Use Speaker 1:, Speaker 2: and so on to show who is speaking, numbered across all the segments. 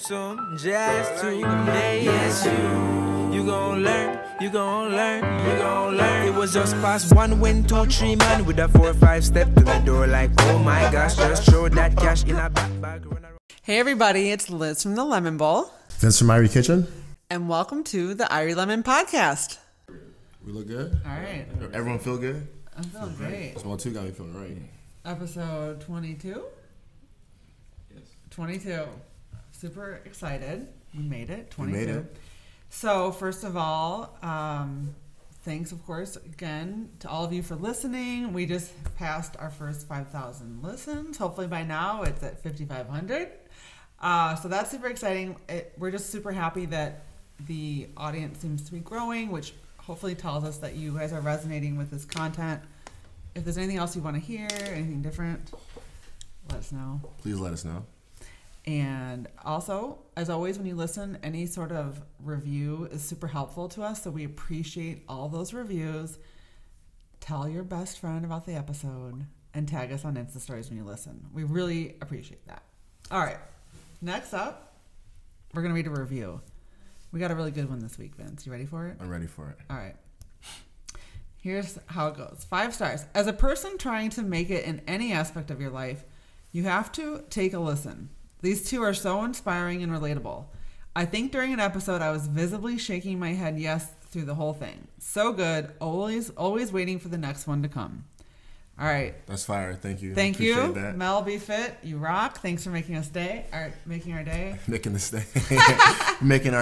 Speaker 1: some jazz today. Yes, you gon' learn, you gon' learn, you gon' learn. It was just past 1, 2, 3 man with a 4, 5 step to the door like, oh my gosh, just throw that cash in a backpack.
Speaker 2: Hey everybody, it's Liz from the Lemon Bowl.
Speaker 3: Vince from Irie Kitchen.
Speaker 2: And welcome to the Irie Lemon Podcast.
Speaker 3: We look good?
Speaker 2: All right.
Speaker 3: Everyone feel good?
Speaker 2: I'm feeling great.
Speaker 3: This Motu got me feeling right.
Speaker 2: Episode 22?
Speaker 3: Yes.
Speaker 2: 22. Super excited. We made it. 22.
Speaker 3: We made it.
Speaker 2: So first of all, thanks of course again to all of you for listening. We just passed our first 5,000 listens. Hopefully by now it's at 5,500. So that's super exciting. We're just super happy that the audience seems to be growing, which hopefully tells us that you guys are resonating with this content. If there's anything else you want to hear, anything different, let us know.
Speaker 3: Please let us know.
Speaker 2: And also, as always, when you listen, any sort of review is super helpful to us. So we appreciate all those reviews. Tell your best friend about the episode and tag us on Insta stories when you listen. We really appreciate that. All right. Next up, we're going to read a review. We got a really good one this week, Vince. You ready for it?
Speaker 3: I'm ready for it.
Speaker 2: All right. Here's how it goes. 5 stars. As a person trying to make it in any aspect of your life, you have to take a listen. These two are so inspiring and relatable. I think during an episode, I was visibly shaking my head yes through the whole thing. So good. Always waiting for the next one to come. All right.
Speaker 3: That's fire. Thank you.
Speaker 2: Thank you.
Speaker 3: That.
Speaker 2: Mel Be Fit. You rock. Thanks for making our day.
Speaker 3: Making our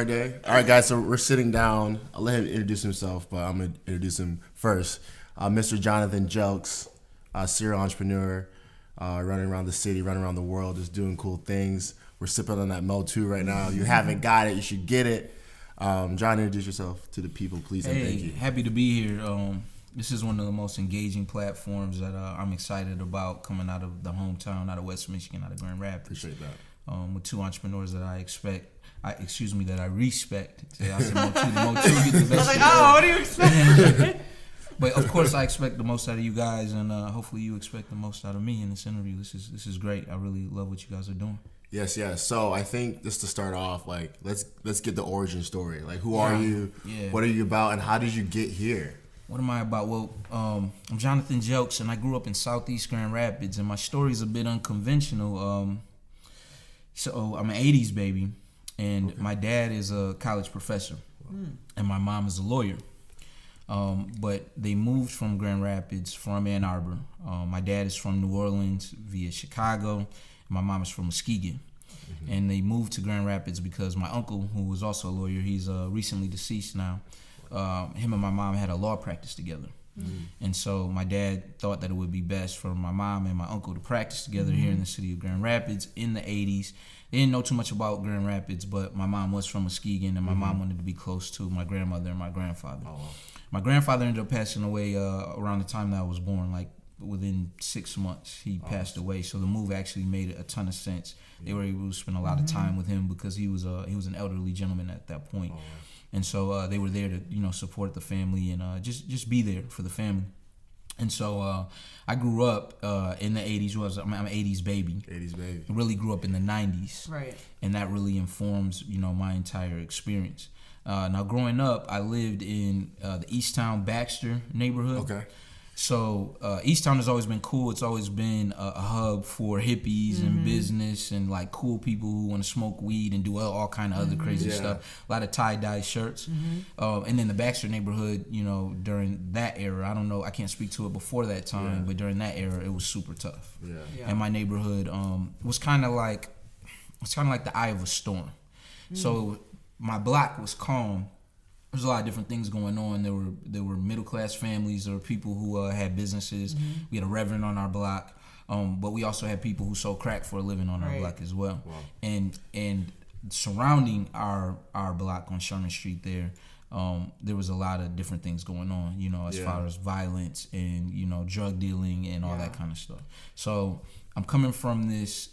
Speaker 3: day. All right, guys. So we're sitting down. I'll let him introduce himself, but I'm going to introduce him first. Mr. Jonathan Jelks, serial entrepreneur, running around the city, running around the world, just doing cool things. We're sipping on that Motu right now. You haven't got it. You should get it. John, introduce yourself to the people, please, and thank you.
Speaker 4: Happy to be here. This is one of the most engaging platforms that I'm excited about coming out of the hometown, out of West Michigan, out of Grand Rapids.
Speaker 3: Appreciate that.
Speaker 4: With 2 entrepreneurs that I respect. I said Motu, the best.
Speaker 2: I was like, oh, what do you expect?
Speaker 4: But of course, I expect the most out of you guys, and hopefully, you expect the most out of me in this interview. This is great. I really love what you guys are doing.
Speaker 3: Yes. So I think just to start off, like let's get the origin story. Like, who are you?
Speaker 4: Yeah.
Speaker 3: What are you about? And how did you get here?
Speaker 4: What am I about? Well, I'm Jonathan Jelks, and I grew up in Southeast Grand Rapids, and my story's a bit unconventional. So I'm an 80s baby, and my dad is a college professor, and my mom is a lawyer. But they moved from Grand Rapids, from Ann Arbor. My dad is from New Orleans via Chicago, and my mom is from Muskegon. Mm-hmm. And they moved to Grand Rapids because my uncle, who was also a lawyer, he's recently deceased now, him and my mom had a law practice together. Mm-hmm. And so my dad thought that it would be best for my mom and my uncle to practice together here in the city of Grand Rapids in the 80s. They didn't know too much about Grand Rapids, but my mom was from Muskegon, and my mom wanted to be close to my grandmother and my grandfather. Oh, wow. My grandfather ended up passing away around the time that I was born, like within 6 months he passed away. So the move actually made a ton of sense. They were able to spend a lot of time with him because he was an elderly gentleman at that point. Oh, and so they were there to support the family and just be there for the family. And so I grew up in the 80s. I'm an 80s baby.
Speaker 3: 80s baby. I
Speaker 4: really grew up in the 90s.
Speaker 2: Right. And
Speaker 4: that really informs my entire experience. Now, growing up, I lived in the Easttown Baxter neighborhood. Okay. So Easttown has always been cool. It's always been a hub for hippies and business and like cool people who want to smoke weed and do all kind of other crazy stuff. A lot of tie-dye shirts. And then the Baxter neighborhood, during that era, I don't know, I can't speak to it before that time, but during that era, it was super tough. Yeah. And my neighborhood was kind of like the eye of a storm. So my block was calm. There's a lot of different things going on. There were middle class families. There were people who had businesses. We had a reverend on our block, but we also had people who sold crack for a living on our block as well. Wow. And surrounding our block on Sherman Street there was a lot of different things going on. As far as violence and drug dealing and all that kind of stuff. So I'm coming from this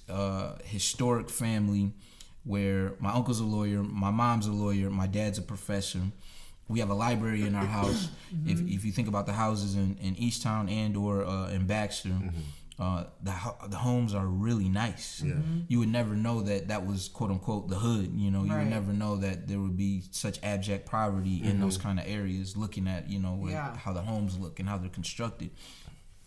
Speaker 4: historic family where my uncle's a lawyer, my mom's a lawyer, my dad's a professor. We have a library in our house. If you think about the houses in Easttown and or in Baxter, the homes are really nice.
Speaker 3: Yeah.
Speaker 4: You would never know that was quote unquote the hood. You know, you would never know that there would be such abject poverty in those kind of areas. Looking at how the homes look and how they're constructed.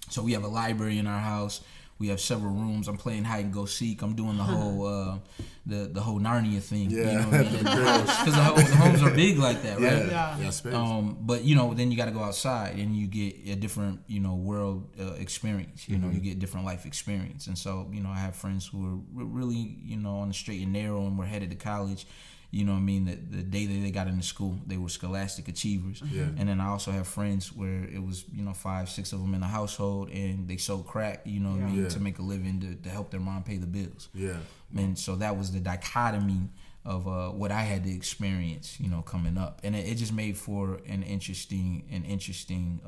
Speaker 4: So we have a library in our house. We have several rooms. I'm playing hide and go seek. I'm doing the whole the whole Narnia thing.
Speaker 3: Yeah.
Speaker 4: You know what I mean? Because the homes are big like that, right?
Speaker 3: Yeah. Space.
Speaker 4: But then you got to go outside and you get a different world experience. You know, you get different life experience. And so I have friends who are really on the straight and narrow and were headed to college. You know what I mean? The day that they got into school, they were scholastic achievers.
Speaker 3: Yeah.
Speaker 4: And then I also have friends where it was, 5, 6 of them in a household and they sold crack, to make a living to help their mom pay the bills. Yeah. And so that was the dichotomy of what I had to experience, coming up. And it just made for an interesting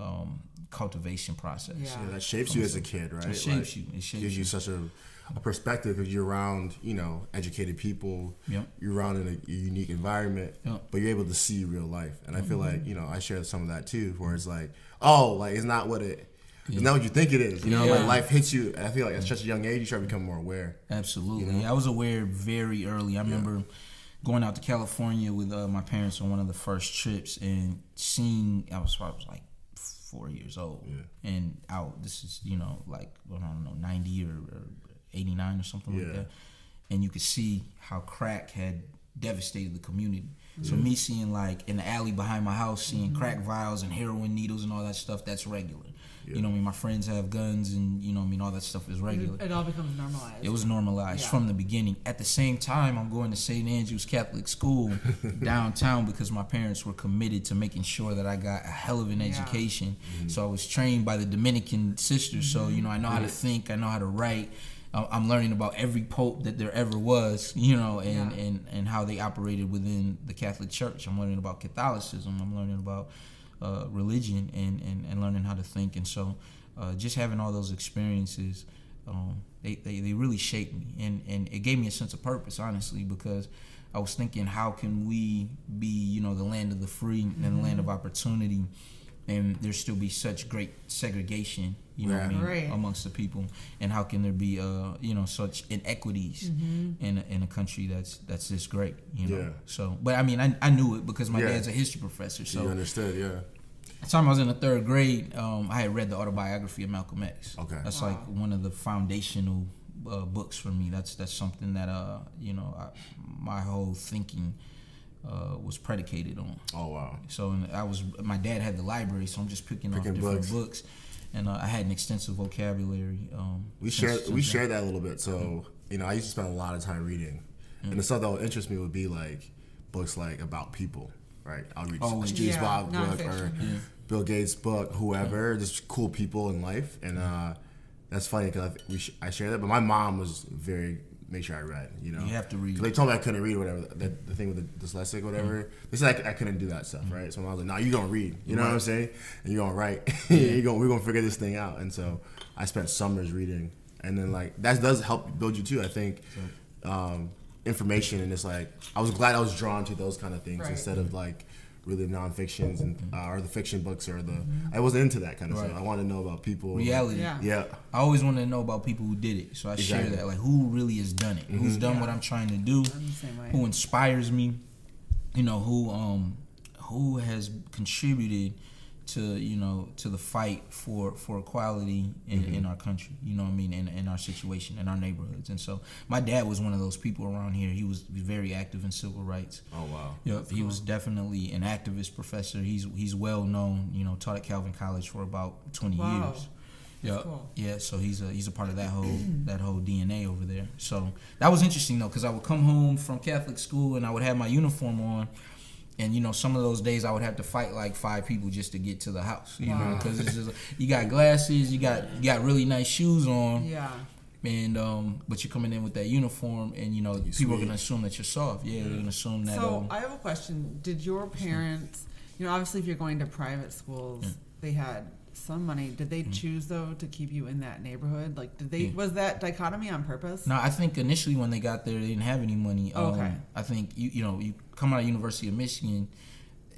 Speaker 4: cultivation process.
Speaker 3: Yeah, that shapes you as a kid, right?
Speaker 4: It shapes you. It
Speaker 3: gives you such a perspective because you're around, educated people. Yep. You're around in a unique environment, but you're able to see real life. And I feel like, I share some of that too, where it's like, it's not what it's not what you think it is. Like life hits you. And I feel like at such a young age, you start to become more aware.
Speaker 4: Absolutely. I was aware very early. I remember going out to California with my parents on one of the first trips and seeing, I was like 4 years old. Yeah. And this is, 90 or 89 or something like that. And you could see how crack had devastated the community. So me seeing like in the alley behind my house, seeing crack vials and heroin needles and all that stuff, that's regular. Yeah. My friends have guns and, all that stuff is regular.
Speaker 2: It all becomes normalized.
Speaker 4: It was normalized from the beginning. At the same time, I'm going to St. Andrew's Catholic School downtown because my parents were committed to making sure that I got a hell of an education. So I was trained by the Dominican sisters. So, I know how to think, I know how to write. I'm learning about every pope that there ever was, and how they operated within the Catholic Church. I'm learning about Catholicism. I'm learning about religion and learning how to think. And so just having all those experiences, they really shaped me. And it gave me a sense of purpose, honestly, because I was thinking, how can we be, the land of the free and the land of opportunity, and there still be such great segregation, amongst the people, and how can there be, such inequities in a country that's this great, So, but I mean, I knew it because my dad's a history professor, so
Speaker 3: you understood,
Speaker 4: the time I was in the 3rd grade, I had read the autobiography of Malcolm X. Okay, that's like one of the foundational books for me. That's something that my whole thinking was predicated on. Oh wow! So my dad had the library, so I'm just picking up different books, and I had an extensive vocabulary.
Speaker 3: We shared that a little bit. So I used to spend a lot of time reading, and the stuff that would interest me would be like books like about people. Right, I'll read a Steve Jobs book or Bill Gates book, whoever, just cool people in life, and that's funny because I share that. But my mom was make sure I read. You
Speaker 4: have to read.
Speaker 3: They told me I couldn't read, or whatever. The thing with the dyslexic, or whatever. They said I couldn't do that stuff, right? So I was like, "No, you gonna read. You know what I'm saying? And you gonna write. We're gonna figure this thing out." And so I spent summers reading, and then like that does help build you too. I think. Information, and it's like I was glad I was drawn to those kind of things instead of like really non-fictions and or the fiction books or the I wasn't into that kind of stuff. I wanted to know about people,
Speaker 4: reality. I always wanted to know about people who did it, so I share that, like who really has done it, who's done what I'm trying to do, who inspires me, who has contributed to to the fight for equality in our country, in our situation, in our neighborhoods. And so my dad was one of those people around here. He was very active in civil rights. Oh wow. He was definitely an activist professor. He's well known, taught at Calvin College for about 20 years. Cool. Yeah, so he's a part of that whole DNA over there. So that was interesting though, because I would come home from Catholic school and I would have my uniform on. And some of those days I would have to fight like 5 people just to get to the house, because it's just you got glasses, you got really nice shoes on, and but you're coming in with that uniform, and people are gonna assume that you're soft. They're gonna assume that.
Speaker 2: So I have a question: did your parents, obviously if you're going to private schools, they had some money. Did they choose though to keep you in that neighborhood? Like, was that dichotomy on purpose?
Speaker 4: No, I think initially when they got there, they didn't have any money. Okay. I think you come out of University of Michigan,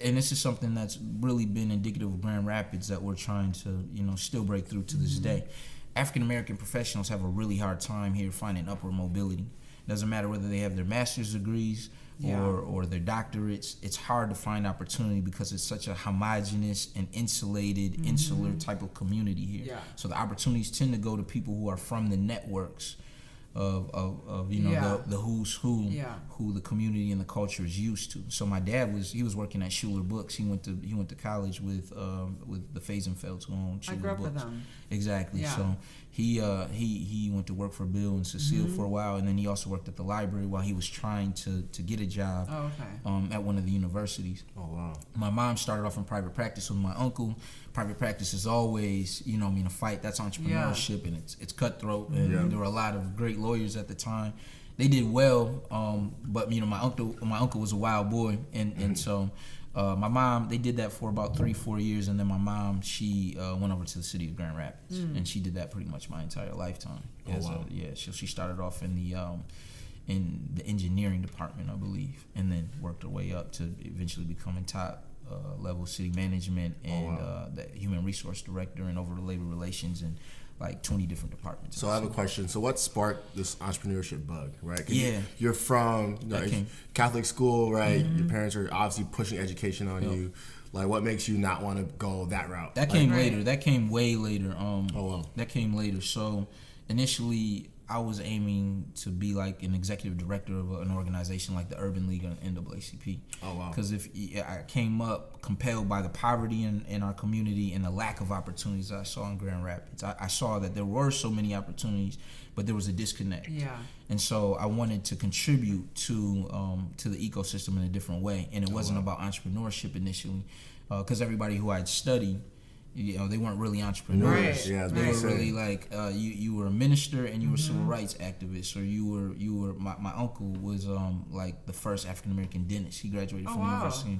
Speaker 4: and this is something that's really been indicative of Grand Rapids that we're trying to still break through to this day. African American professionals have a really hard time here finding upward mobility. Doesn't matter whether they have their master's degrees or their doctorates. It's hard to find opportunity because it's such a homogenous and insulated, insular type of community here.
Speaker 2: Yeah.
Speaker 4: So the opportunities tend to go to people who are from the networks of you know the who's who the community and the culture is used to. So my dad was working at Schuler Books. He went to college with the Faisenfelds who owned Schuler
Speaker 2: I grew up
Speaker 4: Books.
Speaker 2: with them.
Speaker 4: Exactly.
Speaker 2: Yeah.
Speaker 4: So he went to work for Bill and Cecile for a while, and then he also worked at the library while he was trying to get a job at one of the universities.
Speaker 3: Oh wow.
Speaker 4: My mom started off in private practice with my uncle. Private practice is always, you know, a fight. That's entrepreneurship, and it's cutthroat. And there were a lot of great lawyers at the time. They did well, but you know, my uncle was a wild boy, and so my mom, they did that for about 3-4 years, and then my mom, she went over to the city of Grand Rapids, and she did that pretty much my entire lifetime.
Speaker 3: Oh, wow.
Speaker 4: She started off in the engineering department, I believe, and then worked her way up to eventually becoming top level city management and the human resource director and over the labor relations and like 20 different departments.
Speaker 3: So I have a question. So what sparked this entrepreneurship bug, right?
Speaker 4: Yeah.
Speaker 3: You're from Catholic school, right? Your parents are obviously pushing education on you. Like, what makes you not want to go that route?
Speaker 4: That came later. That came way later. That came later. So initially, I was aiming to be like an executive director of an organization like the Urban League and NAACP.
Speaker 3: Oh, wow.
Speaker 4: Because I came up compelled by the poverty in our community and the lack of opportunities that I saw in Grand Rapids. I saw that there were so many opportunities, but there was a disconnect.
Speaker 2: Yeah.
Speaker 4: And so I wanted to contribute to the ecosystem in a different way. And it wasn't about entrepreneurship initially, because everybody who I'd studied, you know, they weren't really entrepreneurs.
Speaker 2: Right.
Speaker 3: Yeah,
Speaker 4: they were really like you were a minister and you were a civil rights activist, or you were my uncle was like the first African American dentist. He graduated from the university,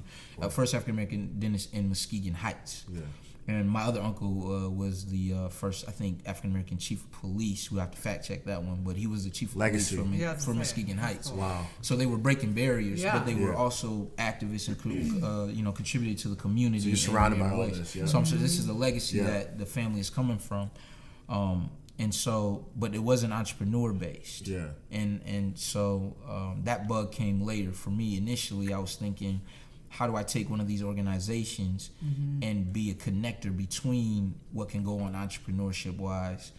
Speaker 4: first African American dentist in Muskegon Heights. Yeah. And my other uncle was the first, I think, African American chief of police. We have to fact check that one, but he was the chief of police from Muskegon Heights.
Speaker 2: Cool.
Speaker 3: Wow!
Speaker 4: So they were breaking barriers, but they were also activists and contributed to the community. So
Speaker 3: you're surrounded by all this. Yeah.
Speaker 4: So I'm sure this is the legacy that the family is coming from, and so, but it wasn't entrepreneur based.
Speaker 3: Yeah.
Speaker 4: And so that bug came later for me. Initially, I was thinking, how do I take one of these organizations and be a connector between what can go on entrepreneurship wise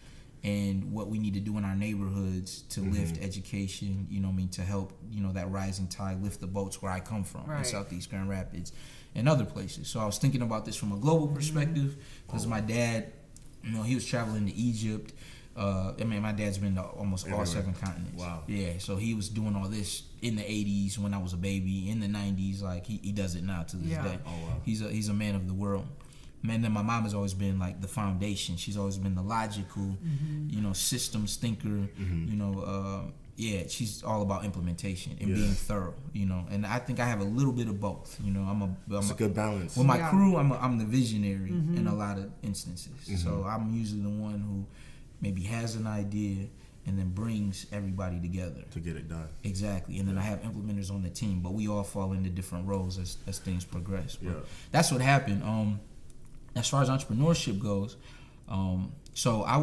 Speaker 4: and what we need to do in our neighborhoods to lift education, you know what I mean, to help, you know, that rising tide lift the boats where I come from in Southeast Grand Rapids and other places. So I was thinking about this from a global perspective because my dad, you know, he was traveling to Egypt. I mean, my dad's been to almost all 7 continents. Wow. Yeah, so he was doing all this in the 80s when I was a baby, in the 90s, like he does it now to this day. Oh, wow. He's a man of the world. Man, then my mom has always been like the foundation. She's always been the logical, you know, systems thinker, you know, she's all about implementation and being thorough, you know. And I think I have a little bit of both, you know.
Speaker 3: It's a good balance.
Speaker 4: With my crew, I'm the visionary in a lot of instances. So I'm usually the one who maybe has an idea and then brings everybody together
Speaker 3: to get it done.
Speaker 4: Exactly. And then I have implementers on the team, but we all fall into different roles as things progress. But that's what happened. As far as entrepreneurship goes, so I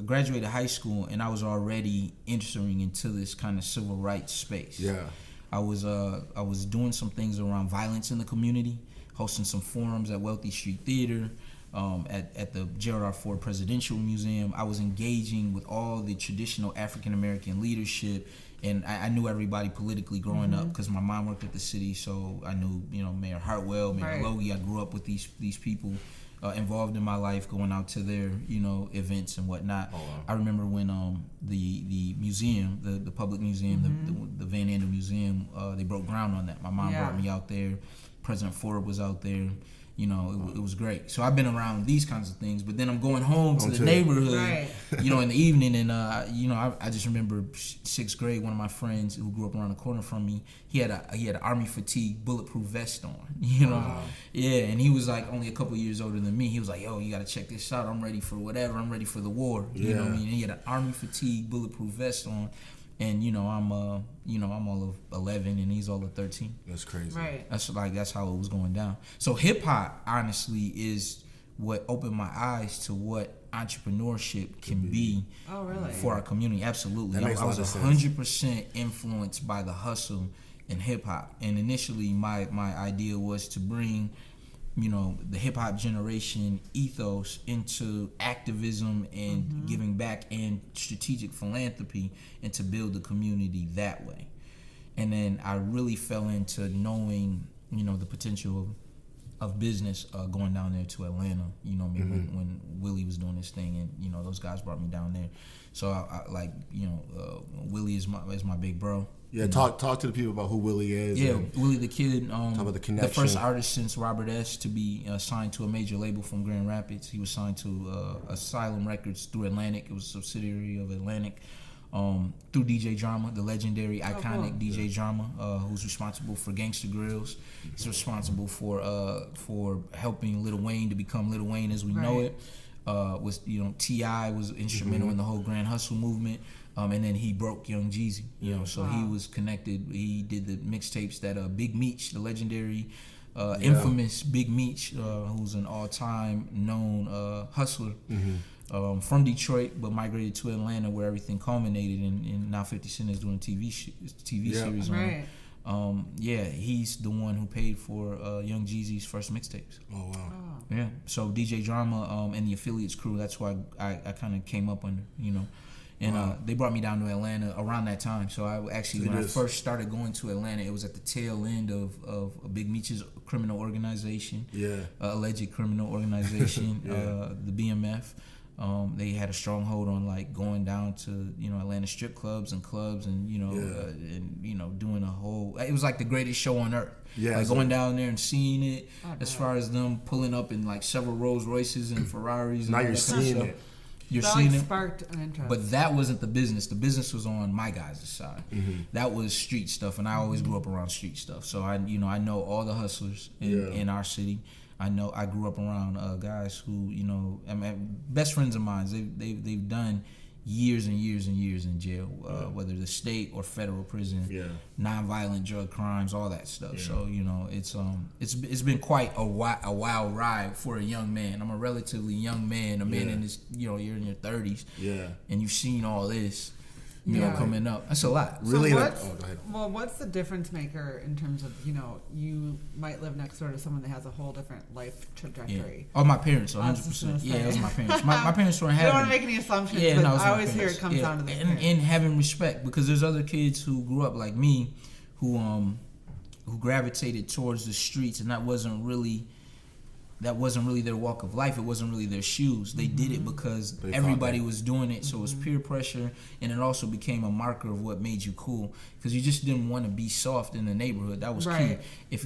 Speaker 4: graduated high school and I was already entering into this kind of civil rights space. Yeah. I was doing some things around violence in the community, hosting some forums at Wealthy Street Theater, at the Gerald R. Ford Presidential Museum. I was engaging with all the traditional African American leadership, and I knew everybody politically growing up because my mom worked at the city, so I knew, you know, Mayor Hartwell, Mayor Logie. I grew up with these people involved in my life, going out to their, you know, events and whatnot. Oh, wow. I remember when the museum, the public museum, the Van Andel Museum, they broke ground on that. My mom brought me out there. President Ford was out there. You know, it was great. So I've been around these kinds of things, but then I'm going home to the neighborhood, you know, in the evening, and you know, I just remember 6th grade. One of my friends who grew up around the corner from me, he had an Army fatigue bulletproof vest on, you know, and he was like only a couple years older than me. He was like, "Yo, you got to check this out. I'm ready for whatever. I'm ready for the war." You know what I mean? And he had an Army fatigue bulletproof vest on. And you know, I'm all of 11 and he's all of 13.
Speaker 3: That's crazy.
Speaker 2: Right.
Speaker 4: That's how it was going down. So hip hop honestly is what opened my eyes to what entrepreneurship can be for our community. Absolutely.
Speaker 3: That makes
Speaker 4: I was
Speaker 3: a lot of sense.
Speaker 4: 100% influenced by the hustle in hip hop. And initially my idea was to bring, you know, the hip hop generation ethos into activism and giving back and strategic philanthropy, and to build the community that way. And then I really fell into knowing, you know, the potential of business going down there to Atlanta, you know, when Willie was doing this thing, and, you know, those guys brought me down there. So I like, you know, Willie is my big bro.
Speaker 3: Yeah, talk to the people about who Willie is.
Speaker 4: Yeah, Willie the Kid,
Speaker 3: talk about the connection.
Speaker 4: The first artist since Robert S. to be signed to a major label from Grand Rapids. He was signed to Asylum Records through Atlantic. It was a subsidiary of Atlantic. Through DJ Drama, the legendary, iconic DJ Drama, who's responsible for Gangsta Grills. He's responsible for helping Lil Wayne to become Lil Wayne as we know it. Was, you know, T.I. was instrumental in the whole Grand Hustle movement. And then he broke Young Jeezy, you know, so he was connected. He did the mixtapes that Big Meech, the legendary, infamous Big Meech, who's an all-time known hustler from Detroit, but migrated to Atlanta, where everything culminated. And now 50 Cent is doing a TV series on it. He's the one who paid for Young Jeezy's first mixtapes.
Speaker 3: Oh, wow.
Speaker 4: Yeah, so DJ Drama and the affiliates crew, that's why I kind of came up under, you know. And they brought me down to Atlanta around that time. So I actually, when I first started going to Atlanta, it was at the tail end of Big Meech's criminal organization, alleged criminal organization, the BMF. They had a stronghold on like going down to, you know, Atlanta strip clubs and you know, and, you know, doing a whole. It was like the greatest show on earth. Yeah, like going down there and seeing it. As far as them pulling up in like several Rolls Royces and Ferraris. And
Speaker 3: now you're seeing it.
Speaker 2: You're seeing it. Sparked an interest.
Speaker 4: But that wasn't the business. The business was on my guys' side. That was street stuff, and I always grew up around street stuff. So I know all the hustlers in our city. I grew up around guys who, you know, I mean, best friends of mine. They've done years and years and years in jail, whether the state or federal prison, nonviolent drug crimes, all that stuff. So, you know, it's been quite a wild ride for a young man. I'm a relatively young man, a man in this, you know, you're in your 30s, and you've seen all this, you know, coming up. That's a lot.
Speaker 2: So
Speaker 3: really?
Speaker 2: Go ahead. Well, what's the difference maker in terms of, you know, you might live next door to someone that has a whole different life trajectory?
Speaker 4: Oh, my parents, 100%. Yeah, those are my parents. My parents weren't having.
Speaker 2: You don't want to make any assumptions, but I always hear it comes down to the parents.
Speaker 4: And having respect, because there's other kids who grew up like me, who gravitated towards the streets, and that wasn't really their walk of life. It wasn't really their shoes. They did it because everybody was doing it, so it was peer pressure, and it also became a marker of what made you cool, because you just didn't want to be soft in the neighborhood. That was key. If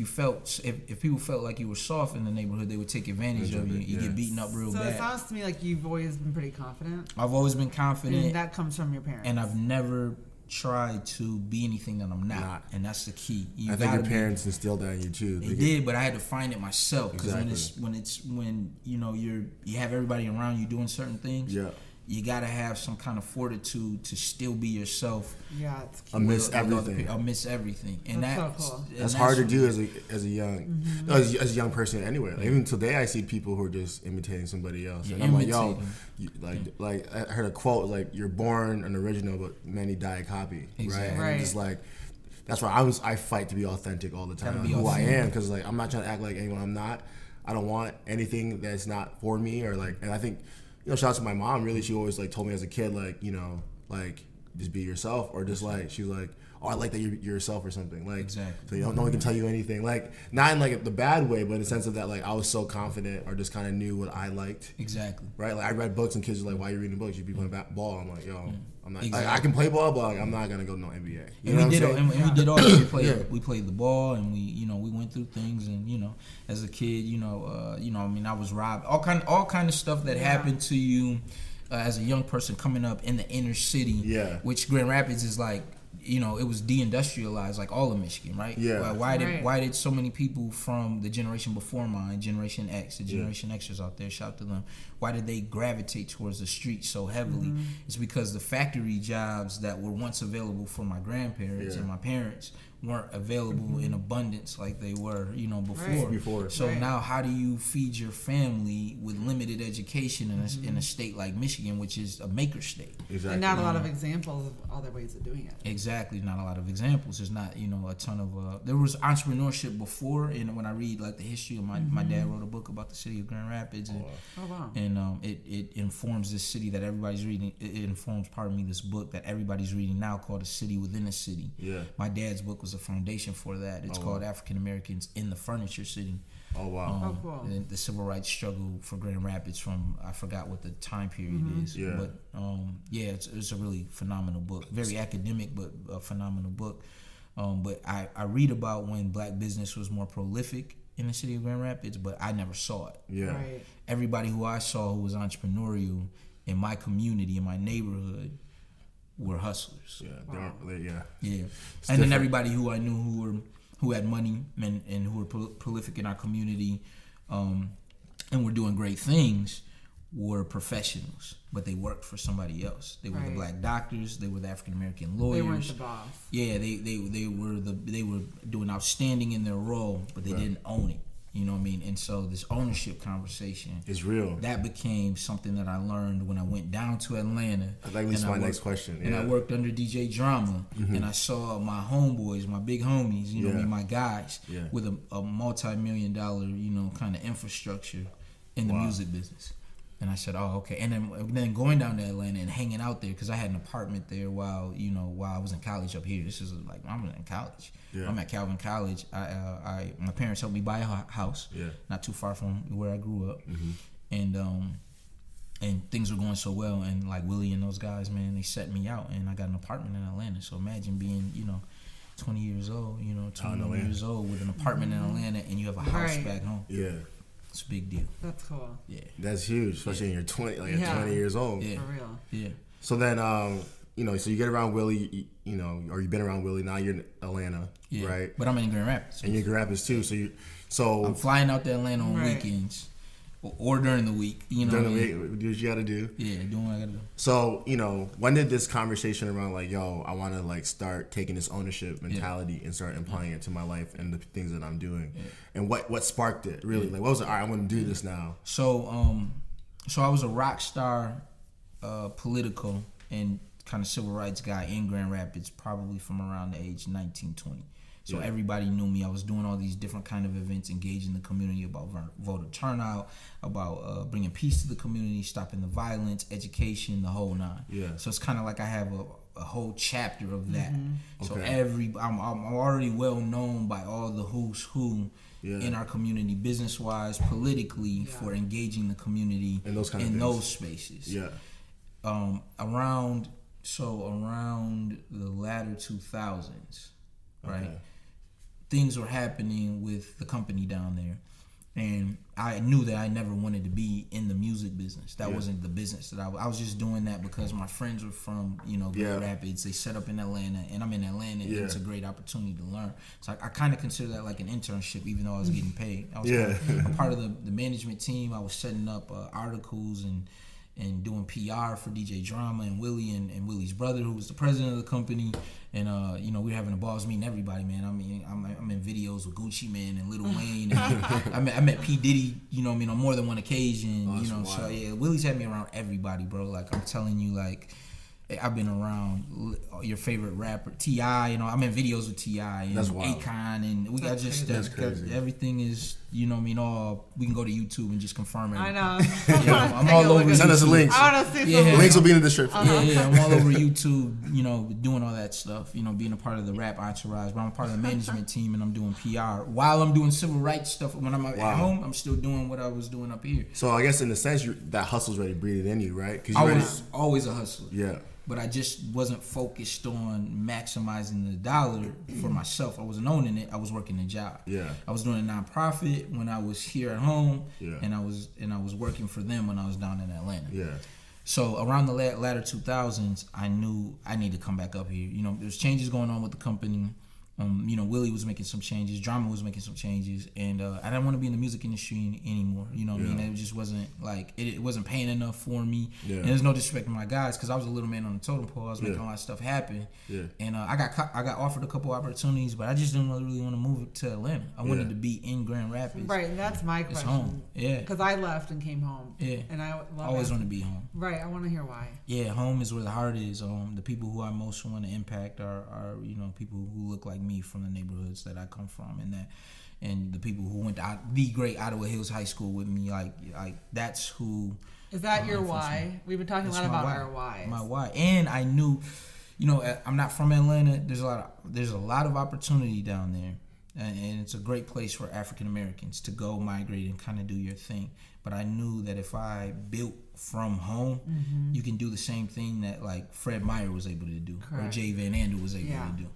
Speaker 4: people felt like you were soft in the neighborhood, they would take advantage of you. You get beaten up real bad.
Speaker 2: So it sounds to me like you've always been pretty confident.
Speaker 4: I've always been confident.
Speaker 2: And that comes from your parents.
Speaker 4: And I've never tried to be anything that I'm not. And that's the key.
Speaker 3: I think your parents instilled that in you too.
Speaker 4: They did, but I had to find it myself, because when you know you have everybody around you doing certain things. You gotta have some kind of fortitude to still be yourself.
Speaker 2: Yeah, it's key.
Speaker 3: Amidst everything.
Speaker 4: And
Speaker 2: that's so cool.
Speaker 3: That's hard to do as a young person anyway. Like, even today, I see people who are just imitating somebody else, and I'm like, yo, like I heard a quote like, "You're born an original, but many die a copy." Right? And I'm just like, that's why I fight to be authentic all the time. Who I am, because like I'm not trying to act like anyone I'm not. I don't want anything that's not for me, or like, and I think, you know, shout out to my mom. Really, she always like told me as a kid, like, you know, like, just be yourself, or just like, she's like, oh, I like that you're yourself or something. Like, so you don't, no one can tell you anything. Like, not in like the bad way, but in the sense of that, like, I was so confident, or just kind of knew what I liked. Right. Like, I read books, and kids are like, why are you reading books? You be playing ball. I'm like, yo, I'm not. Like, I can play ball, but like, I'm not gonna go to no NBA. You know what I'm saying?
Speaker 4: And we did all that. We played the ball, and we went through things, and you know, as a kid, I mean, I was robbed. All kind of stuff that happened to you as a young person coming up in the inner city. Which Grand Rapids is like, you know, it was deindustrialized like all of Michigan, right? Why did so many people from the generation before mine, Generation X, the Generation Xers out there, shout to them, why did they gravitate towards the streets so heavily? It's because the factory jobs that were once available for my grandparents and my parents weren't available in abundance like they were, before. So now, how do you feed your family with limited education in a state like Michigan, which is a maker state?
Speaker 2: Exactly. And not a lot of examples of other ways of doing it.
Speaker 4: Exactly, not a lot of examples. There's not, a ton of. There was entrepreneurship before, and when I read like the history of my dad wrote a book about the city of Grand Rapids, and it informs this city that everybody's reading. It informs, this book that everybody's reading now called A City Within a City. Yeah, my dad's book was a foundation for that. It's called African Americans in the Furniture City.
Speaker 3: Oh wow!
Speaker 2: Cool.
Speaker 4: The civil rights struggle for Grand Rapids from, I forgot what the time period is.
Speaker 3: Yeah.
Speaker 4: But it's a really phenomenal book. Very academic, but a phenomenal book. But I read about when black business was more prolific in the city of Grand Rapids, but I never saw it.
Speaker 3: Yeah.
Speaker 2: Right.
Speaker 4: Everybody who I saw who was entrepreneurial in my community, in my neighborhood, were hustlers.
Speaker 3: Yeah.
Speaker 2: Wow.
Speaker 3: Yeah.
Speaker 4: And then everybody who I knew who had money and who were prolific in our community, and were doing great things, were professionals, but they worked for somebody else. They were the black doctors. They were the African American lawyers.
Speaker 2: They weren't the boss.
Speaker 4: Yeah, they were doing outstanding in their role, but they didn't own it. You know what I mean? And so this ownership conversation
Speaker 3: is real.
Speaker 4: That became something that I learned when I went down to Atlanta.
Speaker 3: That leads to my next question.
Speaker 4: And I worked under DJ Drama, and I saw my homeboys, my big homies, my guys, with a multi-million-dollar, kind of infrastructure in the music business. And I said, oh, okay. And then going down to Atlanta and hanging out there, because I had an apartment there while I was in college up here. This is like, I'm in college. Yeah. I'm at Calvin College. My parents helped me buy a house, not too far from where I grew up. And things were going so well. And like Willie and those guys, man, they set me out, and I got an apartment in Atlanta. So imagine being, 20 years old, 21 years old with an apartment in Atlanta, and you have a house back home.
Speaker 3: Yeah.
Speaker 4: It's a big deal.
Speaker 2: That's cool.
Speaker 4: Yeah.
Speaker 3: That's huge, especially when you're 20, 20 years old.
Speaker 4: Yeah.
Speaker 2: For real.
Speaker 4: Yeah.
Speaker 3: So then, so you get around Willie, or you've been around Willie. Now you're in Atlanta, right?
Speaker 4: But I'm in Grand Rapids.
Speaker 3: And you're in Grand Rapids too. So
Speaker 4: I'm flying out to Atlanta on weekends. Or during the week,
Speaker 3: During the week, do what you gotta do.
Speaker 4: Yeah, doing what I gotta do.
Speaker 3: So, when did this conversation around like, yo, I wanna like start taking this ownership mentality and start applying it to my life and the things that I'm doing? Yeah. And what sparked it, really? Like, what was it? All right, I wanna do this now.
Speaker 4: So I was a rock star, political and kind of civil rights guy in Grand Rapids, probably from around the age 19, 20. So everybody knew me. I was doing all these different kind of events, engaging the community about voter turnout, about bringing peace to the community, stopping the violence, education, the whole nine. Yeah. So it's kind of like I have a whole chapter of that. So I'm already well known by all the who's who in our community, business wise, politically, for engaging the community in those spaces. Yeah. Around the latter 2000s, right? Things were happening with the company down there, and I knew that I never wanted to be in the music business. That wasn't the business that I was just doing that because my friends were from Grand Rapids. They set up in Atlanta, and I'm in Atlanta, and it's a great opportunity to learn. So I kind of consider that like an internship, even though I was getting paid. I was a part of the management team. I was setting up articles and doing PR for DJ Drama and Willie and Willie's brother, who was the president of the company. And we were having a balls meeting everybody, man. I mean, I'm in videos with Gucci Mane and Lil Wayne. And I met P Diddy, on more than one occasion. So Willie's had me around everybody, bro. Like, I'm telling you, like, I've been around your favorite rapper, T.I. I'm in videos with T.I. and Akon, and we got everything is, all we can go to YouTube and just confirm it.
Speaker 2: I know.
Speaker 4: I'm all over.
Speaker 3: Send us links.
Speaker 2: I want to see some
Speaker 3: links will be in the description.
Speaker 4: Yeah, I'm all over YouTube, doing all that stuff, being a part of the rap entourage. But I'm part of the management team, and I'm doing PR while I'm doing civil rights stuff. When I'm at home, I'm still doing what I was doing up here.
Speaker 3: So I guess in a sense, that hustle's already breathed in you, right?
Speaker 4: I was always a hustler.
Speaker 3: Yeah.
Speaker 4: But I just wasn't focused on maximizing the dollar for myself. I wasn't owning it. I was working a job. Yeah. I was doing a nonprofit when I was here at home, and I was working for them when I was down in Atlanta. Yeah. So around the latter 2000s, I knew I needed to come back up here. There's changes going on with the company. Willie was making some changes, Drama was making some changes, and I didn't want to be in the music industry anymore. You know what I mean? It just wasn't like it wasn't paying enough for me. Yeah. And there's no disrespect to my guys because I was a little man on the totem pole. I was making a lot of stuff happen. Yeah. And I got offered a couple opportunities, but I just didn't really want to move to Atlanta. I wanted to be in Grand Rapids.
Speaker 2: Right, and that's my question.
Speaker 4: It's home. Yeah.
Speaker 2: Because I left and came home.
Speaker 4: Yeah.
Speaker 2: And I
Speaker 4: always want to be home.
Speaker 2: Right. I want to hear why.
Speaker 4: Yeah, home is where the heart is. The people who I most want to impact are people who look like me from the neighborhoods that I come from, and the people who went to the great Ottawa Hills High School with me, like that's who.
Speaker 2: Is that your why? We've been talking a lot about our whys.
Speaker 4: My why, and I knew, I'm not from Atlanta. There's a lot of opportunity down there, and it's a great place for African Americans to go migrate and kind of do your thing. But I knew that if I built from home, you can do the same thing that like Fred Meyer was able to do, or Jay Van Andel was able to do.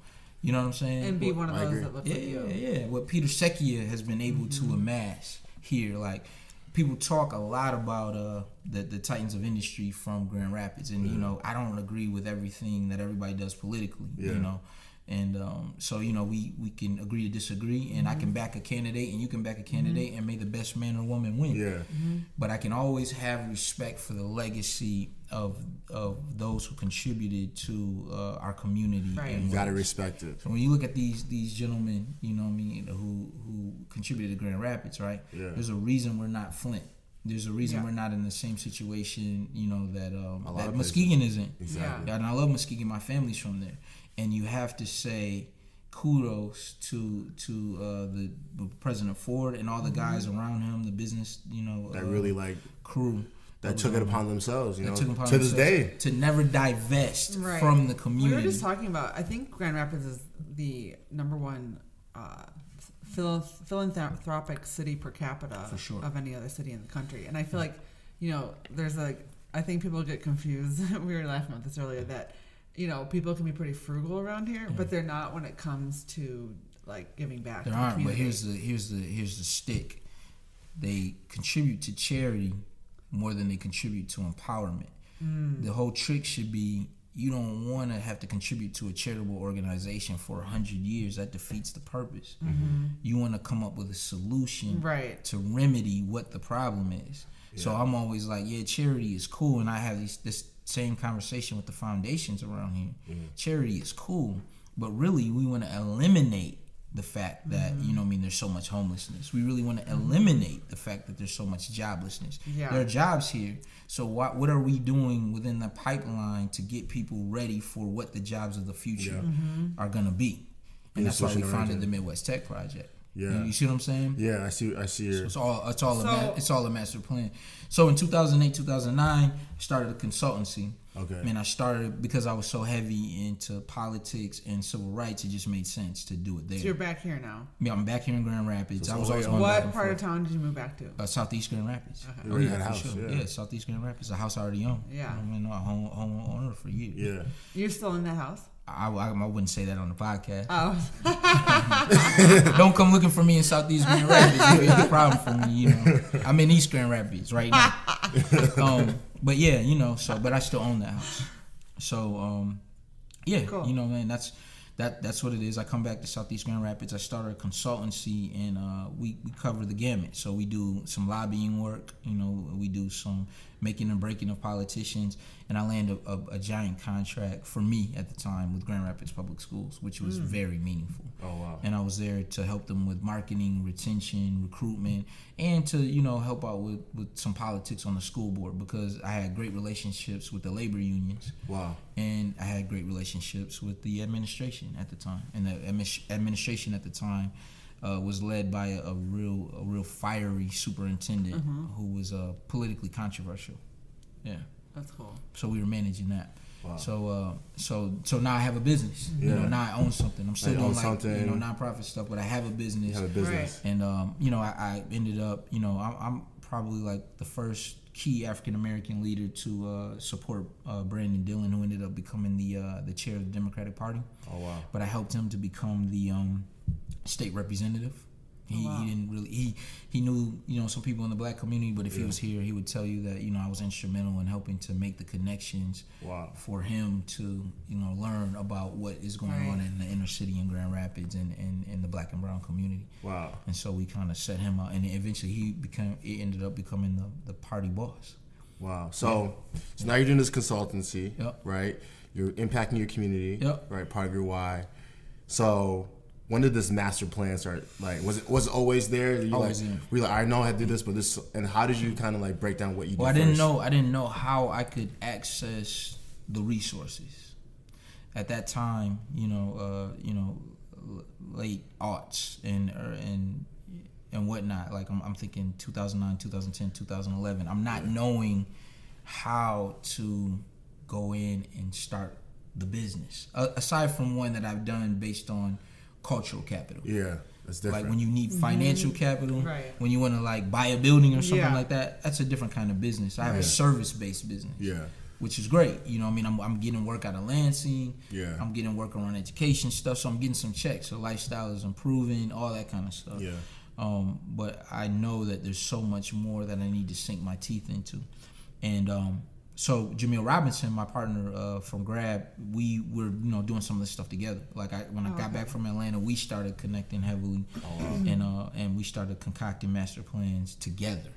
Speaker 4: You know what I'm saying?
Speaker 2: And be one of those that look like you.
Speaker 4: Yeah. What Peter Secchia has been able to amass here, like people talk a lot about the titans of industry from Grand Rapids, and I don't agree with everything that everybody does politically. And so we can agree to disagree, and I can back a candidate, and you can back a candidate, and may the best man or woman win. Yeah. But I can always have respect for the legacy of those who contributed to our community.
Speaker 2: Right.
Speaker 3: You gotta respect it.
Speaker 4: So when you look at these gentlemen, who contributed to Grand Rapids, right? Yeah. There's a reason we're not Flint. There's a reason we're not in the same situation, that Muskegon is in. Exactly. Yeah, and I love Muskegon. My family's from there. And you have to say kudos to the President Ford and all the guys around him, the business,
Speaker 3: that really
Speaker 4: crew
Speaker 3: that took it upon themselves, to this day,
Speaker 4: to never divest from the community.
Speaker 2: We were just talking about. I think Grand Rapids is the number one philanthropic city per capita of any other city in the country, and I feel like there's I think people get confused. We were laughing about this earlier that. People can be pretty frugal around here, but they're not when it comes to like giving back.
Speaker 4: There aren't, but here's the stick. They contribute to charity more than they contribute to empowerment. The whole trick should be you don't want to have to contribute to a charitable organization for 100 years. That defeats the purpose. You want to come up with a solution to remedy what the problem is. Yeah. So I'm always like, charity is cool, and I have this same conversation with the foundations around here. Charity is cool, but really we want to eliminate the fact that there's so much homelessness. We really want to eliminate the fact that there's so much joblessness. There are jobs here, so what are we doing within the pipeline to get people ready for what the jobs of the future are going to be? And that's why we founded the Midwest Tech Project. Yeah, you see what I'm saying?
Speaker 3: Yeah, I see.
Speaker 4: So it's all a master plan. So in 2008, 2009, I started a consultancy. Okay. And I started because I was so heavy into politics and civil rights. It just made sense to do it there.
Speaker 2: So you're back here now?
Speaker 4: Yeah, I'm back here in Grand Rapids.
Speaker 2: I was always what part of town did you move back to?
Speaker 4: Southeast Grand Rapids.
Speaker 3: Okay. Oh yeah,
Speaker 4: for sure. Yeah, Southeast Grand Rapids, a house I already own.
Speaker 2: Yeah,
Speaker 4: I've been a homeowner for years.
Speaker 3: Yeah,
Speaker 2: you're still in that house?
Speaker 4: I wouldn't say that on the podcast.
Speaker 2: Oh.
Speaker 4: Don't come looking for me in Southeast Grand Rapids. It's a problem for me, I'm in East Grand Rapids right now. But yeah, but I still own that house. So, cool. Man, that's what it is. I come back to Southeast Grand Rapids. I started a consultancy, and we cover the gamut. So we do some lobbying work. We do some making and breaking of politicians, and I landed a giant contract for me at the time with Grand Rapids Public Schools, which was very meaningful.
Speaker 3: Oh wow!
Speaker 4: And I was there to help them with marketing, retention, recruitment, and to help out with some politics on the school board, because I had great relationships with the labor unions.
Speaker 3: Wow!
Speaker 4: And I had great relationships with the administration at the time, and the administration at the time was led by a real fiery superintendent who was politically controversial. Yeah,
Speaker 2: that's cool.
Speaker 4: So we were managing that.
Speaker 3: Wow.
Speaker 4: So now I have a business.
Speaker 3: Yeah.
Speaker 4: Now I own something. I'm still doing nonprofit stuff, but I have a business.
Speaker 3: You have a business.
Speaker 2: Right.
Speaker 4: And I ended up I'm probably like the first key African American leader to support Brandon Dillon, who ended up becoming the chair of the Democratic Party.
Speaker 3: Oh wow!
Speaker 4: But I helped him to become the state representative He didn't really he knew, you know, some people in the black community, but if he was here, he would tell you that, you know, I was instrumental in helping to make the connections for him to, you know, learn about what is going on in the inner city in Grand Rapids and in the black and brown community. Wow. And so we kind of set him out, and eventually it ended up becoming the party boss.
Speaker 3: Wow. So now you're doing this consultancy, right? You're impacting your community, right? Part of your why. So when did this master plan start? Like, was it always there?
Speaker 4: Always there.
Speaker 3: Were you like, I know I did this, but this, and how did you kind of like break down what you did?
Speaker 4: Well, I didn't know how I could access the resources at that time. You know, late aughts and whatnot. Like I'm thinking 2009, 2010, 2011. I'm not knowing how to go in and start the business, aside from one that I've done based on cultural capital.
Speaker 3: Yeah, that's different.
Speaker 4: Like when you need financial capital, when you want to like buy a building or something like that, that's a different kind of business. I have a service-based business, which is great. You know what I mean? I'm getting work out of Lansing. I'm getting work around education stuff, so I'm getting some checks. So lifestyle is improving, all that kind of stuff. But I know that there's so much more that I need to sink my teeth into. And so Jamil Robinson, my partner from Grab, we were, you know, doing some of this stuff together. Like when I got back from Atlanta, we started connecting heavily, and we started concocting master plans together.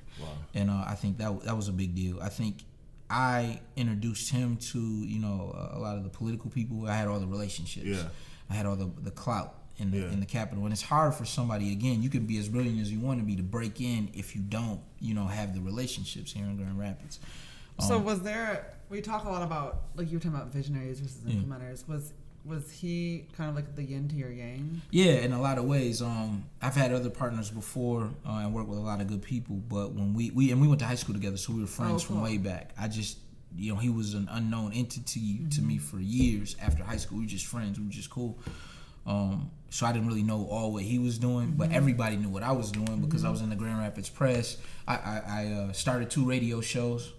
Speaker 4: And I think that was a big deal. I think I introduced him to, you know, a lot of the political people. I had all the relationships. I had all the clout in the capital, and it's hard for somebody. Again, you can be as brilliant as you want to be to break in if you don't, you know, have the relationships here in Grand Rapids.
Speaker 2: So was there? We talk a lot about, like you were talking about visionaries versus implementers. Was he kind of like the yin to your yang?
Speaker 4: Yeah, in a lot of ways. I've had other partners before and worked with a lot of good people. But when we went to high school together, so we were friends from way back. I just, you know, he was an unknown entity to me for years after high school. We were just friends. We were just cool. So I didn't really know all what he was doing, but everybody knew what I was doing because I was in the Grand Rapids Press. I started 2 radio shows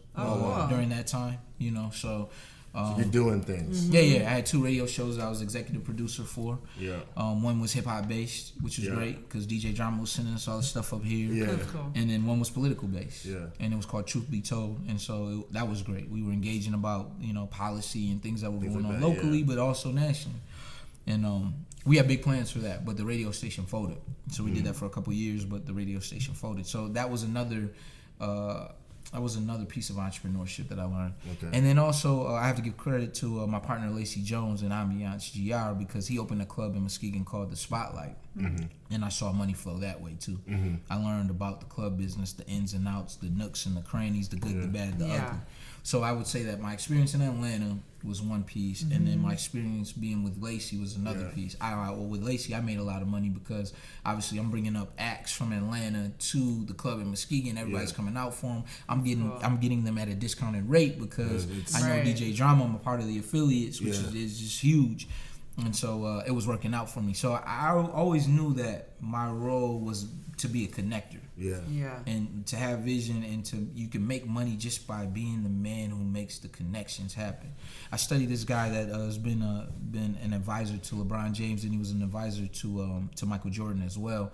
Speaker 4: during that time, you know, so
Speaker 3: you're doing things.
Speaker 4: Yeah. I had 2 radio shows I was executive producer for. One was hip hop based, which was great because DJ Drama was sending us all the stuff up here.
Speaker 2: That's cool.
Speaker 4: And then one was political based. And it was called Truth Be Told. And so that was great. We were engaging about, you know, policy and things that were going on locally, but also nationally. And we had big plans for that, but the radio station folded. So we did that for a couple years, but the radio station folded. So that was another piece of entrepreneurship that I learned. And then also, I have to give credit to my partner Lacey Jones and Ambiance GR because he opened a club in Muskegon called The Spotlight. And I saw money flow that way too. I learned about the club business, the ins and outs, the nooks and the crannies, the good, the bad, the ugly. So I would say that my experience in Atlanta was one piece, and then my experience being with Lacey was another piece. With Lacey, I made a lot of money because obviously I'm bringing up acts from Atlanta to the club in Muskegon. Everybody's coming out for them. I'm getting them at a discounted rate because I know DJ Drama. I'm a part of the affiliates, which is just huge. And so it was working out for me. So I always knew that my role was to be a connector. And to have vision, and you can make money just by being the man who makes the connections happen. I studied this guy that has been an advisor to LeBron James, and he was an advisor to Michael Jordan as well.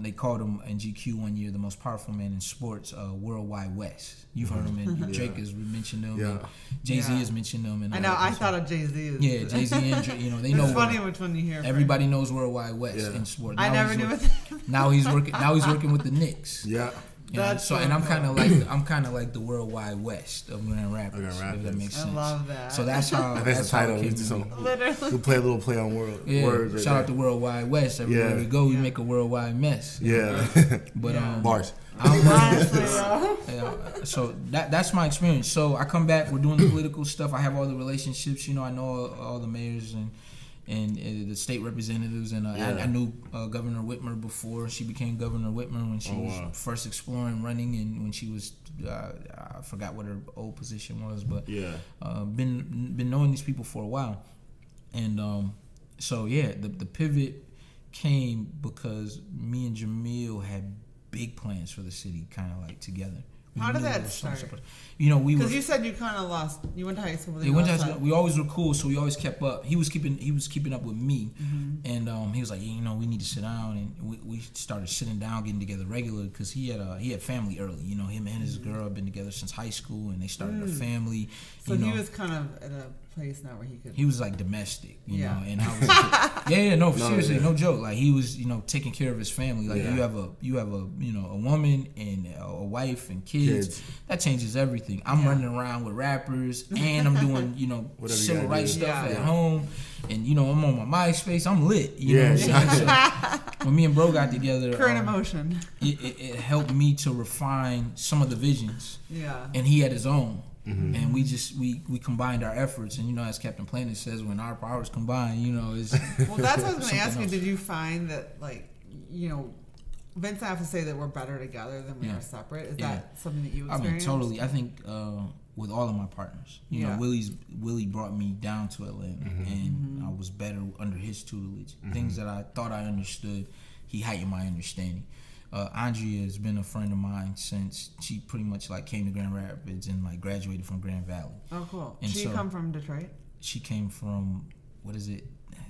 Speaker 4: They called him in GQ one year the most powerful man in sports, Worldwide West. You've heard him, and Drake has mentioned him, and Jay-Z has mentioned him. And
Speaker 2: I know, I thought of Jay-Z.
Speaker 4: Yeah, Jay-Z and Drake, you know, they know.
Speaker 2: It's funny which one you hear.
Speaker 4: Everybody knows Worldwide West in sports.
Speaker 2: I never knew it.
Speaker 4: Now he's working with the Knicks.
Speaker 2: That's
Speaker 4: so, and I'm kind of like the Worldwide West of Grand Rapids. If that makes sense.
Speaker 2: I love that.
Speaker 4: So that's how.
Speaker 3: That's the title.
Speaker 2: Literally.
Speaker 3: We play a little play on words.
Speaker 4: Right, shout out to Worldwide West. Everywhere we go, we make a worldwide mess. But
Speaker 3: bars.
Speaker 4: So that's my experience. So I come back. We're doing the political stuff. I have all the relationships. You know, I know all the mayors and the state representatives, and I knew Governor Whitmer before she became Governor Whitmer when she was first exploring running, and when she was I forgot what her old position was, but been knowing these people for a while, and the pivot came because me and Jamil had big plans for the city, kind of like together.
Speaker 2: How did that start?
Speaker 4: You know, we were,
Speaker 2: because you said you kind of lost. You went to high school.
Speaker 4: we went to high school. We always were cool, so we always kept up. He was keeping up with me, and he was like, you know, we need to sit down, and we started sitting down, getting together regularly because he had family early. You know, him and his girl have been together since high school, and they started a family.
Speaker 2: So he was kind of at a place now where he could.
Speaker 4: He was like domestic, you know, and I was no, seriously, no joke. Like he was, you know, taking care of his family. Like you have a you know, a woman and a wife and kids. That changes everything. I'm running around with rappers and I'm doing, you know, civil rights stuff at home, and you know, I'm on my MySpace. I'm lit. You know what I'm saying? So when me and bro got together,
Speaker 2: current emotion.
Speaker 4: It helped me to refine some of the visions.
Speaker 2: Yeah.
Speaker 4: And he had his own. And we combined our efforts, and you know, as Captain Planet says, when our powers combine, you know, it's
Speaker 2: well. That's what I was going to ask you. Did you find that, like, you know, Vince, I have to say that we're better together than we are separate. Is that something that you experienced?
Speaker 4: I mean, totally. I think with all of my partners, you know, Willie brought me down to Atlanta, and I was better under his tutelage. Things that I thought I understood, he heightened my understanding. Andrea has been a friend of mine since she pretty much like came to Grand Rapids and like graduated from Grand Valley.
Speaker 2: Oh, cool.
Speaker 4: And
Speaker 2: she come from Detroit?
Speaker 4: She came from, what is it?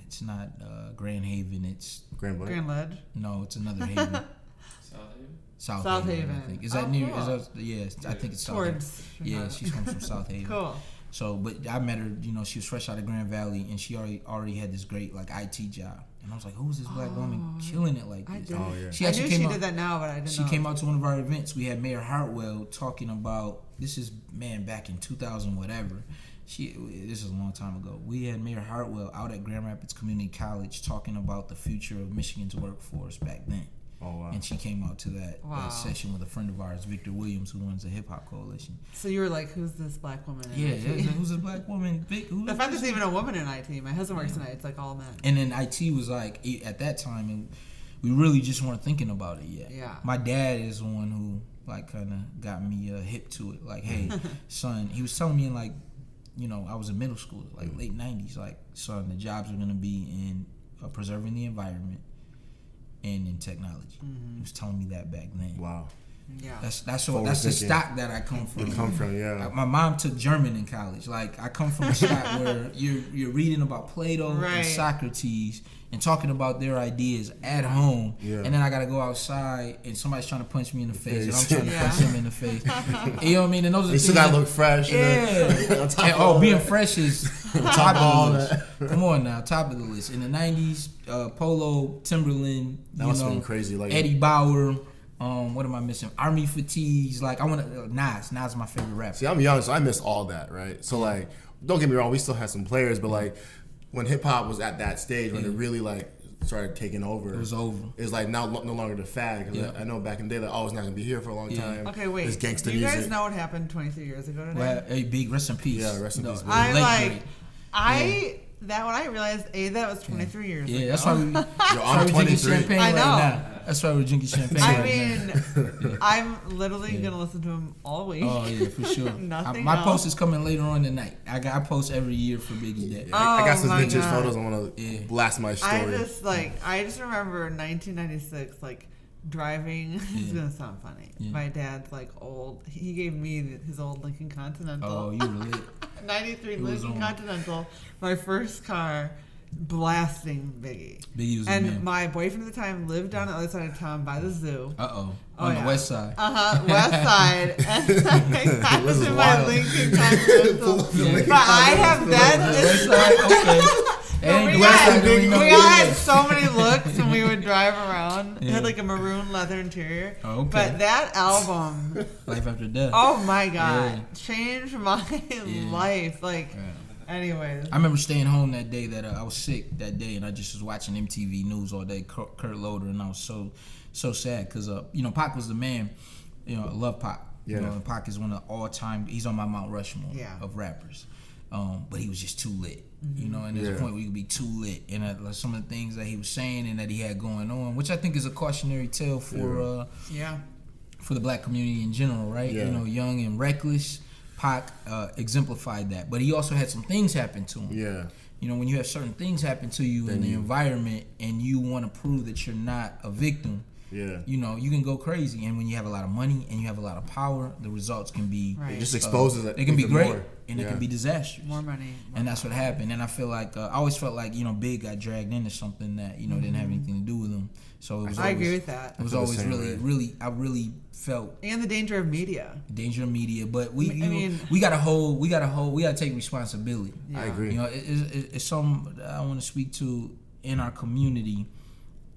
Speaker 4: It's not Grand Haven. It's
Speaker 3: Grand
Speaker 2: Ledge?
Speaker 4: No, it's another Haven. South Haven. I think. Is that near? Cool. I think it's South Haven. Yeah, she comes from South Haven. Cool. So, but I met her. You know, she was fresh out of Grand Valley, and she already had this great like IT job. And I was like, "Who's this black woman killing it like this?"
Speaker 2: Oh yeah. She actually she did that now, but I didn't know.
Speaker 4: She came out to one of our events. We had Mayor Hartwell talking about this is back in 2000 whatever. This is a long time ago. We had Mayor Hartwell out at Grand Rapids Community College talking about the future of Michigan's workforce back then.
Speaker 3: Oh, wow.
Speaker 4: And she came out to that session with a friend of ours, Victor Williams, who runs the Hip Hop Coalition.
Speaker 2: So you were like, who's this black woman in IT?
Speaker 4: Who's this black woman? The
Speaker 2: fact there's even a woman in IT. My husband works in IT. It's like all men.
Speaker 4: And then IT was like, at that time, and we really just weren't thinking about it yet.
Speaker 2: Yeah.
Speaker 4: My dad is the one who like kind of got me hip to it. Like, hey, son, he was telling me in like, you know, I was in middle school, like late 90s, like, son, the jobs are going to be in preserving the environment and in technology. He was telling me that back then.
Speaker 3: Wow.
Speaker 2: Yeah.
Speaker 4: That's the stock that I come from. My mom took German in college. Like, I come from a stock where you're reading about Plato and Socrates and talking about their ideas at home, and then I gotta go outside and somebody's trying to punch me in the face, and I'm trying to punch them in the face. You know what I mean? And those are
Speaker 3: you still gotta look fresh.
Speaker 4: And being fresh is top of the list. Come on now, top of the list. In the 90s, Polo, Timberland,
Speaker 3: that must have been crazy. Like
Speaker 4: Eddie Bauer. What am I missing? Army fatigues. Like I want to. Nas is my favorite rapper.
Speaker 3: See, I'm young, so I missed all that, right? So like, don't get me wrong, we still had some players, but like, when hip hop was at that stage, when it really like started taking over,
Speaker 4: it was over.
Speaker 3: It's like now no longer the fad. Because I know back in the day, like, oh, it's not gonna be here for a long time.
Speaker 2: Okay, wait.
Speaker 3: It's gangster
Speaker 2: music. You guys
Speaker 3: music.
Speaker 2: know what happened 23 years ago today?
Speaker 4: Well, hey, big rest in peace.
Speaker 3: Yeah, rest in peace.
Speaker 2: When I realized that was 23 years ago.
Speaker 4: Yeah, that's why
Speaker 3: I'm 23.
Speaker 4: Champagne
Speaker 2: I know.
Speaker 4: Right now. That's why we're drinking champagne.
Speaker 2: I mean, I'm literally gonna listen to him all week.
Speaker 4: Oh yeah, for sure.
Speaker 2: Nothing
Speaker 4: else. Post is coming later on tonight. I post every year for Biggie Day.
Speaker 3: I got some vintage photos. I want to blast my story.
Speaker 2: I just remember 1996, like driving. It's gonna sound funny. My dad's like old. He gave me his old Lincoln Continental.
Speaker 4: Oh, you lit.
Speaker 2: 93 Lincoln Continental, my first car, blasting Biggie.
Speaker 4: Biggie was
Speaker 2: and my boyfriend at the time lived on the other side of town by the zoo.
Speaker 4: On the west side.
Speaker 2: West side. And I was in my Lincoln Continental. But I have that. We all had so many looks when we would drive around. It had like a maroon leather interior.
Speaker 4: Oh, okay.
Speaker 2: But that album,
Speaker 4: Life After Death.
Speaker 2: Oh my God, changed my life. Like, anyways.
Speaker 4: I remember staying home that day that I was sick that day, and I just was watching MTV News all day, Kurt Loder, and I was so sad because you know, Pac was the man. You know, I love Pac. You know, and Pac is one of the all-time. He's on my Mount Rushmore of rappers. But he was just too lit. You know, and there's a point where you could be too lit. And some of the things that he was saying and that he had going on, which I think is a cautionary tale for the black community in general, right? You know, young and reckless. Pac exemplified that. But he also had some things happen to him.
Speaker 3: Yeah.
Speaker 4: You know, when you have certain things happen to you in the environment and you want to prove that you're not a victim,
Speaker 3: Yeah.
Speaker 4: You know, you can go crazy, and when you have a lot of money and you have a lot of power, the results can be
Speaker 2: Right.
Speaker 3: It just exposes it.
Speaker 4: It can be
Speaker 3: even
Speaker 4: great,
Speaker 3: more.
Speaker 4: and it can be disastrous.
Speaker 2: More money.
Speaker 4: And that's what happened. And I feel like I always felt like, you know, Big got dragged into something that, you know, didn't have anything to do with him. So it was.
Speaker 2: I agree with that.
Speaker 4: It was
Speaker 3: I feel the
Speaker 4: always
Speaker 3: same
Speaker 4: really,
Speaker 3: way.
Speaker 4: really. I really felt
Speaker 2: And the danger of media.
Speaker 4: danger of media, but we
Speaker 2: mean-
Speaker 4: we gotta take responsibility.
Speaker 2: Yeah.
Speaker 3: I agree.
Speaker 4: You know, it's some I want to speak to in our community.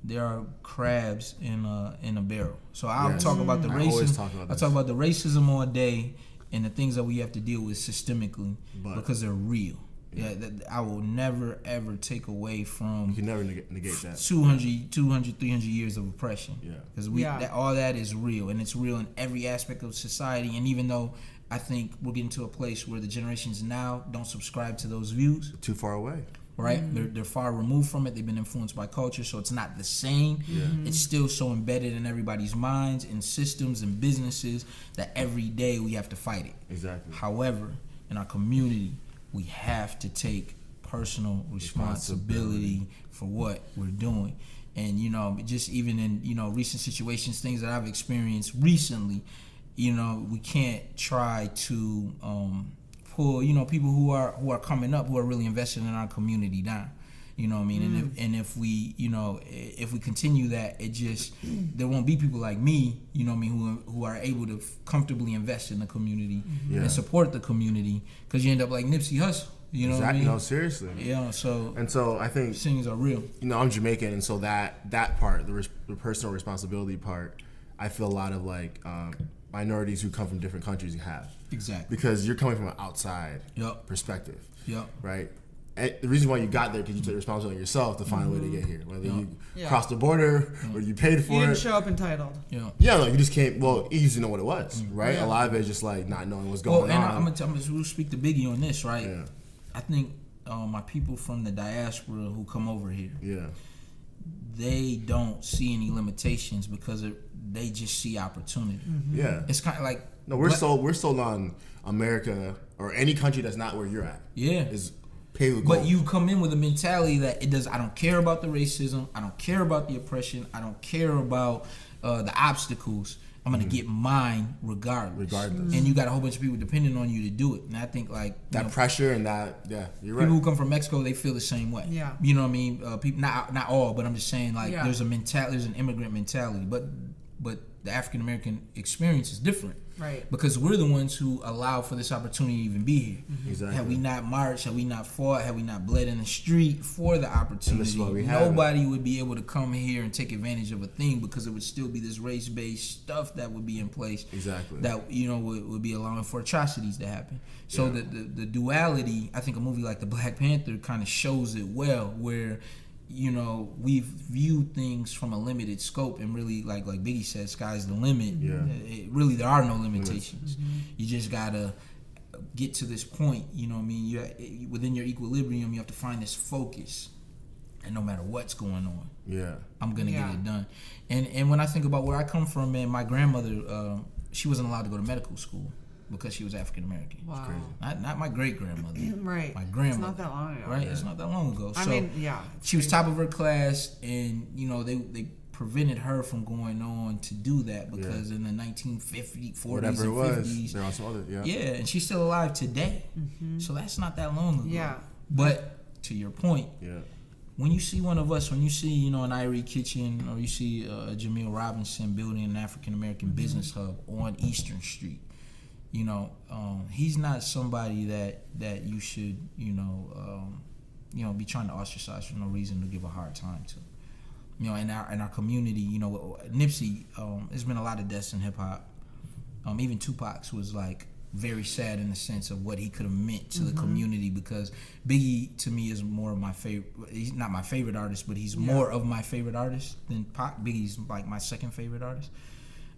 Speaker 4: There are crabs in a barrel. So I'll
Speaker 3: Yes.
Speaker 4: talk about the
Speaker 3: I always
Speaker 4: racism.
Speaker 3: talk about
Speaker 4: I
Speaker 3: this.
Speaker 4: talk about the racism all day and the things that we have to deal with systemically
Speaker 3: But-
Speaker 4: because they're real. Yeah, I will never ever take away from
Speaker 3: You can never negate that.
Speaker 4: 200, 300 years of oppression.
Speaker 3: Yeah.
Speaker 4: Because
Speaker 2: Yeah.
Speaker 4: all that is real, and it's real in every aspect of society. And even though I think we're getting to a place where the generations now don't subscribe to those views,
Speaker 3: Too far away.
Speaker 4: right? They're far removed from it. They've been influenced by culture, so it's not the same.
Speaker 3: Yeah.
Speaker 4: It's still so embedded in everybody's minds and systems and businesses that every day we have to fight it.
Speaker 3: Exactly.
Speaker 4: However, in our community, we have to take personal responsibility for what we're doing. And, you know, just even in, you know, recent situations, things that I've experienced recently, you know, we can't try to pull, you know, people who are coming up, who are really invested in our community down. You know what I mean? And if we, you know, if we continue that, it just, there won't be people like me, you know what I mean, who are able to comfortably invest in the community
Speaker 3: Yeah.
Speaker 4: and support the community, because you end up like Nipsey Hussle. You know what I mean?
Speaker 3: No, seriously.
Speaker 4: Yeah, so
Speaker 3: And so I think,
Speaker 4: things are real.
Speaker 3: you know, I'm Jamaican, and so that part, the personal responsibility part, I feel a lot of like minorities who come from different countries have.
Speaker 4: Exactly.
Speaker 3: Because you're coming from an outside
Speaker 4: Yep.
Speaker 3: perspective,
Speaker 4: Yep.
Speaker 3: right? And the reason why you got there because you took responsibility on yourself to find a way to get here, whether you
Speaker 2: Yeah.
Speaker 3: crossed the border or you paid for
Speaker 2: You
Speaker 3: it.
Speaker 2: didn't show up entitled.
Speaker 4: Yeah.
Speaker 3: Yeah, no, you just can't. Well, you just didn't know what it was, right?
Speaker 2: Yeah.
Speaker 3: A lot of it is just like not knowing what's
Speaker 4: Well,
Speaker 3: going
Speaker 4: and
Speaker 3: on.
Speaker 4: we'll speak to Biggie on this, right?
Speaker 3: Yeah.
Speaker 4: I think my people from the diaspora who come over here,
Speaker 3: Yeah,
Speaker 4: they don't see any limitations because they just see opportunity.
Speaker 3: yeah.
Speaker 4: It's kind of like
Speaker 3: No, we're sold on America or any country that's not where you're at.
Speaker 4: Yeah.
Speaker 3: Is paved with gold.
Speaker 4: But you come in with a mentality that I don't care about the racism, I don't care about the oppression, I don't care about the obstacles. I'm gonna get mine regardless. And you got a whole bunch of people depending on you to do it. And I think like
Speaker 3: that pressure and that, yeah, you're right.
Speaker 4: people who come from Mexico, they feel the same way.
Speaker 2: Yeah.
Speaker 4: You know what I mean? People, not all, but I'm just saying like
Speaker 2: Yeah.
Speaker 4: there's an immigrant mentality, but the African American experience is different.
Speaker 2: Right.
Speaker 4: Because we're the ones who allow for this opportunity to even be here.
Speaker 3: Exactly.
Speaker 4: Had we not marched, had we not fought, had we not bled in the street for the opportunity,
Speaker 3: why we have it.
Speaker 4: nobody would be able to come here and take advantage of a thing, because it would still be this race-based stuff that would be in place.
Speaker 3: Exactly.
Speaker 4: That, you know, would be allowing for atrocities to happen. So
Speaker 3: Yeah.
Speaker 4: the duality, I think a movie like the Black Panther kind of shows it well, where, you know, we've viewed things from a limited scope, and really, like Biggie said, sky's the limit.
Speaker 3: Yeah.
Speaker 4: Really, there are no limitations. You just gotta get to this point. You know what I mean? You within your equilibrium, you have to find this focus, and no matter what's going on,
Speaker 3: Yeah.
Speaker 4: I'm gonna
Speaker 2: Yeah.
Speaker 4: get it done. And when I think about where I come from, man, my grandmother, she wasn't allowed to go to medical school because she was African American.
Speaker 2: Wow.
Speaker 4: Not my great grandmother.
Speaker 2: Right.
Speaker 4: My grandmother.
Speaker 2: It's not that long ago.
Speaker 4: Right? It's not that long ago.
Speaker 2: I
Speaker 4: So
Speaker 2: mean, yeah.
Speaker 4: she was top of her class, and you know they prevented her from going on to do that because in the 1950s, 40s,
Speaker 3: Whatever it
Speaker 4: and
Speaker 3: was,
Speaker 4: 50s,
Speaker 3: there are some other, yeah.
Speaker 4: yeah, and she's still alive today. So that's not that long ago.
Speaker 2: Yeah.
Speaker 4: But to your point,
Speaker 3: Yeah.
Speaker 4: when you see one of us, when you see, you know, an Irie kitchen, or you see a Jamil Robinson building an African American business hub on Eastern Street, you know, he's not somebody that you should, you know, be trying to ostracize for no reason, to give a hard time to. You know, in our community, you know, Nipsey, there's been a lot of deaths in hip hop. Even Tupac's was like very sad in the sense of what he could have meant to the community, because Biggie to me is more of my favorite. He's not my favorite artist, but he's more of my favorite artist than Pac. Biggie's like my second favorite artist.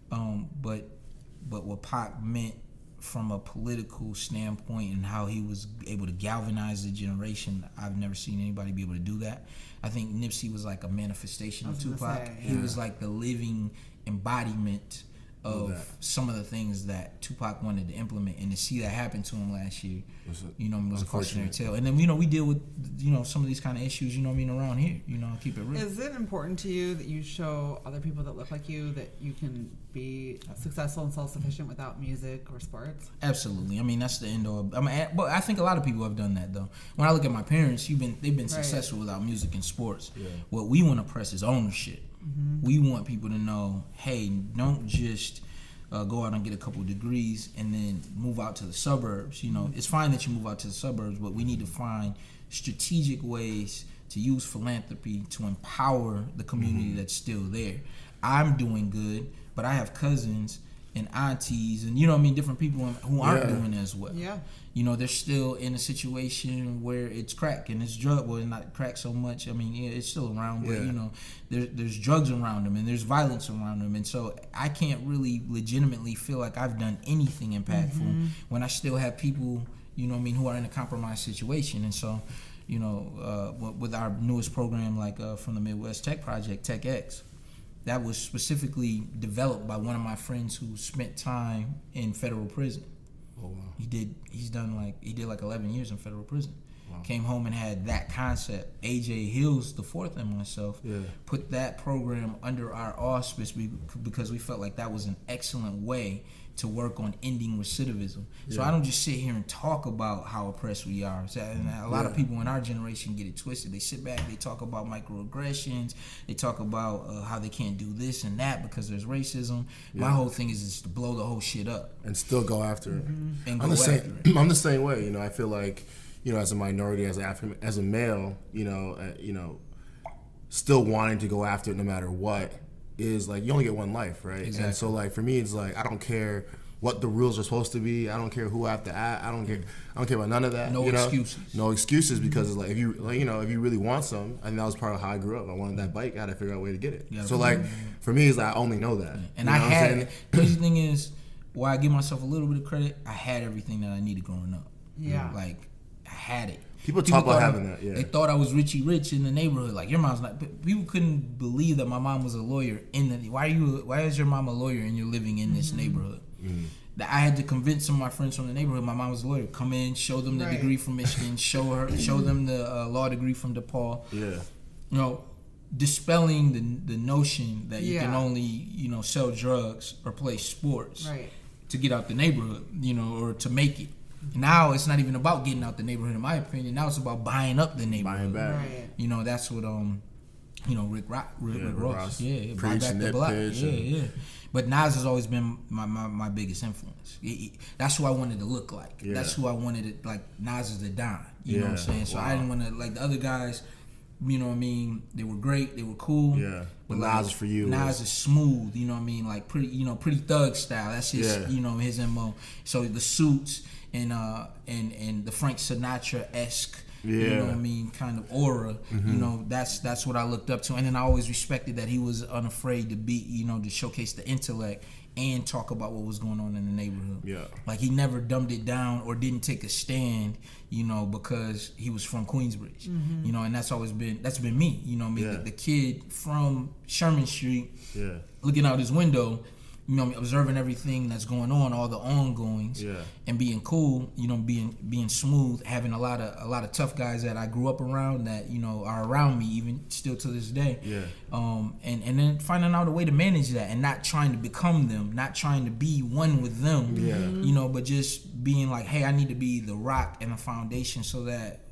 Speaker 4: But what Pac meant from a political standpoint and how he was able to galvanize the generation, I've never seen anybody be able to do that. I think Nipsey was like a manifestation of Tupac. He was like the living embodiment of some of the things that Tupac wanted to implement, and to see that happen to him last year, you know, it was a cautionary tale. And then, you know, we deal with, you know, some of these kind of issues, you know what I mean, around here, you know, keep it real.
Speaker 2: Is it important to you that you show other people that look like you that you can be successful and self-sufficient without music or sports?
Speaker 4: Absolutely. I mean, that's the end all. I mean, but I think a lot of people have done that, though. When I look at my parents, they've been successful without music and sports. Yeah. What we want to press is ownership. Mm-hmm. We want people to know, hey, don't just go out and get a couple degrees and then move out to the suburbs. You know, it's fine that you move out to the suburbs, but we need to find strategic ways to use philanthropy to empower the community that's still there. I'm doing good, but I have cousins and aunties and, you know what I mean, different people who aren't doing as well. Yeah. You know, they're still in a situation where it's crack and it's drug. Well, not crack so much. I mean, yeah, it's still around, but, you know, there's drugs around them and there's violence around them. And so I can't really legitimately feel like I've done anything impactful when I still have people, you know what I mean, who are in a compromised situation. And so, you know, with our newest program, like from the Midwest Tech Project, TechX, that was specifically developed by one of my friends who spent time in federal prison. Oh, wow. He did like 11 years in federal prison. Wow. Came home and had that concept. AJ Hills the fourth and myself put that program under our auspice because we felt like that was an excellent way to work on ending recidivism. So I don't just sit here and talk about how oppressed we are. And a lot of people in our generation get it twisted. They sit back, they talk about microaggressions, they talk about how they can't do this and that because there's racism. My whole thing is to blow the whole shit up.
Speaker 3: And still go after it.
Speaker 4: And go after it.
Speaker 3: I'm the same way. You know, I feel like, you know, as a minority, as a male, you know, still wanting to go after it no matter what, is like you only get one life, right? Exactly. And so like for me, it's like I don't care what the rules are supposed to be. I don't care who I have to act. I don't care about none of that.
Speaker 4: No excuses.
Speaker 3: No excuses because it's like if you really want some, and that was part of how I grew up. I wanted that bike. I had to figure out a way to get it. So like for me, it's like I only know that.
Speaker 4: And I had it. Crazy thing is, while I give myself a little bit of credit, I had everything that I needed growing up. Yeah, like I had it. People
Speaker 3: talk about having that. Yeah,
Speaker 4: they thought I was Richie Rich in the neighborhood. Like your mom's not. People couldn't believe that my mom was a lawyer. Why is your mom a lawyer and you're living in this neighborhood? That I had to convince some of my friends from the neighborhood my mom was a lawyer. Come in, show them the degree from Michigan, show them the law degree from DePaul. Yeah, you know, dispelling the notion that you can only, you know, sell drugs or play sports to get out the neighborhood, you know, or to make it. Now it's not even about getting out the neighborhood, in my opinion. Now it's about buying up the neighborhood. You know, that's what you know, Rick Ross. Yeah, buy back the block. Yeah. But Nas has always been my biggest influence. That's who I wanted to look like. Yeah. That's who I wanted to, like, Nas is the Don. You know what I'm saying? So I didn't want to, like, the other guys, you know what I mean? They were great. They were cool. Yeah.
Speaker 3: But Nas is for you.
Speaker 4: Nas is smooth. You know what I mean? Like pretty thug style. That's his, you know, his MO. So the suits and the Frank Sinatra-esque, you know what I mean, kind of aura. You know, that's what I looked up to. And then I always respected that he was unafraid to be, you know, to showcase the intellect and talk about what was going on in the neighborhood. Yeah. Like he never dumbed it down or didn't take a stand, you know, because he was from Queensbridge. You know, and that's been me. You know what I mean? The kid from Sherman Street looking out his window, you know, observing everything that's going on, all the ongoings, and being cool, you know, being smooth, having a lot of tough guys that I grew up around that, you know, are around me even still to this day. And then finding out a way to manage that and not trying to become them, not trying to be one with them, you know, but just being like, hey, I need to be the rock and the foundation so that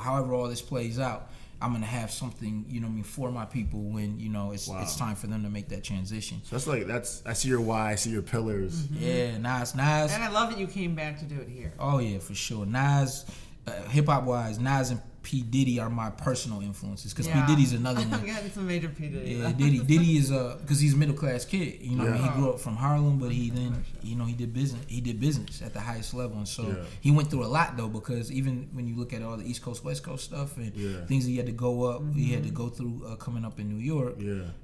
Speaker 4: however all this plays out, I'm gonna have something, you know what I mean, for my people when, you know, it's time for them to make that transition.
Speaker 3: So I see your why, I see your pillars.
Speaker 4: Yeah, Nas.
Speaker 2: And I love that you came back to do it here.
Speaker 4: Oh yeah, for sure. Nas, hip hop wise, Nas and P. Diddy are my personal influences because P. Diddy's another one.
Speaker 2: I'm getting some major P. Diddy.
Speaker 4: Yeah, Diddy is because he's a middle class kid. You know, he grew up from Harlem, but he then, you know, he did business at the highest level, and so he went through a lot though because even when you look at all the East Coast, West Coast stuff and things he had to go up, he had to go through coming up in New York.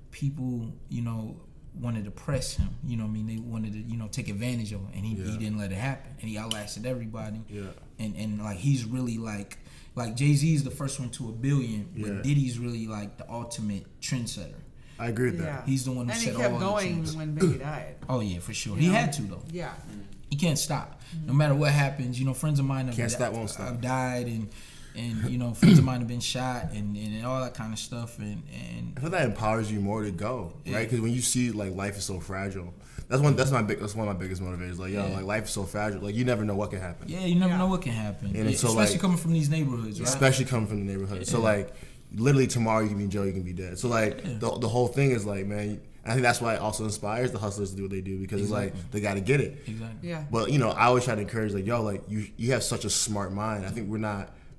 Speaker 4: People, you know, wanted to press him. You know what I mean? They wanted to, you know, take advantage of him, and he didn't let it happen, and he outlasted everybody. And like he's really like Jay-Z is the first one to $1 billion, but Diddy's really like the ultimate trendsetter.
Speaker 3: I agree with that.
Speaker 2: Yeah.
Speaker 4: He's the one who
Speaker 2: and
Speaker 4: set
Speaker 2: he kept
Speaker 4: all the
Speaker 2: going
Speaker 4: changes.
Speaker 2: when Biggie died.
Speaker 4: Oh yeah, for sure.
Speaker 2: You
Speaker 4: He
Speaker 2: know?
Speaker 4: had to though.
Speaker 2: Yeah.
Speaker 4: He can't stop. No matter what happens, friends of mine
Speaker 3: Can't stop, won't stop.
Speaker 4: have died, and friends of mine have been shot, and all that kind of stuff, and
Speaker 3: I feel that empowers you more to go, right? Because when you see like life is so fragile, that's one of my biggest motivators. Like, like life is so fragile. Like, you never know what can happen.
Speaker 4: Yeah, you never know what can happen.
Speaker 3: And so,
Speaker 4: especially coming from these neighborhoods, right?
Speaker 3: Especially coming from the neighborhood. So like, literally tomorrow you can be in jail, you can be dead. So like, the whole thing is like, man. I think that's why it also inspires the hustlers to do what they do, because it's like they got to get it.
Speaker 4: Exactly.
Speaker 2: Yeah.
Speaker 3: But I always try to encourage like, yo, like you have such a smart mind. I think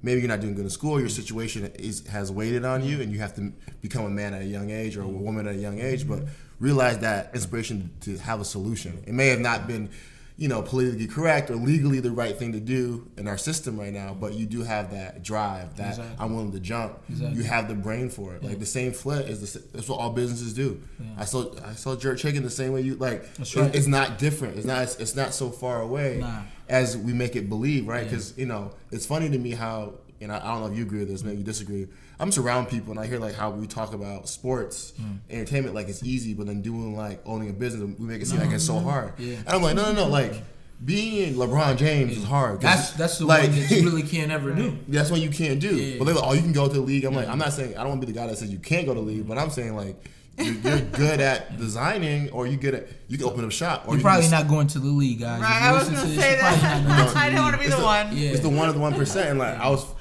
Speaker 3: maybe you're not doing good in school. Your situation has weighted on you, and you have to become a man at a young age or a woman at a young age. But realize that inspiration to have a solution. It may have not been, politically correct or legally the right thing to do in our system right now, but you do have that drive that I'm willing to jump. You have the brain for it. Like the same flip that's what all businesses do. I saw jerk chicken the same way you like.
Speaker 4: That's right.
Speaker 3: It's not different. It's not so far away as we make it believe, right? Because it's funny to me how, and I don't know if you agree with this, maybe you disagree. I'm just around people and I hear like how we talk about sports, entertainment, like it's easy, but then doing like owning a business, we make it seem like it's so hard. Yeah. And I'm like, no, like being LeBron James is hard.
Speaker 4: That's the
Speaker 3: like,
Speaker 4: one that you really can't ever do.
Speaker 3: That's what you can't do. Yeah. But they're like, oh, you can go to the league. I'm like, I'm not saying, I don't want to be the guy that says you can't go to the league, but I'm saying like, you're good at designing, or you can open up shop. Or
Speaker 4: you're probably not going to the league, guys.
Speaker 2: Right, I was going to say that. I didn't want to be the one.
Speaker 3: Yeah. It's the one of the 1%. And like,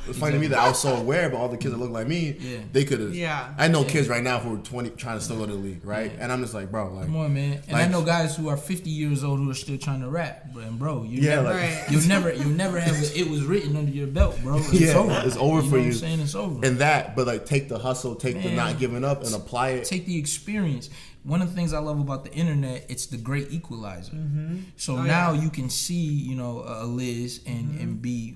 Speaker 3: it's funny to me that I was so aware, but all the kids that look like me, they could have. Yeah. I know kids right now who are 20 trying to still go to the league, right? And I'm just like, bro, like,
Speaker 4: come on, man. And I know guys who are 50 years old who are still trying to rap, and bro, you'll never have it was written under your belt, bro. It's over.
Speaker 3: It's over for you.
Speaker 4: I'm saying? It's over.
Speaker 3: And but like, take the hustle, take the not giving up, and apply it.
Speaker 4: Take the experience. One of the things I love about the internet, it's the great equalizer. So now you can see, a Liz and be,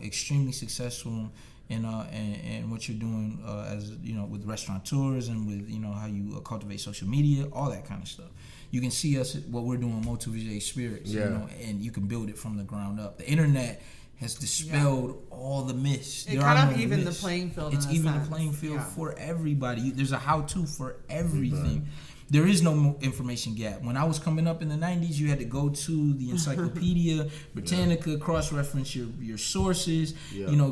Speaker 4: extremely successful in what you're doing as with restaurateurs and with how you cultivate social media, all that kind of stuff. You can see what we're doing, Motu Viget Spirits, and you can build it from the ground up. The internet has dispelled all the myths.
Speaker 2: It kind of even the playing field.
Speaker 4: It's even the playing field for everybody. There's a how-to for everything. There is no information gap. When I was coming up in the 90s, you had to go to the Encyclopedia Britannica, cross-reference your sources,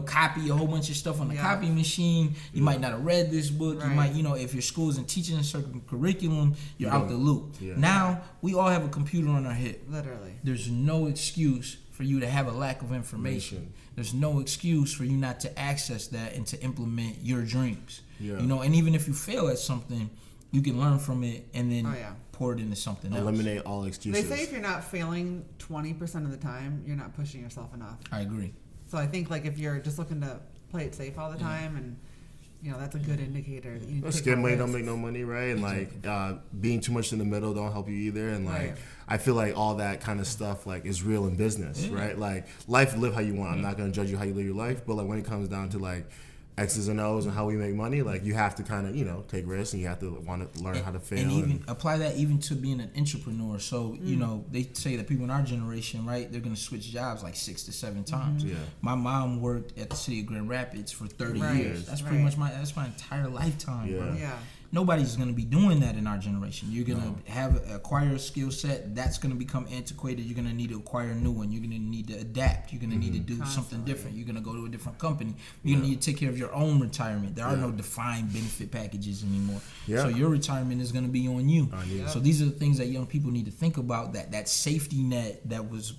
Speaker 4: copy a whole bunch of stuff on the copy machine. You might not have read this book. You might, if your school isn't teaching a certain curriculum, you're out the loop. Now, we all have a computer on our hip.
Speaker 2: Literally.
Speaker 4: There's no excuse for you to have a lack of information. There's no excuse for you not to access that and to implement your dreams. And even if you fail at something, you can learn from it and then pour it into something else.
Speaker 3: Eliminate all excuses.
Speaker 2: They say if you're not failing 20% of the time, you're not pushing yourself enough.
Speaker 4: I agree.
Speaker 2: So I think like if you're just looking to play it safe all the time, and that's a good indicator.
Speaker 3: Scam money don't make no money, right? And like being too much in the middle don't help you either. And like I feel like all that kind of stuff like is real in business, right? Like life, live how you want. I'm not gonna judge you how you live your life, but like when it comes down to like X's and O's and how we make money, like you have to kind of take risks, and you have to want to learn how to fail,
Speaker 4: and even apply that even to being an entrepreneur. So they say that people in our generation, right, they're gonna switch jobs like 6 to 7 times. My mom worked at the city of Grand Rapids for 30 years. That's pretty much my entire lifetime, bro. Nobody's going to be doing that in our generation. You're going to acquire a skill set that's going to become antiquated. You're going to need to acquire a new one. You're going to need to adapt. You're going to need to do something different. You're going to go to a different company. You're going to need to take care of your own retirement. There are no defined benefit packages anymore. So your retirement is going to be on you. So these are the things that young people need to think about. That safety net that was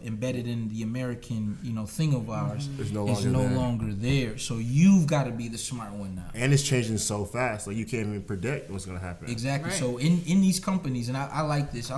Speaker 4: embedded in the American thing of ours is no longer there. So you've got to be the smart one now.
Speaker 3: And it's changing so fast. Like you can't even predict what's going to happen.
Speaker 4: Exactly. So in these companies, and I like this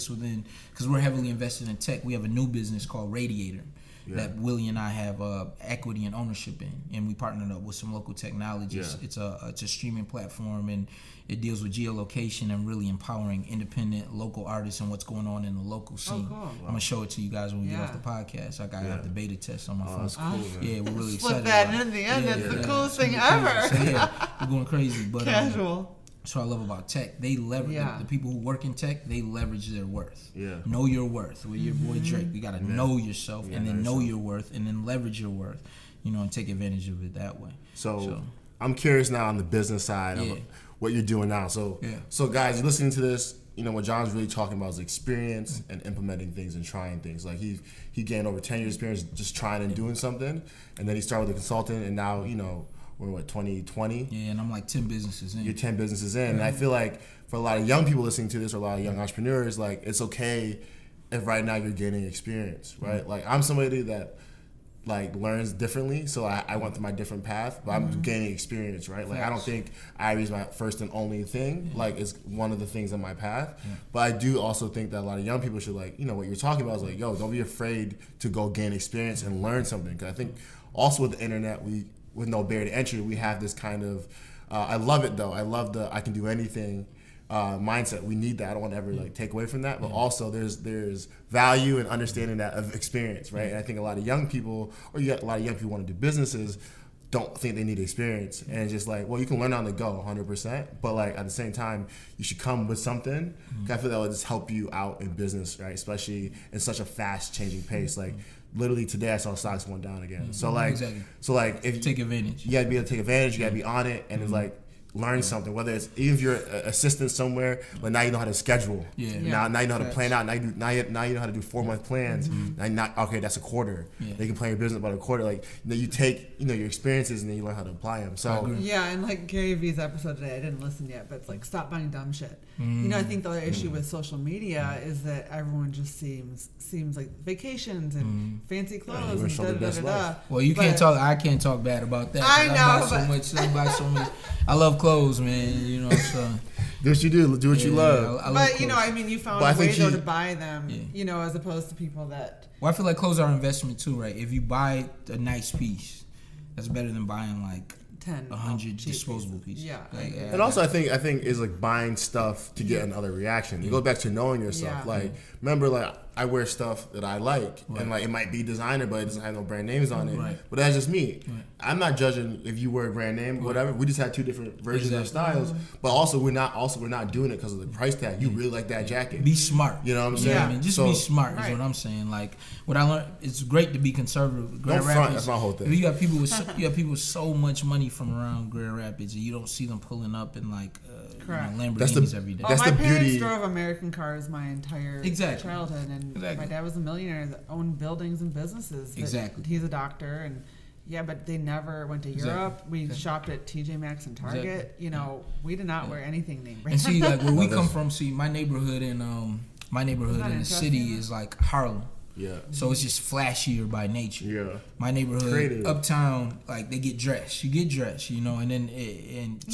Speaker 4: within, because we're heavily invested in tech. We have a new business called Radiator that Willie and I have equity and ownership in, and we partnered up with some local technologists. It's a streaming platform, and it deals with geolocation and really empowering independent local artists and what's going on in the local scene.
Speaker 2: Cool.
Speaker 4: I'm gonna show it to you guys when we get off the podcast. I got the beta test on my phone.
Speaker 3: That's cool,
Speaker 4: we're really
Speaker 2: excited.
Speaker 4: Flip
Speaker 2: that in the end. That's the coolest thing ever.
Speaker 4: So, we're going crazy. But
Speaker 2: casual.
Speaker 4: That's what I love about tech. They leverage the people who work in tech. They leverage their worth. Know your worth. With your boy Drake, you gotta know yourself, and then know your worth, and then leverage your worth. And take advantage of it that way.
Speaker 3: So I'm curious now on the business side. what you're doing now. So guys, you're listening to this. You know, what John's really talking about is experience and implementing things and trying things. Like he gained over 10 years experience just trying and doing something, and then he started with a consultant, and now, you know, we're what, 2020?
Speaker 4: Yeah, and I'm like 10 businesses in.
Speaker 3: You're 10 businesses in, and I feel like for a lot of young people listening to this, or a lot of young entrepreneurs, like, it's okay if right now you're gaining experience, right? Like, I'm somebody that like learns differently, so I went through my different path, but I'm gaining experience, right? Like, I don't think Irie is my first and only thing. Like, it's one of the things on my path. But I do also think that a lot of young people should, like, you know, what you're talking about is like, yo, don't be afraid to go gain experience and learn something. Because I think also with the internet, with no barrier to entry, we have this kind of I love it though. I love the I can do anything mindset. We need that. I don't want to ever like take away from that, but also there's value in understanding that of experience, right? And I think a lot of young people, or a lot of young people want to do businesses, don't think they need experience, and it's just like, well, you can learn on the go 100%, but like at the same time you should come with something. I feel that will just help you out in business, right? Especially in such a fast changing pace. Like literally today I saw stocks going down again. So like if
Speaker 4: take advantage,
Speaker 3: you gotta be able to take advantage, you gotta be on it, and it's like learn something, whether it's even if you're an assistant somewhere, but now you know how to schedule. Now you know how to plan out. Now you know how to do 4-month plans. Now okay, that's a quarter. They can plan your business about a quarter. Like, you know, you take, you know, your experiences and then you learn how to apply them. So
Speaker 2: yeah, and like Gary V's episode today, I didn't listen yet, but it's like, stop buying dumb shit. You know, I think the other issue with social media is that everyone just seems like vacations and fancy clothes and da-da-da-da-da.
Speaker 4: Well, you can't talk. I can't talk bad about that.
Speaker 2: I know,
Speaker 4: I buy so much. I love clothes, man. You know, so
Speaker 3: do what you do. Do what you love.
Speaker 2: I love you know, I mean, you found a way though to buy them. You know, as opposed to people that.
Speaker 4: Well, I feel like clothes are an investment too, right? If you buy a nice piece, that's better than buying like 100 disposable pieces.
Speaker 2: Yeah.
Speaker 4: Like,
Speaker 3: and also I think is like buying stuff to get another reaction. It goes back to knowing yourself. Like, remember, like, I wear stuff that I like, and like it might be designer, but it doesn't have no brand names on it. But that's just me. I'm not judging if you wear a brand name, whatever. We just had two different versions of styles. But also we're not doing it because of the price tag. You really like that jacket.
Speaker 4: Be smart.
Speaker 3: You know what I'm saying?
Speaker 4: I mean, just be smart is what I'm saying. Like, what I learned, it's great to be conservative.
Speaker 3: Grand Rapids, that's my whole thing.
Speaker 4: You got people with so much money from around Grand Rapids, and you don't see them pulling up in like Lamborghinis every day.
Speaker 3: That's
Speaker 2: my
Speaker 3: the
Speaker 2: parents
Speaker 3: beauty.
Speaker 2: drove American cars my entire childhood, and my dad was a millionaire that owned buildings and businesses. He's a doctor, and but they never went to Europe. We shopped at TJ Maxx and Target. You know, we did not wear anything name brand.
Speaker 4: And see, like, where we come from, my neighborhood in the city is like Harlem.
Speaker 3: Yeah.
Speaker 4: So it's just flashier by nature.
Speaker 3: Yeah.
Speaker 4: My neighborhood,
Speaker 3: Creative. Uptown,
Speaker 4: like, they get dressed. You get dressed, you know, and then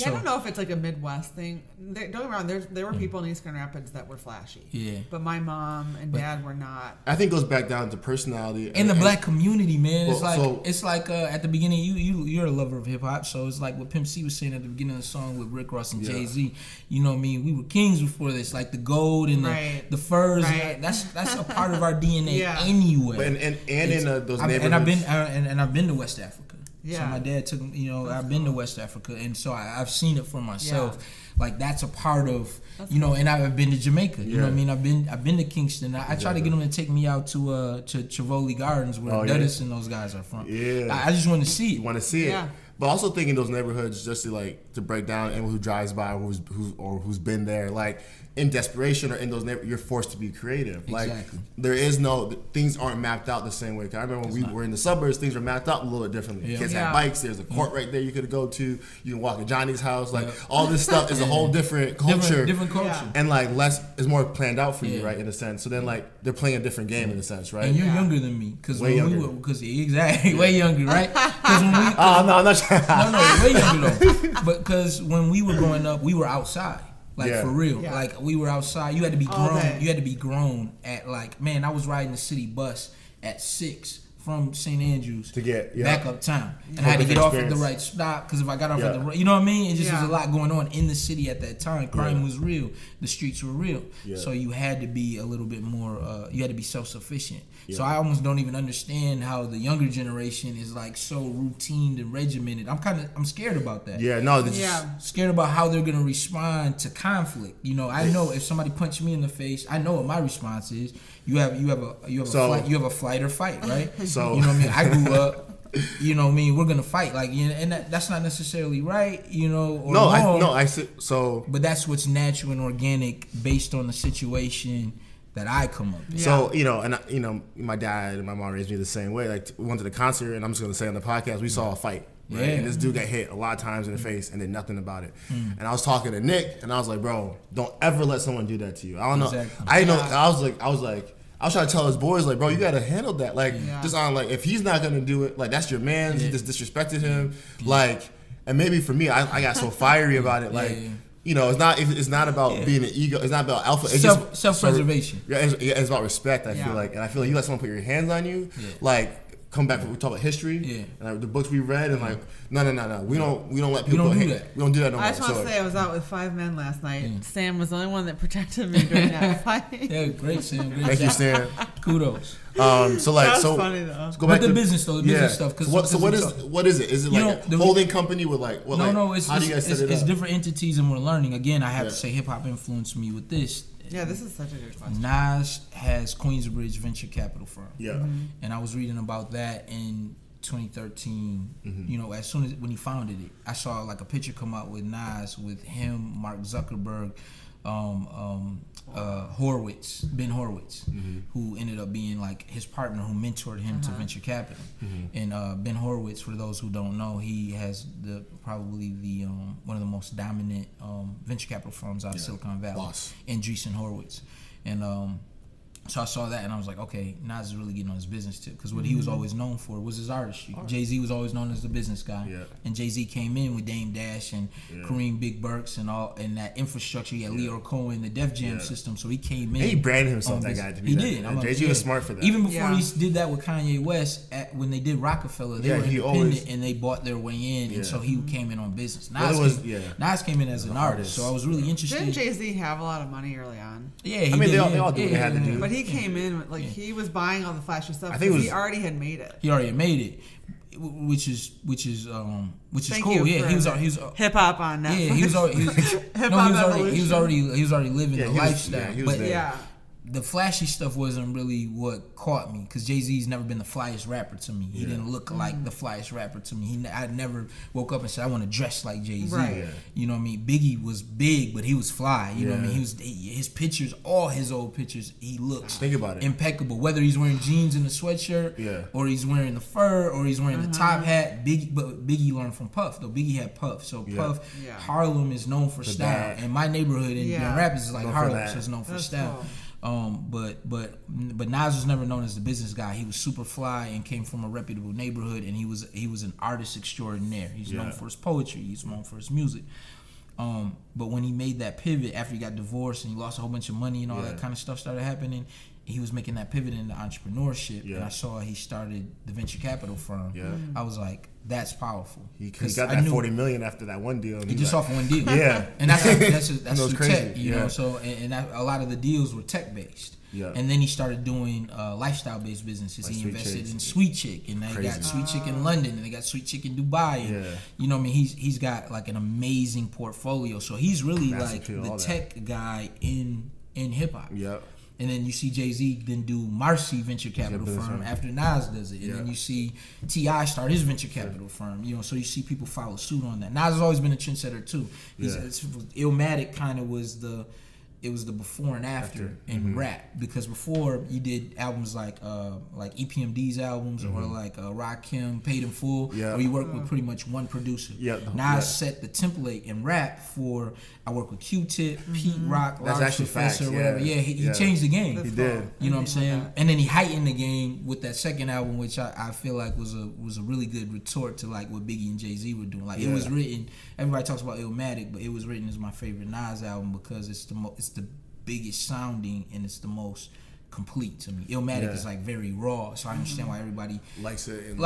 Speaker 2: I don't know if it's like a Midwest thing. Don't get me wrong. There were people in East Grand Rapids that were flashy.
Speaker 4: Yeah.
Speaker 2: But my mom and dad were not.
Speaker 3: I think it goes back down to personality
Speaker 4: and the black community, man. It's like at the beginning, you're a lover of hip hop, so it's like what Pimp C was saying at the beginning of the song with Rick Ross and Jay-Z. You know what I mean? We were kings before this, like the gold and the furs.
Speaker 2: Right.
Speaker 4: That's a part of our DNA. Anyway,
Speaker 3: but and in those neighborhoods,
Speaker 4: and I've been to West Africa.
Speaker 2: Yeah.
Speaker 4: So my dad took, I've been to West Africa, and so I've seen it for myself.
Speaker 2: Yeah.
Speaker 4: Like, that's a part of, and I've been to Jamaica. You know what I mean? I've been to Kingston. I try to get them to take me out to Tivoli Gardens, where Dennis and those guys are from. Yeah, I just want to see it.
Speaker 3: You want to see it. But also think in those neighborhoods, just to break down anyone who drives by or who's been there, like, in desperation or in those neighborhoods, you're forced to be creative. Like, there is things aren't mapped out the same way. 'Cause I remember when we were in the suburbs, things were mapped out a little bit differently. Kids had bikes. There's a court right there you could go to. You can walk to Johnny's house. Like, all this stuff is a whole different culture.
Speaker 4: Different culture.
Speaker 3: And like is more planned out for you, right, in a sense. So then, like, they're playing a different game in a sense, right?
Speaker 4: And you're younger than me,
Speaker 3: way younger,
Speaker 4: way younger, right? Because when we,
Speaker 3: no, I'm not.
Speaker 4: No, way younger though. But because when we were growing up, we were outside. Like, for real. Yeah. Like, we were outside. You had to be grown. You had to be grown at, like, man, I was riding the city bus at 6 from St. Andrews
Speaker 3: to get
Speaker 4: back uptown. And I had to get off at the right stop, because if I got off at the right, you know what I mean? It just was a lot going on in the city at that time. Crime was real. The streets were real. Yeah. So you had to be a little bit more, you had to be self-sufficient. Yeah. So I almost don't even understand how the younger generation is, like, so routined and regimented. I'm scared about that.
Speaker 3: Yeah, no.
Speaker 4: Scared about how they're gonna respond to conflict. You know, I know if somebody punched me in the face, I know what my response is. You have a flight or fight, right?
Speaker 3: So
Speaker 4: you know what I mean? I grew up you know what I mean, we're gonna fight, like, you know, and that's not necessarily right, you know, or
Speaker 3: I said so.
Speaker 4: But that's what's natural and organic based on the situation that I come up with.
Speaker 3: So, you know, and you know, my dad and my mom raised me the same way. Like, we went to the concert, and I'm just gonna say on the podcast, we saw a fight. Right?
Speaker 4: Yeah.
Speaker 3: And this dude got hit a lot of times in the face and did nothing about it. And I was talking to Nick, and I was like, bro, don't ever let someone do that to you. I don't know.
Speaker 4: Exactly.
Speaker 3: I know. I was trying to tell his boys, like, bro, you gotta handle that. Like, just on, like, if he's not gonna do it, like, that's your man. You just disrespected him. Like, and maybe for me, I got so fiery about it. Like, you know, it's not about being an ego. It's not about alpha. It's just
Speaker 4: self-preservation.
Speaker 3: It's about respect. I feel like, and I feel like you let someone put your hands on you, like. Come back. We talk about history, and like, the books we read, and like, no. We don't let people. We don't do that no more.
Speaker 2: I just want to say, I was out with 5 men last night. Sam was the only one that protected me during that fight.
Speaker 4: Yeah, great, Sam. Great.
Speaker 3: Thank you, Sam.
Speaker 4: Kudos.
Speaker 3: So like,
Speaker 2: That's
Speaker 3: so
Speaker 2: funny though.
Speaker 3: let's go back
Speaker 4: But
Speaker 3: to
Speaker 4: the business though, the business stuff.
Speaker 3: So what is it? Is it like a holding company with like what?
Speaker 4: No. It's
Speaker 3: how do you guys set it up?
Speaker 4: It's different entities, and we're learning. Again, I have to say, hip hop influenced me with this.
Speaker 2: Yeah, this is such a good question.
Speaker 4: Nas has Queensbridge Venture Capital Firm.
Speaker 3: Yeah.
Speaker 4: And I was reading about that in 2013. You know, as soon as when he founded it, I saw like a picture come out with Nas, with him, Mark Zuckerberg, Ben Horowitz, who ended up being like his partner, who mentored him to venture capital. And Ben Horowitz, for those who don't know, he has probably the one of the most dominant venture capital firms out of Silicon Valley, Andreessen Horowitz. And so I saw that and I was like, okay, Nas is really getting on his business tip, because what he was always known for was his artistry. Jay-Z was always known as the business guy, and Jay-Z came in with Dame Dash and Kareem Big Burks and all, and that infrastructure. He had Leo Cohen, the Def Jam system, so he came in.
Speaker 3: And he branded himself that guy to be.
Speaker 4: He
Speaker 3: that.
Speaker 4: did.
Speaker 3: Jay-Z was smart for that.
Speaker 4: Even before he did that with Kanye West, when they did Rockefeller, they were independent and they bought their way in, and so he came in on business. Nas came in as an artist, so I was really interested.
Speaker 2: Didn't Jay-Z have a lot of money early on?
Speaker 4: Yeah,
Speaker 3: I mean, they all do what they had to do.
Speaker 2: But he came in with, like, he was buying all the flashy stuff because he already had made it.
Speaker 4: He already had made it, which is
Speaker 2: Thank
Speaker 4: cool.
Speaker 2: Yeah,
Speaker 4: he was
Speaker 2: hip hop on Netflix.
Speaker 4: Yeah, he was already living the lifestyle.
Speaker 3: But
Speaker 4: the flashy stuff wasn't really what caught me, because Jay-Z's never been the flyest rapper to me. He didn't look like the flyest rapper to me. I never woke up and said, I want to dress like Jay-Z.
Speaker 2: Right.
Speaker 4: You know what I mean? Biggie was big, but he was fly. You know what I mean? His pictures, all his old pictures, he looks impeccable. Whether he's wearing jeans and a sweatshirt, or he's wearing the fur, or he's wearing the top hat. Biggie learned from Puff, though. Biggie had Puff. So Puff, Harlem is known for style. And my neighborhood in Grand Rapids is like Harlem, so it's known for style.
Speaker 2: Cool.
Speaker 4: But Nas was never known as the business guy. He was super fly and came from a reputable neighborhood, and he was an artist extraordinaire. He's known for his poetry. He's known for his music. But when he made that pivot after he got divorced and he lost a whole bunch of money and all that kind of stuff started happening, he was making that pivot into entrepreneurship. And I saw he started the venture capital firm. I was like, that's powerful.
Speaker 3: He got that $40 million after that one deal.
Speaker 4: He just off one deal. And that's through tech, you know. So and a lot of the deals were tech based. And then he started doing lifestyle based businesses. Like he invested in Sweet Chick, and they got Sweet Chick in London, and they got Sweet Chick in Dubai. And, you know what I mean? He's got like an amazing portfolio. So he's really like the tech guy in hip hop. And then you see Jay-Z then do Marcy Venture Capital Firm after Nas does it. And then you see T.I. start his venture capital firm. You know, so you see people follow suit on that. Nas has always been a trendsetter too. Illmatic kind of was the before and after in rap, because before you did albums like EPMD's albums or like Rakim, Paid in Full, where you work with pretty much one producer. Nas set the template in rap for I work with Q-Tip, Pete Rock, Large Professor, whatever. He changed the game.
Speaker 3: He did.
Speaker 4: You know what I'm saying? And then he heightened the game with that second album, which I feel like was a really good retort to like what Biggie and Jay-Z were doing. Like it was written. Everybody talks about Illmatic, but it was written as my favorite Nas album because it's the biggest sounding and it's the most complete to me. Illmatic is like very raw, so I understand why everybody likes it and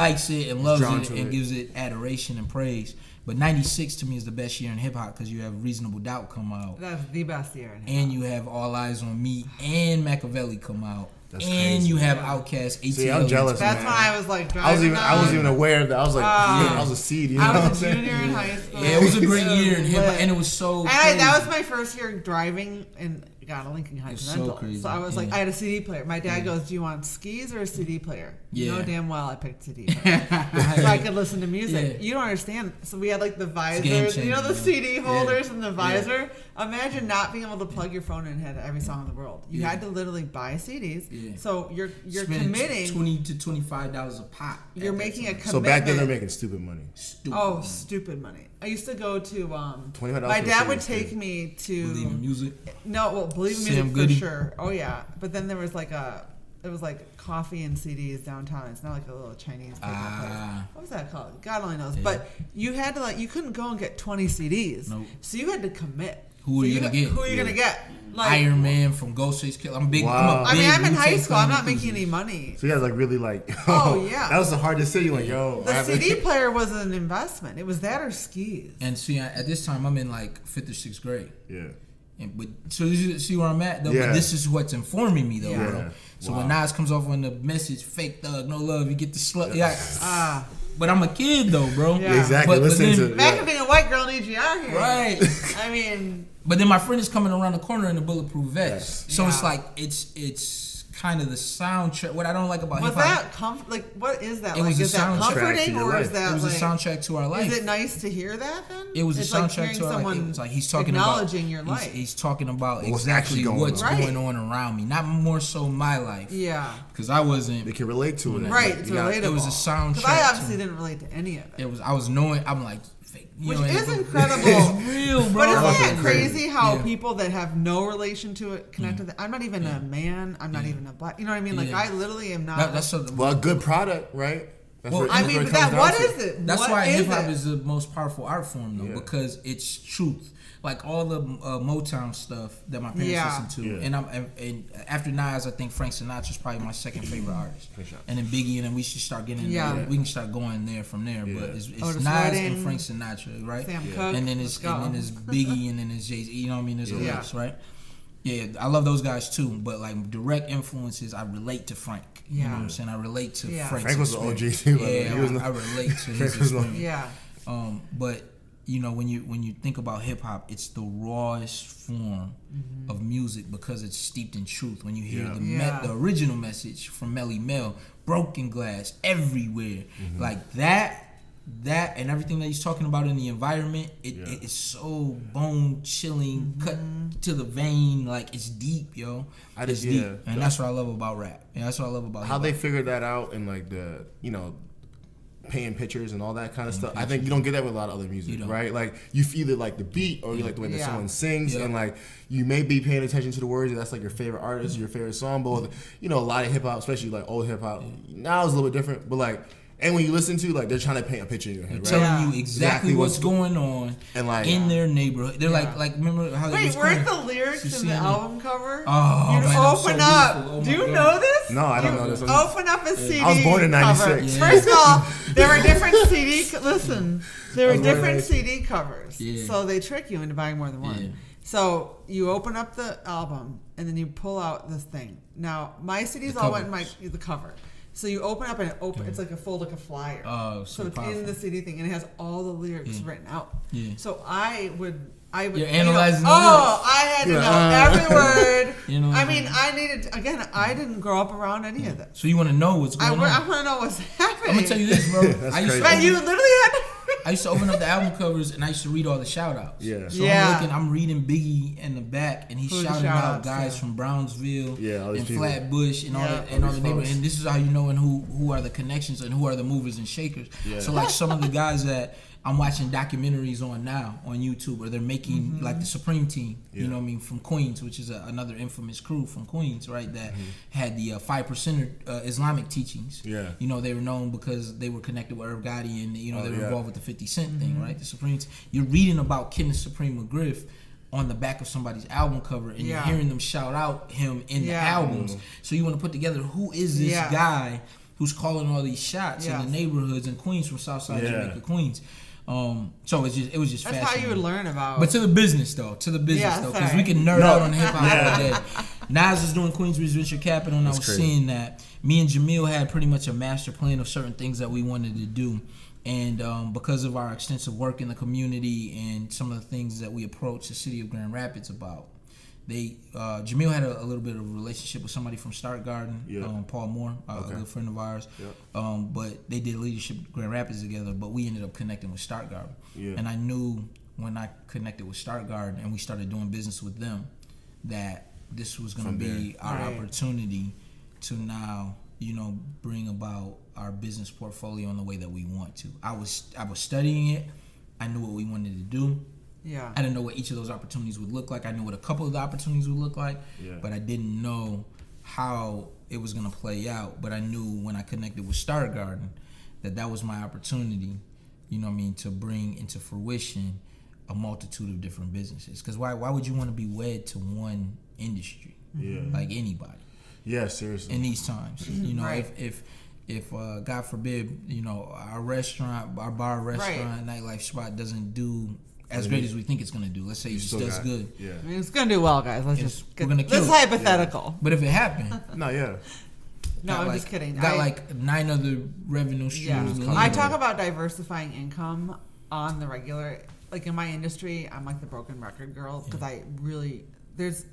Speaker 4: loves it and gives it adoration and praise. But 96 to me is the best year in hip hop because you have Reasonable Doubt come out.
Speaker 2: That's the best year in hip hop.
Speaker 4: And you have All Eyes on Me and Machiavelli come out. That's and crazy. You have Outkast, ATL.
Speaker 3: See, I'm jealous.
Speaker 2: That's why I was like,
Speaker 3: I wasn't even aware of that. I was like, I was a seed. You know
Speaker 2: I was a junior in high school.
Speaker 4: Yeah, it was a great year in hip hop, and it was so.
Speaker 2: And that was my first year driving, and got a Lincoln
Speaker 4: so
Speaker 2: Continental.
Speaker 4: crazy.
Speaker 2: So I was like,
Speaker 4: Yeah.
Speaker 2: I had a CD player. My dad goes, "Do you want skis or a CD player?" You
Speaker 4: Yeah.
Speaker 2: know damn well I picked CD player. So I could listen to music.
Speaker 4: Yeah.
Speaker 2: You don't understand. So we had like the
Speaker 4: game
Speaker 2: visors, you know,
Speaker 4: changer,
Speaker 2: the
Speaker 4: yeah.
Speaker 2: CD holders and the
Speaker 4: Yeah.
Speaker 2: visor. Imagine not being able to plug your phone in and had every song in the world. You
Speaker 4: Yeah.
Speaker 2: had to literally buy CDs.
Speaker 4: Yeah.
Speaker 2: So you're
Speaker 4: Spend
Speaker 2: committing.
Speaker 4: $20 to $25 a pop.
Speaker 2: You're making a commitment.
Speaker 3: So back then they're making stupid money.
Speaker 4: Stupid.
Speaker 2: Oh, stupid money. I used to go to
Speaker 3: $25
Speaker 2: my
Speaker 3: for a
Speaker 2: dad
Speaker 3: CD
Speaker 2: would
Speaker 3: is
Speaker 2: take
Speaker 3: crazy.
Speaker 2: me to
Speaker 4: Believe in music.
Speaker 2: no, well, believe in
Speaker 4: Sam
Speaker 2: music
Speaker 4: Goody.
Speaker 2: for sure. Oh yeah, but then there was like coffee and CDs downtown. It's not like a little Chinese place. What was that called? God only knows.
Speaker 4: Yeah.
Speaker 2: But you had to you couldn't go and get 20 CDs.
Speaker 4: Nope.
Speaker 2: So you had to commit.
Speaker 4: Who are you gonna get?
Speaker 2: Who are you gonna get? Like,
Speaker 4: Iron Man from Ghostface Killer. I'm big.
Speaker 3: Wow.
Speaker 2: I mean, I'm in
Speaker 4: Wu-Tang
Speaker 2: high school. I'm
Speaker 4: Clan
Speaker 2: not making any
Speaker 4: enthusiast.
Speaker 2: money.
Speaker 3: So you guys like really like.
Speaker 2: Oh, yeah.
Speaker 3: That was the hardest decision. Like yo,
Speaker 2: The CD player was an investment. It was that or skis.
Speaker 4: And see, at this time, I'm in like 5th or 6th grade.
Speaker 3: Yeah.
Speaker 4: But so you see where I'm at though.
Speaker 3: Yeah.
Speaker 4: But this is what's informing me though,
Speaker 2: Yeah.
Speaker 4: bro.
Speaker 3: Yeah.
Speaker 4: So
Speaker 3: Wow.
Speaker 4: when Nas comes off on the message, fake thug, no love, you get the slut. Yeah.
Speaker 2: Ah,
Speaker 4: But I'm a kid though, bro.
Speaker 2: Yeah.
Speaker 3: Exactly.
Speaker 4: But
Speaker 3: Listen
Speaker 4: then-
Speaker 3: to
Speaker 2: Mac of being a white girl needs you out here.
Speaker 4: Right.
Speaker 2: I mean,
Speaker 4: But then my friend is coming around the corner in a bulletproof vest.
Speaker 2: Yes.
Speaker 4: So it's
Speaker 2: Yeah.
Speaker 4: like it's kind of the soundtrack. What I don't like about
Speaker 2: was
Speaker 4: hip hop,
Speaker 2: that like what is that?
Speaker 4: It
Speaker 2: Like
Speaker 4: was a
Speaker 2: is that
Speaker 4: soundtrack
Speaker 3: to
Speaker 2: comforting
Speaker 3: your
Speaker 2: or is
Speaker 3: life.
Speaker 2: that
Speaker 4: it was
Speaker 2: like,
Speaker 4: a soundtrack to our life.
Speaker 2: Is it nice to hear that then?
Speaker 4: It was
Speaker 2: it's
Speaker 4: a
Speaker 2: like
Speaker 4: soundtrack
Speaker 2: hearing
Speaker 4: to our life.
Speaker 2: someone
Speaker 4: It was like he's talking
Speaker 2: acknowledging
Speaker 4: about
Speaker 2: your life.
Speaker 4: He's talking about
Speaker 3: What's
Speaker 4: exactly
Speaker 3: actually going
Speaker 4: what's
Speaker 2: on.
Speaker 4: going on around me, not more so my life.
Speaker 2: Yeah.
Speaker 4: Because I wasn't.
Speaker 3: They can relate to it.
Speaker 2: Right, it's
Speaker 3: You got-
Speaker 2: relatable.
Speaker 4: it was a soundtrack
Speaker 2: Because I
Speaker 4: to-
Speaker 2: obviously didn't relate to any of it.
Speaker 4: It was. I was knowing. I'm like fake. You
Speaker 2: Which
Speaker 4: know,
Speaker 2: is
Speaker 4: and-
Speaker 2: incredible.
Speaker 4: It's real, bro.
Speaker 2: But isn't
Speaker 3: That's
Speaker 2: that
Speaker 3: crazy.
Speaker 2: crazy how
Speaker 4: Yeah.
Speaker 2: people that have no relation to it connect to that? I'm not even a man. I'm not even a black. You know what I mean? Like
Speaker 4: Yeah.
Speaker 2: I literally am not.
Speaker 4: That's a,
Speaker 3: Well, a good product, right? That's
Speaker 4: Well,
Speaker 3: what-
Speaker 2: I
Speaker 3: that's
Speaker 2: mean,
Speaker 3: what it
Speaker 2: but
Speaker 3: comes
Speaker 2: that what
Speaker 3: down to.
Speaker 2: is it?
Speaker 4: That's
Speaker 2: What
Speaker 4: why
Speaker 2: is
Speaker 4: hip hop
Speaker 2: it?
Speaker 4: is the most powerful art form, though,
Speaker 3: Yeah.
Speaker 4: because it's truth. Like all the Motown stuff that my parents
Speaker 2: Yeah.
Speaker 4: listened to,
Speaker 3: Yeah.
Speaker 4: and after Nas, I think Frank Sinatra's probably my second favorite artist, and then Biggie, and then we should start getting,
Speaker 2: Yeah.
Speaker 4: we can start going there from there.
Speaker 3: Yeah.
Speaker 4: But it's
Speaker 2: Otis
Speaker 4: Nas
Speaker 2: Redding,
Speaker 4: and Frank Sinatra, right?
Speaker 2: Sam
Speaker 3: Yeah.
Speaker 2: Cooke.
Speaker 4: And then
Speaker 2: let's
Speaker 4: it's
Speaker 2: go.
Speaker 4: Biggie, and then it's Jay-Z. You know what I mean? There's a
Speaker 3: Yeah.
Speaker 4: list, right? Yeah, I love those guys too, but like direct influences, I relate to Frank. You know what I'm saying? I relate to
Speaker 2: Yeah.
Speaker 4: Frank's
Speaker 3: Frank was the OG
Speaker 4: experience.
Speaker 3: too. by the way.
Speaker 4: Yeah,
Speaker 3: He was
Speaker 4: I
Speaker 3: not-
Speaker 4: relate to his
Speaker 3: Frank was not-
Speaker 4: experience.
Speaker 2: Yeah.
Speaker 4: But you know, when you think about hip hop, it's the rawest form of music because it's steeped in truth. When you hear
Speaker 2: Yeah.
Speaker 4: the original message from Melly Mel, broken glass everywhere, like that, and everything that he's talking about in the environment, it is so bone chilling, cut to the vein, like it's deep, yo. It's deep, and that's what I love about rap. And that's what I love about
Speaker 3: How
Speaker 4: hip-hop.
Speaker 3: they figured that out and like the painting pictures and all that kind of stuff. I think you don't get that with a lot of other music,
Speaker 4: don't.
Speaker 3: right? Like you either like the beat or you like the way that
Speaker 2: Yeah.
Speaker 3: someone sings,
Speaker 4: Yeah.
Speaker 3: and like you may be paying attention to the words. And that's like your favorite artist, your favorite song. But a lot of hip hop, especially like old hip hop, now it's a little bit different. But like, and when you listen to like, they're trying to paint a picture in your head, right?
Speaker 4: telling
Speaker 2: Yeah.
Speaker 4: you exactly what's going on
Speaker 3: And like
Speaker 4: in their neighborhood. They're
Speaker 2: Yeah.
Speaker 4: like remember how they
Speaker 2: Wait,
Speaker 4: was
Speaker 2: weren't
Speaker 4: calling-
Speaker 2: the lyrics
Speaker 4: You
Speaker 2: in
Speaker 4: see
Speaker 2: the
Speaker 4: it?
Speaker 2: album cover?
Speaker 4: Oh,
Speaker 2: you
Speaker 4: man, I'm
Speaker 2: open
Speaker 4: so
Speaker 2: up.
Speaker 4: beautiful. Oh,
Speaker 2: Do
Speaker 4: my
Speaker 2: you
Speaker 4: God.
Speaker 2: know this?
Speaker 3: No, I don't
Speaker 2: You
Speaker 3: know this one.
Speaker 2: Open up a CD.
Speaker 3: I was born in
Speaker 2: cover.
Speaker 3: 96.
Speaker 4: Yeah.
Speaker 2: First of all, there were different CD. Listen, there were
Speaker 3: I was born in
Speaker 2: different
Speaker 3: 96.
Speaker 2: CD covers,
Speaker 4: Yeah.
Speaker 2: so they trick you into buying more than one.
Speaker 4: Yeah.
Speaker 2: So you open up the album and then you pull out this thing. Now my CDs all went in the cover. So you open up and it's like a fold like a flyer.
Speaker 4: Oh,
Speaker 2: so
Speaker 4: so
Speaker 2: it's
Speaker 4: powerful.
Speaker 2: in the CD thing and it has all the lyrics
Speaker 4: Yeah.
Speaker 2: written out.
Speaker 4: Yeah.
Speaker 2: So I would.
Speaker 4: You're analyzing the
Speaker 2: Oh,
Speaker 4: lyrics.
Speaker 2: I had to
Speaker 3: Yeah.
Speaker 2: know every word.
Speaker 4: You know what
Speaker 2: I
Speaker 4: I'm
Speaker 2: mean,
Speaker 4: saying?
Speaker 2: I needed. Again, I didn't grow up around any of this.
Speaker 4: So you want to know what's
Speaker 2: I
Speaker 4: going
Speaker 2: want
Speaker 4: on?
Speaker 2: to know what's happening.
Speaker 4: I'm gonna tell you this, bro.
Speaker 3: That's
Speaker 4: I used, to
Speaker 3: crazy.
Speaker 2: But
Speaker 4: open,
Speaker 2: you literally had to.
Speaker 4: I used to open up the album covers and I used to read all the shout outs.
Speaker 3: Yeah.
Speaker 4: So
Speaker 2: Yeah.
Speaker 4: I'm reading Biggie in the back and he's
Speaker 2: Who are the
Speaker 4: shouting out
Speaker 2: shout-outs,
Speaker 4: guys
Speaker 2: yeah.
Speaker 4: from Brownsville
Speaker 3: Yeah, all these
Speaker 4: and
Speaker 3: people.
Speaker 4: Flatbush and all
Speaker 2: Yeah.
Speaker 4: the, and all the
Speaker 3: these
Speaker 4: neighborhoods.
Speaker 3: folks.
Speaker 4: And this is how you know and who are the connections and who are the movers and shakers.
Speaker 3: Yeah.
Speaker 4: So like some of the guys that I'm watching documentaries on now on YouTube, or they're making like the Supreme Team, you
Speaker 3: Yeah.
Speaker 4: know what I mean, from Queens, which is another infamous crew from Queens, right? That had the 5% Islamic teachings.
Speaker 3: Yeah.
Speaker 4: You know, they were known because they were connected with Irv Gotti, and you know they were
Speaker 3: yeah.
Speaker 4: involved with the 50 Cent thing, right? The Supreme. You're reading about Kenneth Supreme McGriff on the back of somebody's album cover, and you're
Speaker 2: Yeah.
Speaker 4: hearing them shout out him in the
Speaker 2: Yeah.
Speaker 4: albums. So you want to put together who is this
Speaker 2: Yeah.
Speaker 4: guy who's calling all these shots
Speaker 2: Yeah.
Speaker 4: in the neighborhoods in Queens, from Southside
Speaker 3: Yeah.
Speaker 4: Jamaica, Queens. So it was just
Speaker 2: That's how
Speaker 4: fascinating.
Speaker 2: you would learn about.
Speaker 4: But to the business though,
Speaker 2: Yeah,
Speaker 4: because
Speaker 2: sorry.
Speaker 4: we can nerd out on hip hop
Speaker 3: Yeah.
Speaker 4: all day. Nas is doing Queensbridge Venture Capital, and I was
Speaker 3: That's crazy.
Speaker 4: seeing that. Me and Jamil had pretty much a master plan of certain things that we wanted to do, and because of our extensive work in the community and some of the things that we approach the city of Grand Rapids about, Jamil had a little bit of a relationship with somebody from Start Garden, Paul Moore, a good friend of ours. But they did leadership at Grand Rapids together. But we ended up connecting with Start Garden, and I knew when I connected with Start Garden and we started doing business with them that this was going to be our opportunity to now, bring about our business portfolio in the way that we want to. I was studying it. I knew what we wanted to do.
Speaker 2: Yeah.
Speaker 4: I didn't know what each of those opportunities would look like. I knew what a couple of the opportunities would look like, but I didn't know how it was going to play out. But I knew when I connected with Start Garden that was my opportunity, to bring into fruition a multitude of different businesses. Because why would you want to be wed to one industry? Like anybody.
Speaker 3: Yeah, seriously.
Speaker 4: In these times, if God forbid, our restaurant, our bar, restaurant, nightlife spot doesn't do as great as we think it's gonna do. Let's say it just does good.
Speaker 2: I mean, it's gonna do well, guys. This is hypothetical.
Speaker 4: But if it happened,
Speaker 2: No, I'm just kidding.
Speaker 4: Got like 9 other revenue streams.
Speaker 2: I talk about diversifying income on the regular. Like in my industry, I'm like the broken record girl because I really there's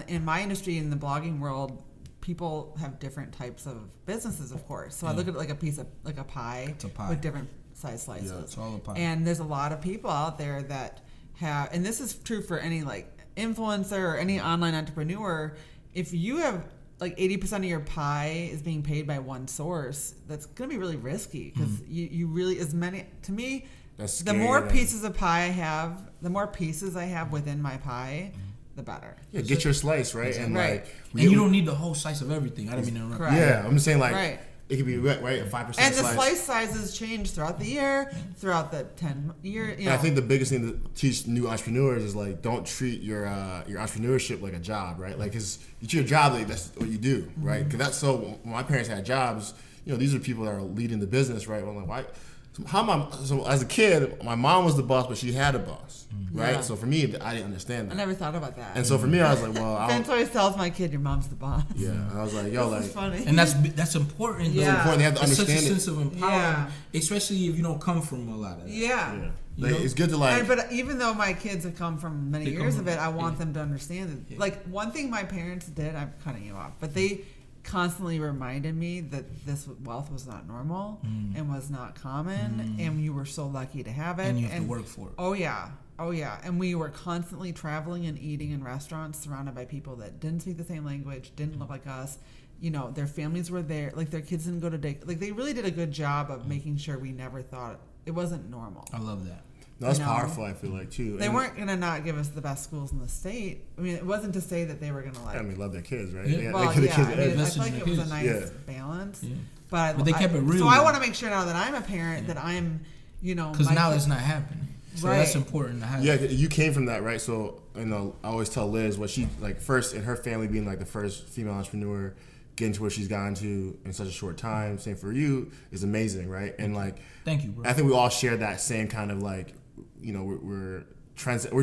Speaker 2: in my industry in the blogging world, people have different types of businesses, of course. So I look at like a piece of like a pie, with different size slices.
Speaker 4: Yeah, it's all a pie.
Speaker 2: And there's a lot of people out there that have, and this is true for any like influencer or any online entrepreneur. If you have like 80% of your pie is being paid by one source, that's going to be really risky because you really, to me, the more pieces of pie I have, the more pieces I have within my pie, the better.
Speaker 3: Yeah, get your slice, right?
Speaker 4: Exactly.
Speaker 3: And like,
Speaker 4: and you don't need the whole slice of everything. I didn't mean to interrupt.
Speaker 2: Correct.
Speaker 3: Yeah, I'm saying like it could be a 5%
Speaker 2: and the
Speaker 3: slice.
Speaker 2: slice sizes change throughout the year, throughout the 10 year.
Speaker 3: And I think the biggest thing to teach new entrepreneurs is like don't treat your entrepreneurship like a job, right? Like, cause you treat your job like that's what you do, right? Because that's so. When my parents had jobs, these are people that are leading the business, right? I'm like, why? So as a kid, my mom was the boss, but she had a boss, right? Yeah. So for me, I didn't understand that.
Speaker 2: I never thought about that.
Speaker 3: And so for me, I was like, well,
Speaker 2: Vince always tells my kid, "Your mom's the boss."
Speaker 3: Yeah, and I was like, yo,
Speaker 2: this is funny.
Speaker 4: And that's important.
Speaker 2: Yeah,
Speaker 3: it's important. They have to understand
Speaker 4: such a
Speaker 3: it.
Speaker 4: sense of empowerment, especially if you don't come from a lot of that.
Speaker 2: Yeah.
Speaker 3: Like, it's good to like.
Speaker 2: But even though my kids have come from many years of it, I want them to understand that. Like one thing my parents did, I'm cutting you off, but they constantly reminded me that this wealth was not normal and was not common, and you were so lucky to have it,
Speaker 4: and you have to work for it.
Speaker 2: Oh yeah, and we were constantly traveling and eating in restaurants surrounded by people that didn't speak the same language, didn't look like us. Their families were there, like their kids didn't go to daycare. Like they really did a good job of making sure we never thought it wasn't normal.
Speaker 4: I love that.
Speaker 3: That's powerful, I feel like, too.
Speaker 2: They weren't going to not give us the best schools in the state. I mean, it wasn't to say that they were going to like...
Speaker 3: love their kids, right?
Speaker 2: Yeah. Well, yeah. I feel like it was a nice balance. Yeah. But
Speaker 4: they kept it real.
Speaker 2: So I want to make sure now that I'm a parent that I'm,
Speaker 4: Because now it's not happening. So that's important to have.
Speaker 3: Yeah, you came from that, right? So, I always tell Liz what she, like, first in her family being, like, the first female entrepreneur, getting to where she's gotten to in such a short time, same for you, is amazing, right? And, like...
Speaker 4: Thank you, bro.
Speaker 3: I think we all share that same kind of, like... we're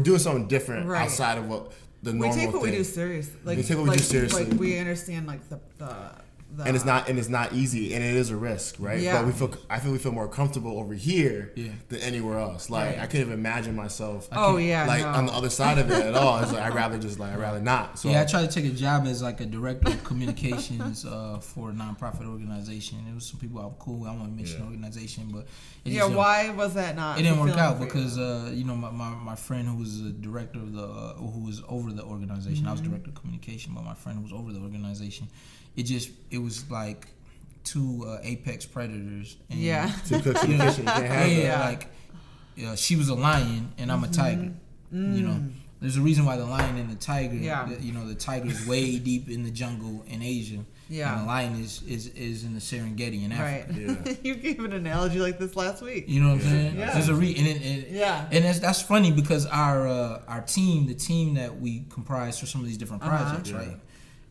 Speaker 3: doing something different outside of what the normal thing.
Speaker 2: We take what we do seriously.
Speaker 3: We take what we do seriously.
Speaker 2: Like we understand like the
Speaker 3: and it's not easy, and it is a risk, right?
Speaker 2: Yeah.
Speaker 3: But I feel we feel more comfortable over here than anywhere else. Like I couldn't even imagine myself. On the other side of it at all. It's like I'd rather not. So
Speaker 4: I tried to take a job as like a director of communications for a nonprofit organization. It was some people I'm cool. I want to mention the organization, but
Speaker 2: why was that not?
Speaker 4: It didn't work out because my friend who was the director of who was over the organization. I was director of communication, but my friend who was over the organization. It was like two apex predators. And
Speaker 3: Two cooks in the kitchen. You can't have
Speaker 4: she was a lion and I'm a tiger. There's a reason why the lion and the tiger. The tiger is way deep in the jungle in Asia. Yeah. And the lion is in the Serengeti in Africa.
Speaker 2: Right. Yeah. You gave an analogy like this last week.
Speaker 4: You know what I'm saying? Yeah. There's a and that's funny because our team, the team that we comprise for some of these different projects, right?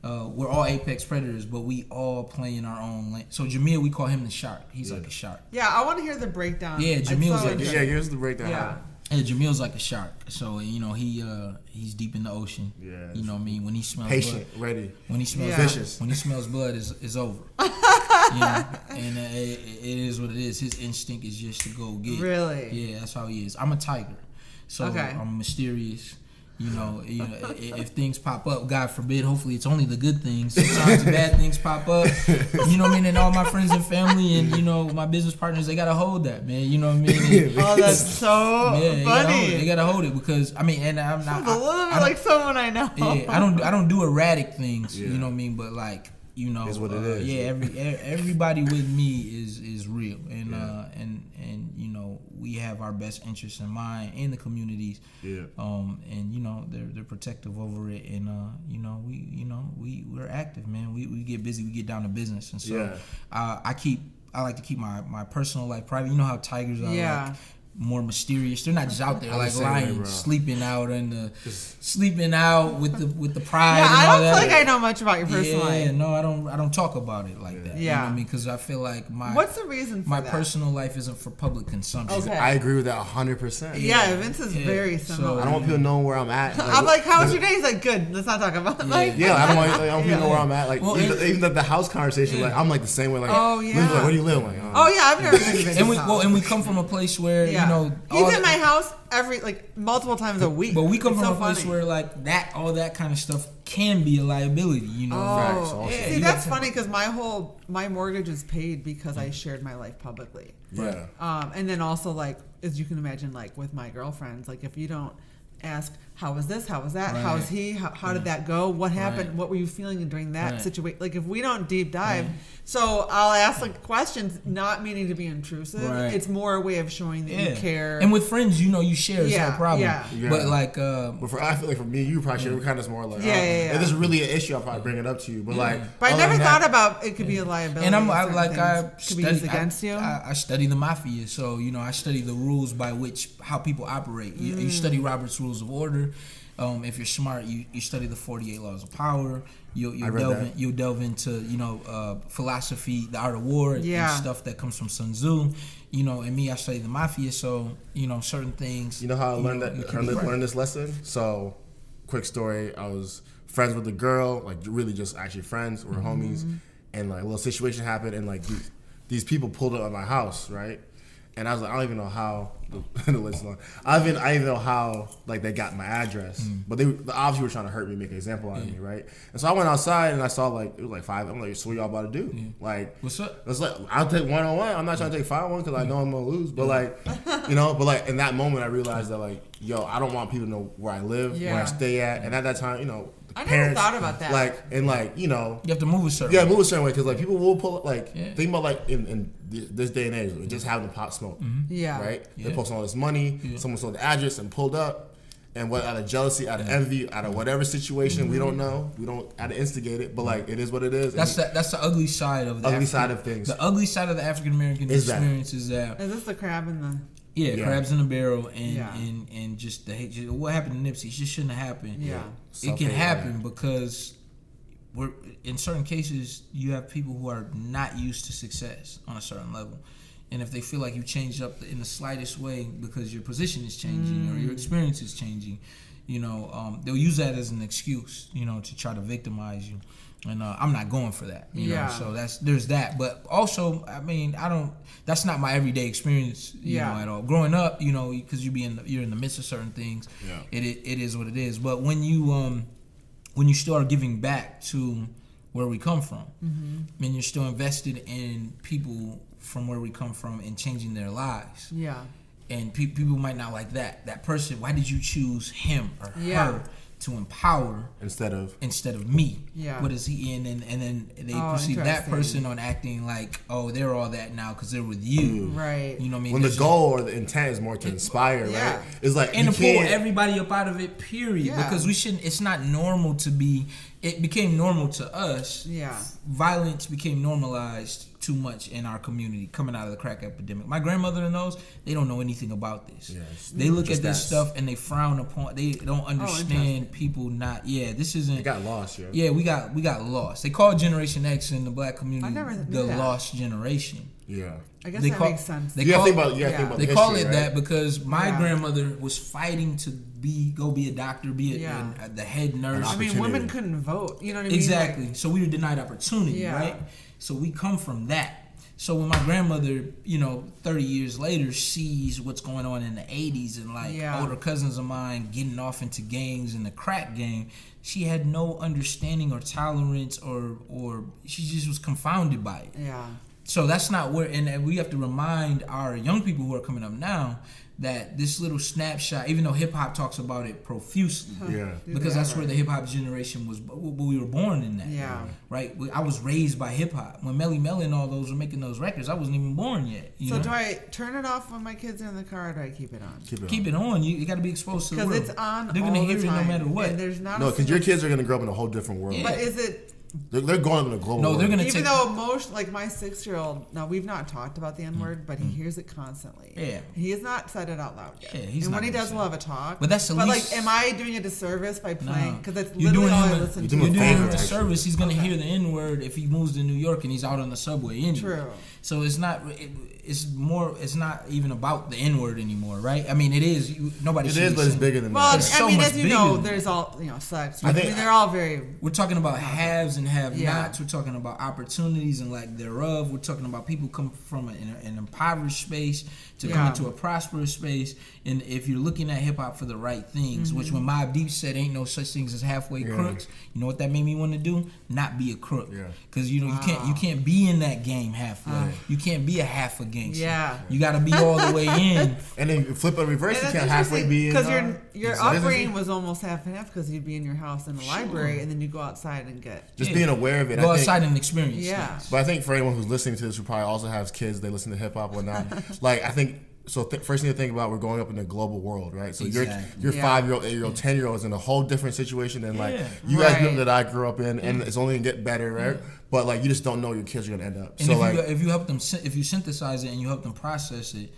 Speaker 4: We're all apex predators, but we all play in our own lane. So Jamil, we call him the shark. He's like a shark.
Speaker 2: Yeah, I want to hear the breakdown.
Speaker 4: Yeah, Jamil's like
Speaker 3: give us the breakdown.
Speaker 2: Yeah.
Speaker 4: And Jamil's like a shark. So he's deep in the ocean.
Speaker 3: Yeah.
Speaker 4: You know what I mean? When he smells
Speaker 3: patient,
Speaker 4: blood,
Speaker 3: ready.
Speaker 4: When he smells
Speaker 3: vicious.
Speaker 4: When he smells blood, is over. And it is what it is. His instinct is just to go get.
Speaker 2: Really?
Speaker 4: Yeah, that's how he is. I'm a tiger, so I'm mysterious. if things pop up, God forbid, hopefully it's only the good things. Sometimes the bad things pop up. You know what I mean? And all my friends and family and, my business partners, they got to hold that, man. You know what I mean?
Speaker 2: Oh, that's so funny.
Speaker 4: They got to hold it because, and I'm not.
Speaker 2: Sounds a little bit like someone I know.
Speaker 4: Yeah, I don't do erratic things, you know what I mean? But like,
Speaker 3: is what it is.
Speaker 4: Yeah, everybody with me is real, and we have our best interests in mind in the communities. Yeah. And they're protective over it, and we're active, man. We get busy, we get down to business, and so I like to keep my personal life private. You know how tigers are.
Speaker 2: Yeah.
Speaker 4: Like, more mysterious. They're not just out there like lions sleeping out sleeping out with the pride.
Speaker 2: Yeah,
Speaker 4: and all
Speaker 2: I don't
Speaker 4: that.
Speaker 2: feel like I know much about your personal life.
Speaker 4: Yeah, no, I don't talk about it like that.
Speaker 2: Yeah.
Speaker 4: You know what I mean? Because I feel like
Speaker 2: what's the reason for
Speaker 4: my
Speaker 2: that?
Speaker 4: personal life isn't for public consumption.
Speaker 2: Okay.
Speaker 3: I agree with that 100%.
Speaker 2: Yeah, Vince is very similar.
Speaker 3: I don't want people knowing where I'm at.
Speaker 2: I'm like, how was your day? He's like, good. Let's not talk about it. Like,
Speaker 3: I don't want people to know where I'm at. Like, even the house conversation, like, I'm like the same way. Like, where do you live? Like,
Speaker 2: I've never been to Vince's house.
Speaker 4: And we come from a place where
Speaker 2: he's in my house multiple times a week.
Speaker 4: But we come from a place where like all that kind of stuff can be a liability,
Speaker 2: See, that's funny because my mortgage is paid because I shared my life publicly.
Speaker 3: Yeah.
Speaker 2: And then also like, as you can imagine, like with my girlfriends, like if you don't ask, how was this? How was that?
Speaker 4: Right.
Speaker 2: How was he? How did that go? What happened? What were you feeling during that situation? Like if we don't deep dive, so I'll ask like questions, not meaning to be intrusive.
Speaker 4: Right.
Speaker 2: It's more a way of showing that you care.
Speaker 4: And with friends, you share, it's no problem.
Speaker 2: Yeah.
Speaker 4: But like,
Speaker 3: I feel like for me, you probably share kind of more like, if there's really an issue, I'll probably bring it up to you. But
Speaker 2: but I never thought about it could be a liability.
Speaker 4: And I
Speaker 2: could be used against you.
Speaker 4: I study the mafia, so I study the rules by which how people operate. You study Robert's Rules of Order. If you're smart, you study the 48 Laws of Power. You'll delve into philosophy, the art of war, and stuff that comes from Sun Tzu. And me, I study the mafia, so certain things. You know how I learned
Speaker 3: learned this lesson? So, quick story: I was friends with a girl, like really just actually friends, we're homies, and like a little situation happened, and like these people pulled up at my house, right? And I was like, I don't even know how. I don't even know how like they got my address, but they obviously were trying to hurt me, make an example out of me, right? And so I went outside and I saw like it was like 5. I'm like, so what y'all about to do? Like, what's up? It's like I'll take 1-on-1. I'm not trying to take 5-on-1 because I know I'm gonna lose. But like, but like in that moment, I realized that like, I don't want people to know where I live, where I stay at, and at that time,
Speaker 2: I
Speaker 3: parents,
Speaker 2: never thought about that.
Speaker 3: Like, and like,
Speaker 4: you have to move a certain
Speaker 3: way. Yeah, move a certain way because like people will pull up. Like, think about like in this day and age, it just having to pop smoke. Right? They post all this money. Someone saw the address and pulled up, and what out of jealousy, out of envy, out of whatever situation, we don't know. We don't how to instigate it, but like it is what it is.
Speaker 4: That's the ugly side of the
Speaker 3: side of things.
Speaker 4: The ugly side of the African American experience is that.
Speaker 2: Is this the crab in the?
Speaker 4: Yeah, crabs in the barrel, and just the hate. Just, what happened to Nipsey? It just shouldn't have happened.
Speaker 2: Yeah,
Speaker 4: it can happen because we're in certain cases you have people who are not used to success on a certain level, and if they feel like you changed up in the slightest way because your position is changing or your experience is changing, they'll use that as an excuse, to try to victimize you. And I'm not going for that, know. So there's that, but also, I mean, that's not my everyday experience, at all. Growing up, because you're in the midst of certain things. Yeah. It is what it is. But when you start giving back to where we come from, and you're still invested in people from where we come from and changing their lives. Yeah. And people might not like that person. Why did you choose him or her to empower instead of me? Yeah. What is he in? And then they perceive that person on acting like, they're all that now because they're with you. Right. You know what I mean?
Speaker 3: When the goal or the intent is more to inspire, right? It's like
Speaker 4: and to pull everybody up out of it, period. Yeah. Because we shouldn't. It's not normal to be. It became normal to us. Yeah. Violence became normalized too much in our community coming out of the crack epidemic. My grandmother and those, they don't know anything about this. Yes. They look at this stuff and they frown upon. They don't understand people not. Yeah, this isn't.
Speaker 3: They got lost. Yeah.
Speaker 4: Yeah, we got lost. They call Generation X in the black community the lost generation.
Speaker 2: Yeah. I guess that makes sense.
Speaker 4: They call it that because my grandmother was fighting to go be a doctor, be the head nurse.
Speaker 2: I mean, women couldn't vote. You know what I mean?
Speaker 4: Exactly. So we were denied opportunity, right? So we come from that. So when my grandmother, 30 years later sees what's going on in the 80s and like older cousins of mine getting off into gangs and the crack game, she had no understanding or tolerance or she just was confounded by it.
Speaker 2: Yeah.
Speaker 4: So that's not where, and we have to remind our young people who are coming up now that this little snapshot, even though hip hop talks about it profusely, because that's where the hip hop generation was. We were born in that, right? I was raised by hip hop. When Melly Mel and all those were making those records, I wasn't even born yet.
Speaker 2: So do I turn it off when my kids are in the car, or do I keep it on?
Speaker 4: Keep it on. You got to be exposed to the world.
Speaker 2: Because it's on.
Speaker 4: They're gonna hear it no matter what.
Speaker 2: And there's not.
Speaker 3: No, because your kids are gonna grow up in a whole different world.
Speaker 2: But is it?
Speaker 3: They're going in a global world.
Speaker 4: They're gonna
Speaker 2: even though emotion, like my 6-year-old. Now we've not talked about the N-word, but he hears it constantly.
Speaker 4: Yeah,
Speaker 2: he has not said it out loud yet.
Speaker 4: Yeah,
Speaker 2: and when he does, we'll have a talk.
Speaker 4: But that's the least.
Speaker 2: Like, am I doing a disservice by playing? Because that's
Speaker 4: you're
Speaker 2: literally
Speaker 4: doing
Speaker 2: all
Speaker 4: him
Speaker 2: I listen to.
Speaker 4: You're doing him a disservice. He's gonna hear the N-word if he moves to New York and he's out on the subway. Anyway.
Speaker 2: True.
Speaker 4: So it's not. It's not even about the N-word anymore, right? I mean, it is. Nobody.
Speaker 3: It is, but it's bigger than that.
Speaker 2: Well,
Speaker 3: It's
Speaker 2: I mean, as you know, there's all sex. I mean, they're all very.
Speaker 4: We're talking about haves and have-nots. We're talking about opportunities and lack thereof. We're talking about people come from an impoverished space to come into a prosperous space. And if you're looking at hip hop for the right things, which when Mobb Deep said ain't no such things as halfway crooks, you know what that made me want to do? Not be a crook. Because you can't be in that game halfway. You can't be a half a gangster. You got to be all the way in.
Speaker 3: And then flip it reverse. You can't halfway be in.
Speaker 2: Because your upbringing was almost half and half, because you'd be in your house in the library and then you go outside and get
Speaker 3: just being aware of it.
Speaker 4: Go outside and experience.
Speaker 3: But I think for anyone who's listening to this, who probably also has kids, they listen to hip hop or not. Like I think. So first thing to think about, we're growing up in a global world, right? So your 5-year-old, 8-year-old, 10-year-old is in a whole different situation than like you guys grew up that I grew up in, and it's only gonna get better, right? But like you just don't know where your kids are gonna end up.
Speaker 4: And so if you help them, if you synthesize it and you help them process it,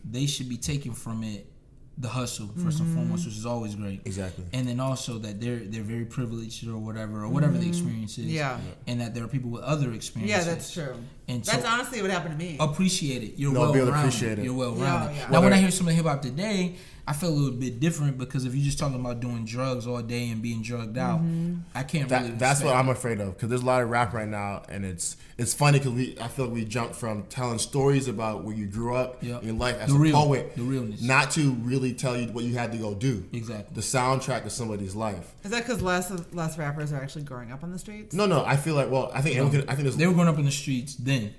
Speaker 4: they should be taking from it the hustle first and foremost, which is always great.
Speaker 3: Exactly. And
Speaker 4: then also that they're very privileged or whatever the experience is. And that there are people with other experiences.
Speaker 2: Yeah, that's true.
Speaker 4: And
Speaker 2: that's honestly what happened to me.
Speaker 4: Appreciate it. You're well-rounded. You're well-rounded. Now, when I hear some of the hip hop today, I feel a little bit different, because if you're just talking about doing drugs all day and being drugged out, I can't really.
Speaker 3: That's what I'm afraid of, because there's a lot of rap right now, and it's funny because I feel like we jump from telling stories about where you grew up in life as a poet,
Speaker 4: the realness,
Speaker 3: not to really tell you what you had to go do.
Speaker 4: Exactly.
Speaker 3: The soundtrack of somebody's life.
Speaker 2: Is that because less rappers are actually growing up on the streets?
Speaker 3: No. I feel like I think
Speaker 4: they were growing up in the streets then.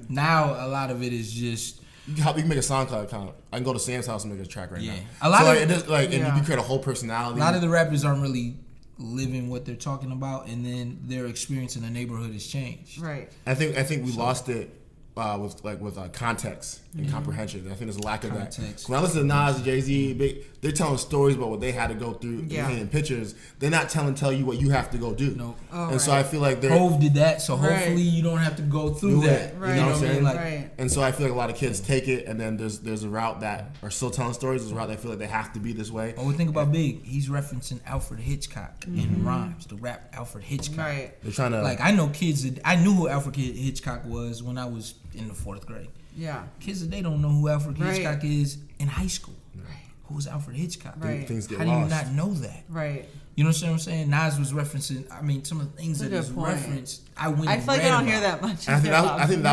Speaker 4: Now a lot of it is just.
Speaker 3: You can make a SoundCloud account. I can go to Sam's house and make a track right now.
Speaker 4: A lot
Speaker 3: and you can create a whole personality.
Speaker 4: A lot of the rappers aren't really living what they're talking about, and then their experience in the neighborhood has changed.
Speaker 2: Right.
Speaker 3: I think we lost it with context and comprehension. I think there's a lack of that. When I listen to Nas and Jay-Z, they're telling stories about what they had to go through, painting pictures. They're not tell you what you have to go do.
Speaker 4: No.
Speaker 3: So I feel like
Speaker 4: Hove did that, so hopefully you don't have to go through that.
Speaker 2: Right.
Speaker 3: You know what I'm saying?
Speaker 2: Right.
Speaker 3: And so I feel like a lot of kids take it, and then there's a route that are still telling stories. There's a route that feel like they have to be this way.
Speaker 4: Oh, think about Big. He's referencing Alfred Hitchcock in rhymes. The rap Alfred Hitchcock.
Speaker 2: Right.
Speaker 3: They're trying to
Speaker 4: I know kids that I knew who Alfred Hitchcock was when I was in the 4th grade.
Speaker 2: Yeah.
Speaker 4: Kids today don't know who Alfred Hitchcock is in high school.
Speaker 2: Right.
Speaker 4: Who's Alfred Hitchcock?
Speaker 2: Right.
Speaker 3: Things get
Speaker 4: How
Speaker 3: lost.
Speaker 4: do you not know that?
Speaker 2: Right.
Speaker 4: You know what I'm saying? Nas was referencing. I mean, some of the things that is referenced. I feel
Speaker 2: like I don't hear that much.
Speaker 3: I think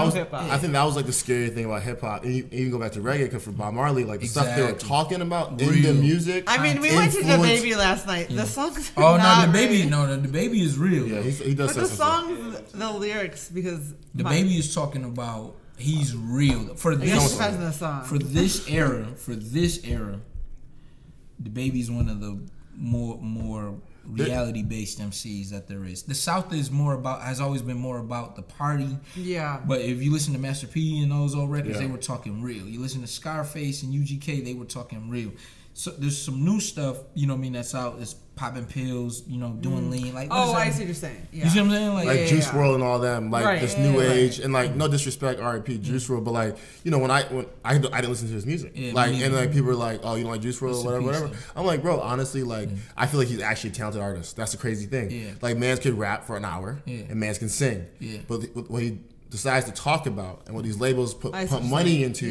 Speaker 3: that was like the scary thing about hip hop, and you even go back to reggae, because for Bob Marley, like the stuff they were talking about in the music.
Speaker 2: I mean, we went to the Baby last night. The songs.
Speaker 4: The Baby is real.
Speaker 3: Yeah, he does.
Speaker 2: But the songs, the lyrics, because
Speaker 4: the Baby is talking about he's real for this
Speaker 2: song.
Speaker 4: For this era, the Baby's one of the more reality based MCs that there is. The South has always been more about the party.
Speaker 2: Yeah.
Speaker 4: But if you listen to Master P and those old records, they were talking real. You listen to Scarface and UGK, they were talking real. So there's some new stuff, you know what I mean, that's out. It's popping pills, doing lean. Like,
Speaker 2: I see what you're saying. Yeah.
Speaker 4: You see what I'm saying?
Speaker 3: Like Juice WRLD and all them, like this new age, and like no disrespect, R.I.P. Juice WRLD, but like when I didn't listen to his music, and people are like, oh, you don't like Juice WRLD or whatever. I'm like, bro, honestly, like I feel like he's actually a talented artist. That's the crazy thing.
Speaker 4: Yeah.
Speaker 3: Like mans can rap for an hour, and mans can sing, but what he decides to talk about and what these labels put money into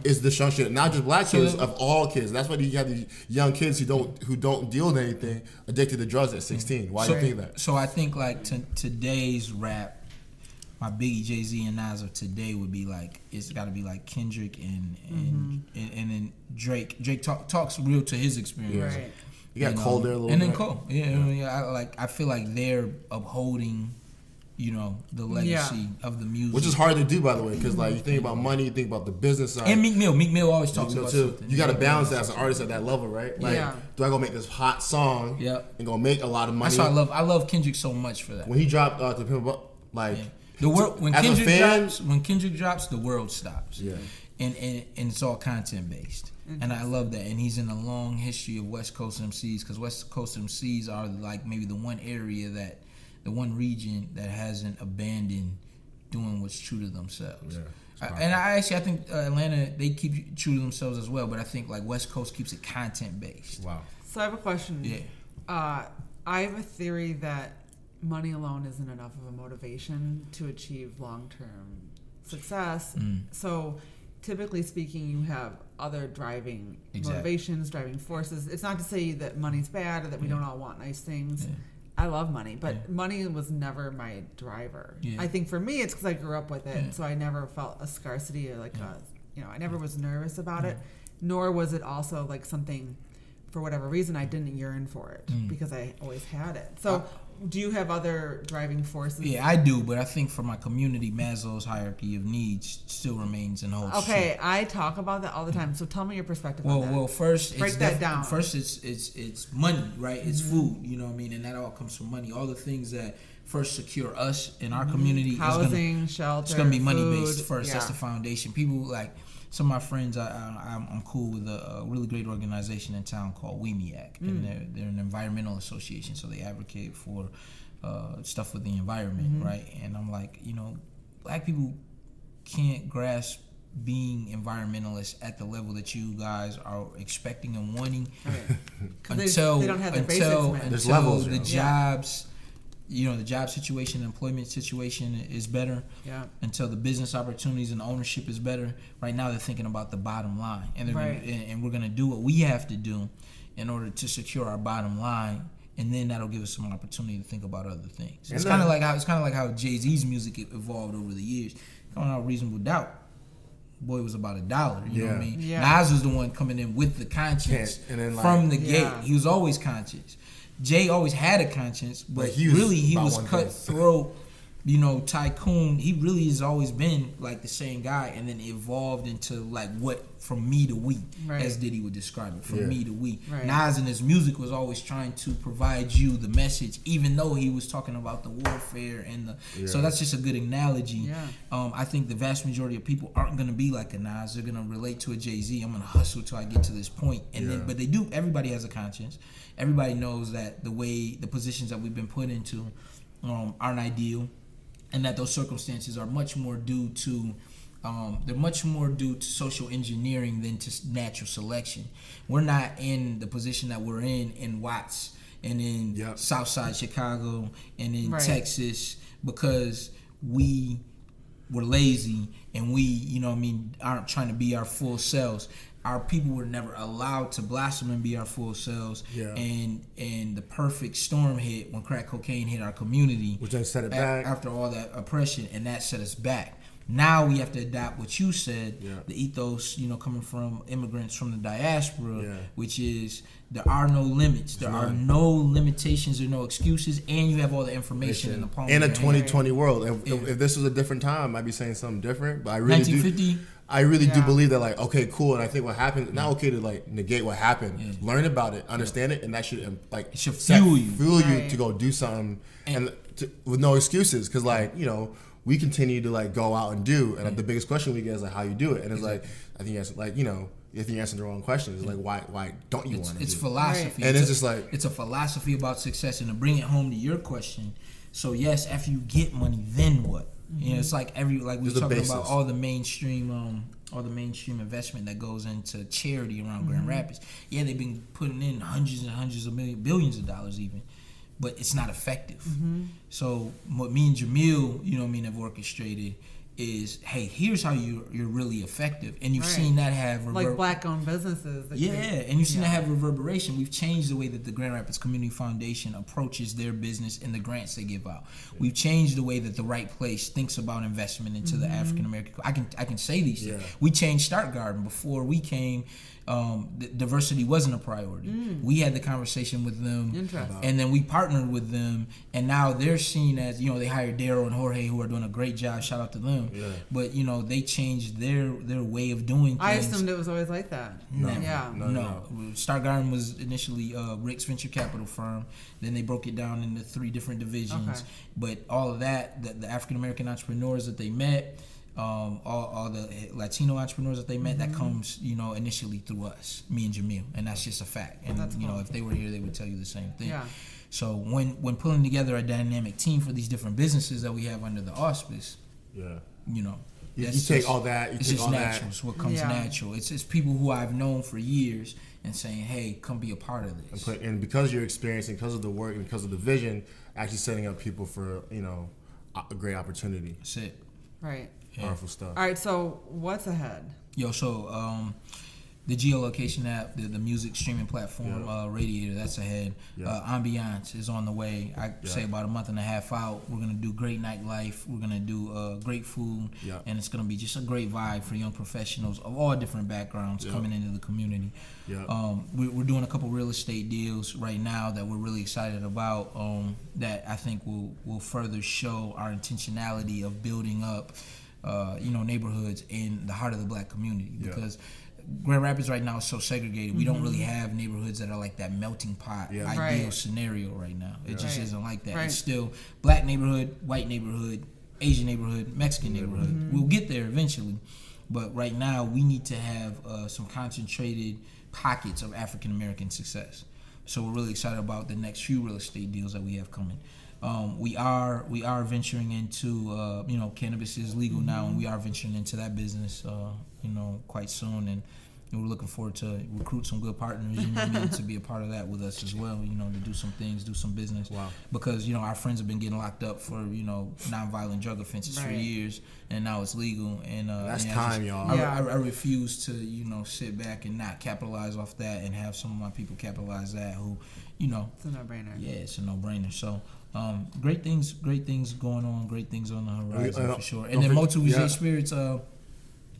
Speaker 3: is the shun shit. Not just black kids, of all kids. That's why you have these young kids who don't deal with anything, addicted to drugs at 16. Why do you think that?
Speaker 4: So I think like today's rap, my Biggie, Jay-Z, and Nas of today would be like, it's got to be like Kendrick and then Drake. Drake talks real to his experience.
Speaker 2: Right.
Speaker 3: You got Cole there a little
Speaker 4: and
Speaker 3: bit.
Speaker 4: then Cole, I feel like they're upholding, the legacy of the music,
Speaker 3: which is hard to do, by the way, because like you think about money, you think about the business side.
Speaker 4: And Meek Mill always talks about
Speaker 3: too.
Speaker 4: something.
Speaker 3: You got to balance that as an artist at that level, right? Like, do I go make this hot song and go make a lot of money?
Speaker 4: That's why I love Kendrick so much for that.
Speaker 3: When he dropped the Pimp Up, like
Speaker 4: the world, when Kendrick drops, the world stops.
Speaker 3: Yeah,
Speaker 4: and it's all content based. And I love that. And he's in a long history of West Coast MCs, because West Coast MCs are like maybe the one region that hasn't abandoned doing what's true to themselves. Yeah, I think Atlanta, they keep true to themselves as well, but I think like West Coast keeps it content based.
Speaker 3: Wow.
Speaker 2: So I have a question.
Speaker 4: Yeah.
Speaker 2: I have a theory that money alone isn't enough of a motivation to achieve long-term success. So typically speaking, you have other driving motivations, driving forces. It's not to say that money's bad or that we don't all want nice things. Yeah. I love money, but money was never my driver. Yeah. I think for me, it's because I grew up with it, so I never felt a scarcity or I never was nervous about it, nor was it also like something, for whatever reason, I didn't yearn for it because I always had it. So do you have other driving forces?
Speaker 4: Yeah, I do, but I think for my community, Maslow's hierarchy of needs still remains and holds true.
Speaker 2: I talk about that all the time. So tell me your perspective on that.
Speaker 4: Well, first,
Speaker 2: break that down.
Speaker 4: First, it's money, right? It's food, you know what I mean, and that all comes from money. All the things that first secure us in our community,
Speaker 2: housing, shelter,
Speaker 4: it's gonna be money based
Speaker 2: food.
Speaker 4: first. That's the foundation. People like. Some of my friends, I'm cool with a really great organization in town called WEMIAC, and they're an environmental association, so they advocate for stuff with the environment, right? And I'm like, black people can't grasp being environmentalists at the level that you guys are expecting and wanting until
Speaker 2: they don't have the basics,
Speaker 4: until the jobs. The job situation, the employment situation is better. Yeah. Until the business opportunities and ownership is better. Right now, they're thinking about the bottom line, and and we're gonna do what we have to do in order to secure our bottom line, and then that'll give us some opportunity to think about other things. It's kind of like how Jay-Z's music evolved over the years. Coming out Reasonable Doubt, boy, it was about $1. You know what I mean? Yeah. Nas was the one coming in with the conscience from the gate. He was always conscious. Jay always had a conscience, but he was cutthroat, tycoon. He really has always been like the same guy, and then evolved into like what from me to we, as Diddy would describe it, from me to we. Right. Nas in his music was always trying to provide you the message, even though he was talking about the warfare and the. So that's just a good analogy. Yeah. I think the vast majority of people aren't gonna be like a Nas. They're gonna relate to a Jay-Z. I'm gonna hustle till I get to this point, and then but they do. Everybody has a conscience. Everybody knows that the positions that we've been put into aren't ideal, and that those circumstances are much more due to social engineering than to natural selection. We're not in the position that we're in Watts and in Southside Chicago and in Texas because we were lazy and we, aren't trying to be our full selves. Our people were never allowed to blossom and be our full selves. Yeah. And the perfect storm hit when crack cocaine hit our community. Which then set it back. After all that oppression, and that set us back. Now we have to adapt what you said, the ethos, coming from immigrants from the diaspora, which is there are no limits. There are no limitations or no excuses, and you have all the information in the palm of your hand.
Speaker 3: In a 2020 world. If this was a different time, I'd be saying something different, but I really 1950, I really do believe that, like, okay, cool, and I think what happened, not okay to, like, negate what happened, learn about it, understand it, and that should, like,
Speaker 4: it should fuel you
Speaker 3: to go do something and with no excuses, because, like, we continue to, like, go out and do, and the biggest question we get is, like, how you do it, and it's like, I think that's, like, if you answer the wrong question, it's like, why don't you want to do it?
Speaker 4: It's philosophy.
Speaker 3: And it's just like...
Speaker 4: It's a philosophy about success, and to bring it home to your question, so yes, after you get money, then what? It's like we were talking about all the mainstream investment that goes into charity around Grand Rapids. Yeah, they've been putting in hundreds and hundreds of billions of dollars even, but it's not effective. So what me and Jamil, have orchestrated is, hey, here's how you're really effective, and you've
Speaker 2: Right.
Speaker 4: seen that have
Speaker 2: like black-owned businesses.
Speaker 4: and you've seen that have reverberation. We've changed the way that the Grand Rapids Community Foundation approaches their business and the grants they give out. We've changed the way that the Right Place thinks about investment into the African American. I can say these things. We changed Start Garden before we came. Diversity wasn't a priority. We had the conversation with them, and then we partnered with them, and now they're seen as, they hired Daryl and Jorge, who are doing a great job. Shout out to them. Yeah. But they changed their way of doing things.
Speaker 2: I assumed it was always like that.
Speaker 4: No. Start Garden was initially Rick's venture capital firm. Then they broke it down into 3 different divisions. Okay. But all of that, the African American entrepreneurs that they met. All the Latino entrepreneurs that they met, that comes, initially through us, me and Jamil, and that's just a fact. And cool. If they were here, they would tell you the same thing. Yeah. So when pulling together a dynamic team for these different businesses that we have under the auspice, you take
Speaker 3: all that.
Speaker 4: It's just natural. It's what comes natural. It's people who I've known for years and saying, hey, come be a part of this.
Speaker 3: And because of your experience, and because of the work, and because of the vision, actually setting up people for a great opportunity.
Speaker 4: That's it.
Speaker 2: Right.
Speaker 3: Powerful stuff.
Speaker 2: All right, so what's ahead?
Speaker 4: The geolocation app, the music streaming platform, Radiator, that's ahead. Ambiance is on the way. I say about a month and a half out. We're going to do great nightlife. We're going to do great food. And it's going to be just a great vibe for young professionals of all different backgrounds coming into the community. We're doing a couple real estate deals right now that we're really excited about, that I think will further show our intentionality of building up neighborhoods in the heart of the Black community, because Grand Rapids right now is so segregated. We don't really have neighborhoods that are like that melting pot ideal scenario right now. It just isn't like that. It's still Black neighborhood, white neighborhood, Asian neighborhood, Mexican neighborhood. We'll get there eventually, but right now we need to have some concentrated pockets of African American success. So we're really excited about the next few real estate deals that we have coming. We are venturing into cannabis is legal now, and we are venturing into that business quite soon, and we're looking forward to recruit some good partners to be a part of that with us as well, to do some things, do some business. Wow. Because our friends have been getting locked up for nonviolent drug offenses for years, and now it's legal, and
Speaker 3: that's time, y'all.
Speaker 4: I refuse to sit back and not capitalize off that and have some of my people capitalize that who
Speaker 2: it's a no-brainer.
Speaker 4: Yeah, it's a no-brainer. So great things going on, great things on the horizon for sure. And then Motu Viget Spirits,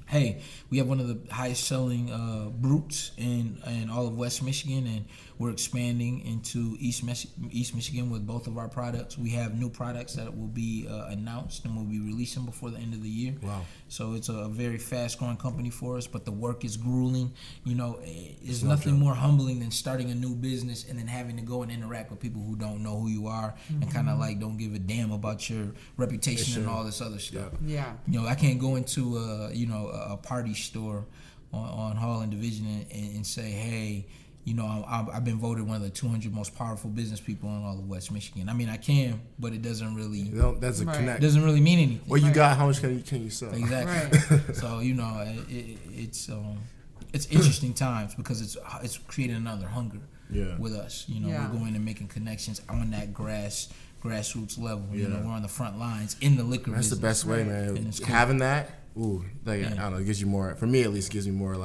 Speaker 4: hey, we have one of the highest selling brutes in all of West Michigan, and we're expanding into East Michigan with both of our products. We have new products that will be announced and we'll be releasing before the end of the year. Wow. So it's a very fast growing company for us, but the work is grueling. There's nothing more humbling than starting a new business and then having to go and interact with people who don't know who you are and kind of don't give a damn about your reputation and all this other stuff. Yeah. I can't go into a party store on Hall and Division and say, hey, I've been voted one of the 200 most powerful business people in all of West Michigan. I mean, I can, but it doesn't really.
Speaker 3: That's a connect.
Speaker 4: Doesn't really mean anything.
Speaker 3: What you got? How much can you sell?
Speaker 4: Exactly. Right. So it's interesting times because it's creating another hunger with us. We're going and making connections on that grassroots level. We're on the front lines in the liquor business.
Speaker 3: That's the best way, man. Having that, I don't know, it gives you more. For me, at least, it gives me more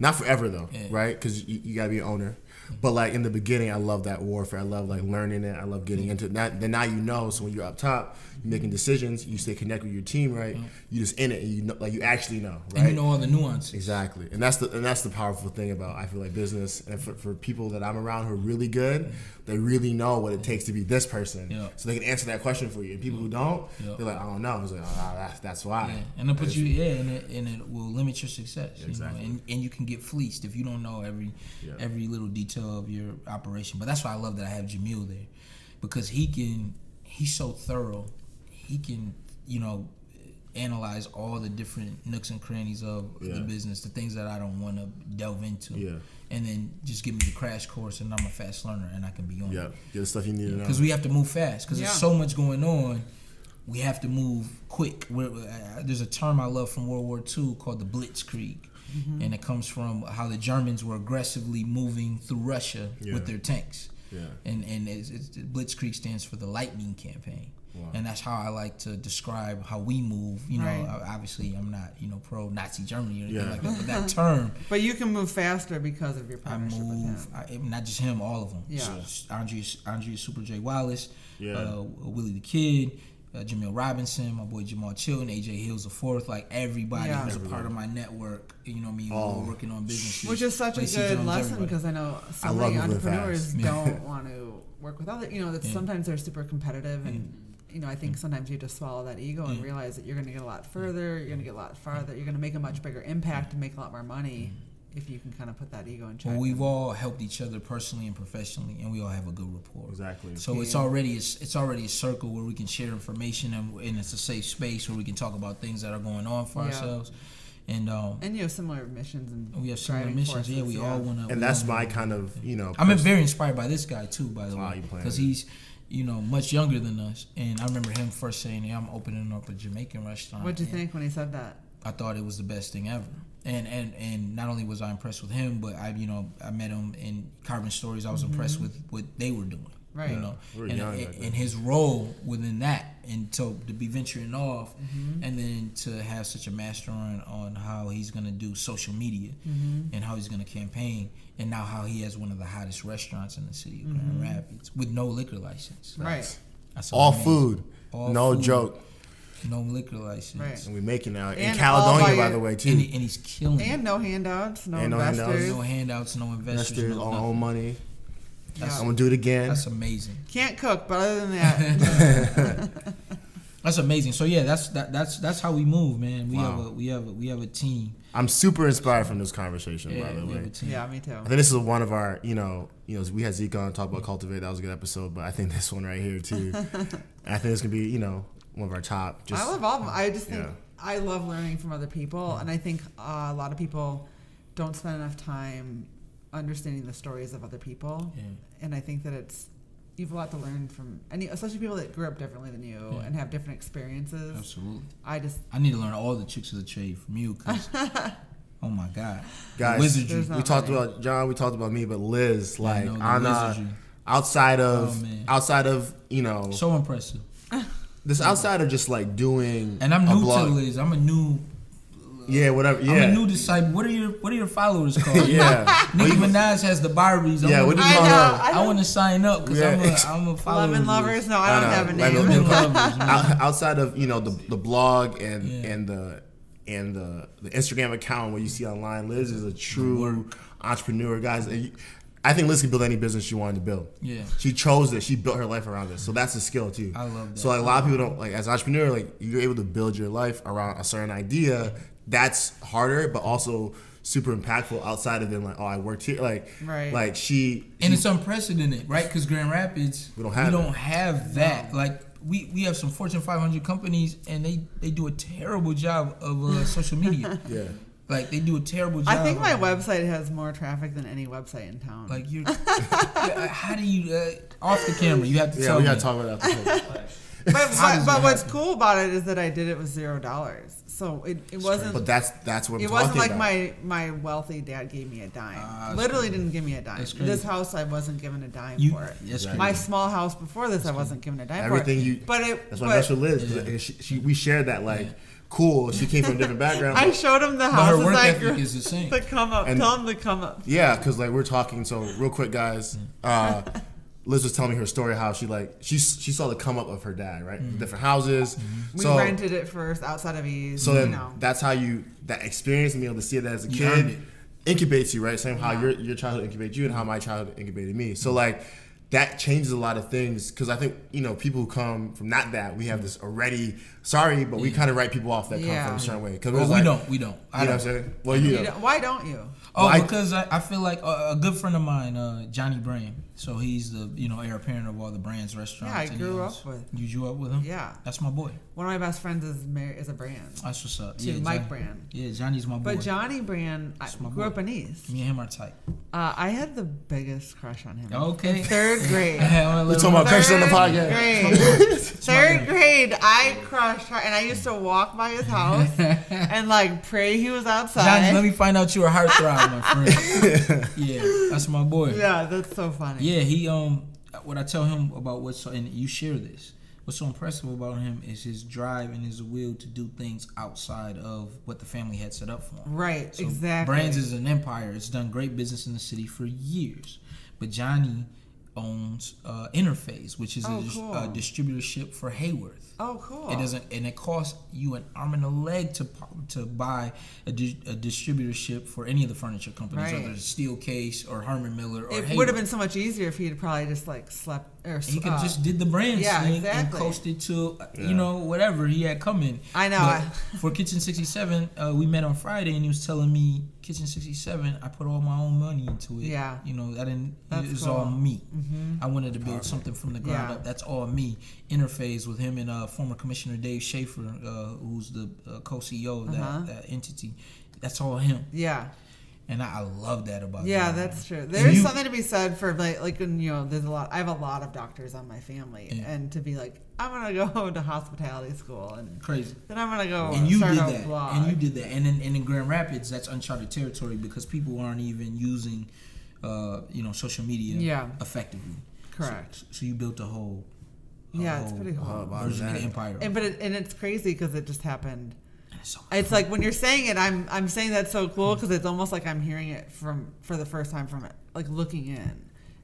Speaker 3: not forever though, right? Because you gotta be an owner. But in the beginning, I love that warfare. I love learning it. I love getting into it. Then now so when you're up top, you're making decisions. You stay connected with your team, right? You just in it, and you actually know, right?
Speaker 4: And you know all the nuances.
Speaker 3: Exactly, and that's the powerful thing about I feel like business, and for people that I'm around who are really good, they really know what it takes to be this person, so they can answer that question for you. And people who don't, they're like, I don't know. It's like, that's why.
Speaker 4: Yeah. And it'll put you, and it will limit your success. Exactly. And you can get fleeced if you don't know every little detail of your operation. But that's why I love that I have Jamil there, because he's so thorough. He can analyze all the different nooks and crannies of the business, the things that I don't want to delve into, and then just give me the crash course, and I'm a fast learner and I can be on it.
Speaker 3: Get the stuff you need to know,
Speaker 4: because we have to move fast because there's so much going on. We have to move quick. There's a term I love from World War II called the Blitzkrieg. And it comes from how the Germans were aggressively moving through Russia with their tanks. And Blitzkrieg stands for the Lightning Campaign. Wow. And that's how I like to describe how we move. You know, obviously I'm not, pro Nazi Germany or anything like that, but that term.
Speaker 2: But you can move faster because of your partnership with him.
Speaker 4: Not just him, all of them.
Speaker 2: Yeah.
Speaker 4: So Andrea Super J Wallace, Willie the Kid, Jamil Robinson, my boy Jamal Chilton, AJ Hills the fourth, like everybody who's a part of my network, you know what I mean, we're working on businesses.
Speaker 2: Which is such a good lesson, because I know so many entrepreneurs don't want to work with other, sometimes they're super competitive, and I think sometimes you just swallow that ego and realize that you're going to get a lot further, you're going to get a lot farther, you're going to make a much bigger impact and make a lot more money if you can kind of put that ego in check.
Speaker 4: Well, we've all helped each other personally and professionally, and we all have a good rapport.
Speaker 3: Exactly.
Speaker 4: So it's already a circle where we can share information, and it's a safe space where we can talk about things that are going on for ourselves. And
Speaker 2: you have similar missions, and
Speaker 4: we have similar missions.
Speaker 2: Forces,
Speaker 4: we all want to.
Speaker 3: And that's my kind of
Speaker 4: I'm very inspired by this guy too, by the way, because he's much younger than us. And I remember him first saying, "Yeah, I'm opening up a Jamaican restaurant."
Speaker 2: What'd you think when he said that?
Speaker 4: I thought it was the best thing ever. And not only was I impressed with him, but I met him in Carbon Stories. I was impressed with what they were doing.
Speaker 2: Right.
Speaker 4: And his role within that, and to be venturing off, and then to have such a master on how he's going to do social media, and how he's going to campaign, and now how he has one of the hottest restaurants in the city of Grand Rapids with no liquor license.
Speaker 2: Right.
Speaker 4: That's
Speaker 3: all
Speaker 4: amazing.
Speaker 3: food, no
Speaker 4: food.
Speaker 3: Joke.
Speaker 4: No liquor license.
Speaker 2: Right.
Speaker 3: And we making now in
Speaker 2: And
Speaker 3: Caledonia, by the way, too.
Speaker 4: And he's killing it.
Speaker 2: And no handouts, no
Speaker 3: And
Speaker 2: investors.
Speaker 4: No handouts, no investors.
Speaker 3: All own money.
Speaker 2: Yeah.
Speaker 3: I'm going to do it again.
Speaker 4: That's amazing.
Speaker 2: Can't cook, but other than that.
Speaker 4: That's amazing. So yeah, that's how we move, man. We have a team.
Speaker 3: I'm super inspired from this conversation, by the way.
Speaker 2: Yeah, me too.
Speaker 3: I think this is one of our, we had Zeke on talk about Cultivate. That was a good episode, but I think this one right here too. And I think this can be, one of our top.
Speaker 2: I love all of them. I just think I love learning from other people, and I think a lot of people don't spend enough time understanding the stories of other people. Yeah. And I think that you have a lot to learn from especially people that grew up differently than you and have different experiences.
Speaker 4: Absolutely.
Speaker 2: I
Speaker 4: need to learn all the tricks of the trade from you, because oh my God,
Speaker 3: guys,
Speaker 4: wizardry.
Speaker 3: We talked about John, we talked about me, but Liz, like outside of
Speaker 4: so impressive.
Speaker 3: This outside of just like doing,
Speaker 4: and I'm new to Liz. I'm a new.
Speaker 3: Whatever. Yeah,
Speaker 4: I'm a new disciple. What are your followers called? Nicki Minaj has the Barbies.
Speaker 3: What do you call her?
Speaker 4: I want to sign up because I'm a follower.
Speaker 2: Love and Lovers? No, I don't have a name.
Speaker 4: Love and Lovers.
Speaker 3: Outside of the blog and the Instagram account where you see online, Liz is a true entrepreneur, guys. I think Liz can build any business she wanted to build. Yeah, she chose it. She built her life around it. So that's a skill too.
Speaker 4: I love that.
Speaker 3: So like, a lot of people don't, like, as an entrepreneur, like, you're able to build your life around a certain idea. That's harder, but also super impactful outside of them. Like, I worked here. Like, like she
Speaker 4: it's unprecedented, right? Because Grand Rapids, we don't have that. No. Like, we have some Fortune 500 companies, and they do a terrible job of social media. Yeah. Like, they do a terrible job.
Speaker 2: I think my website has more traffic than any website in town.
Speaker 4: Like, how do you off the camera? You have to tell me.
Speaker 3: We got to talk about that.
Speaker 2: But what's cool about it is that I did it with $0. So it wasn't.
Speaker 3: But that's what
Speaker 2: it wasn't like my wealthy dad gave me a dime. Literally didn't give me a dime. This house, I wasn't given a dime for it. My small house before this, I wasn't given a dime for it.
Speaker 3: That's why that's what Liz. We shared that, like. Cool. She came from a different background.
Speaker 2: I showed him the houses.
Speaker 4: Her work ethic is the same.
Speaker 2: To come up. And tell him to come up.
Speaker 3: Yeah, because like we're talking. So real quick, guys. Liz was telling me her story how she saw the come up of her dad, right? Different houses.
Speaker 2: We rented it first outside of Ease.
Speaker 3: So then that's how that experience and being able to see it as a kid incubates you, right? Same how your childhood incubated you and how my childhood incubated me. So like. That changes a lot of things, because I think people who come from not that, we have this already. Sorry, but we kind of write people off that come from a certain way.
Speaker 4: Well, we don't.
Speaker 3: You know what I'm saying? Well,
Speaker 2: why don't you?
Speaker 4: Because I feel like a good friend of mine, Johnny Brand. So he's the heir apparent of all the Brand's restaurants.
Speaker 2: Yeah, I grew up with.
Speaker 4: You grew up with him?
Speaker 2: Yeah,
Speaker 4: that's my boy.
Speaker 2: One of my best friends is a Brand.
Speaker 4: That's what's up.
Speaker 2: Mike Brand.
Speaker 4: Yeah, Johnny's my boy.
Speaker 2: But Johnny Brand, I grew up in East.
Speaker 4: Me and him are tight.
Speaker 2: I had the biggest crush on him.
Speaker 4: Okay.
Speaker 2: In Third grade.
Speaker 3: We're talking about crushes on the podcast.
Speaker 2: Third grade, I crushed her, and I used to walk by his house and like pray he was outside.
Speaker 4: Johnny, let me find out you're a heartthrob, my friend. Yeah, that's my boy.
Speaker 2: Yeah, that's so funny.
Speaker 4: Yeah, he what I tell him about and you share this. What's so impressive about him is his drive and his will to do things outside of what the family had set up for him.
Speaker 2: Right,
Speaker 4: so
Speaker 2: exactly.
Speaker 4: Brands is an empire. It's done great business in the city for years. But Johnny owns Interface, which is a distributorship for Hayworth.
Speaker 2: Oh, cool.
Speaker 4: It costs you an arm and a leg to buy a distributorship for any of the furniture companies,
Speaker 2: right.
Speaker 4: whether it's Steelcase or Herman Miller or Hayworth.
Speaker 2: It would have been so much easier if he'd probably just like slept or
Speaker 4: he could just did the brand thing and coasted to whatever he had coming.
Speaker 2: I know.
Speaker 4: But for Kitchen 67, we met on Friday and he was telling me Kitchen 67, I put all my own money into it.
Speaker 2: Yeah.
Speaker 4: You know, it was
Speaker 2: cool.
Speaker 4: all me.
Speaker 2: Mm-hmm.
Speaker 4: I wanted to build something from the ground up. That's all me. Interface with him and former Commissioner Dave Schaefer, who's the co-CEO of that entity. That's all him.
Speaker 2: Yeah.
Speaker 4: And I love that about
Speaker 2: John. That's true. There's something to be said for like there's I have a lot of doctors on my family, and to be like, I'm gonna go to hospitality school and
Speaker 4: crazy.
Speaker 2: Then I'm gonna go
Speaker 4: and you
Speaker 2: start
Speaker 4: did
Speaker 2: a
Speaker 4: that.
Speaker 2: blog.
Speaker 4: And you did that. And in Grand Rapids, that's uncharted territory because people aren't even using social media effectively.
Speaker 2: Correct.
Speaker 4: So you built a whole
Speaker 2: it's pretty cool.
Speaker 4: Version of the empire.
Speaker 2: And it's crazy because it just happened. It's like when you're saying it, I'm saying that's so cool because it's almost like I'm hearing it for the first time from it, like looking in.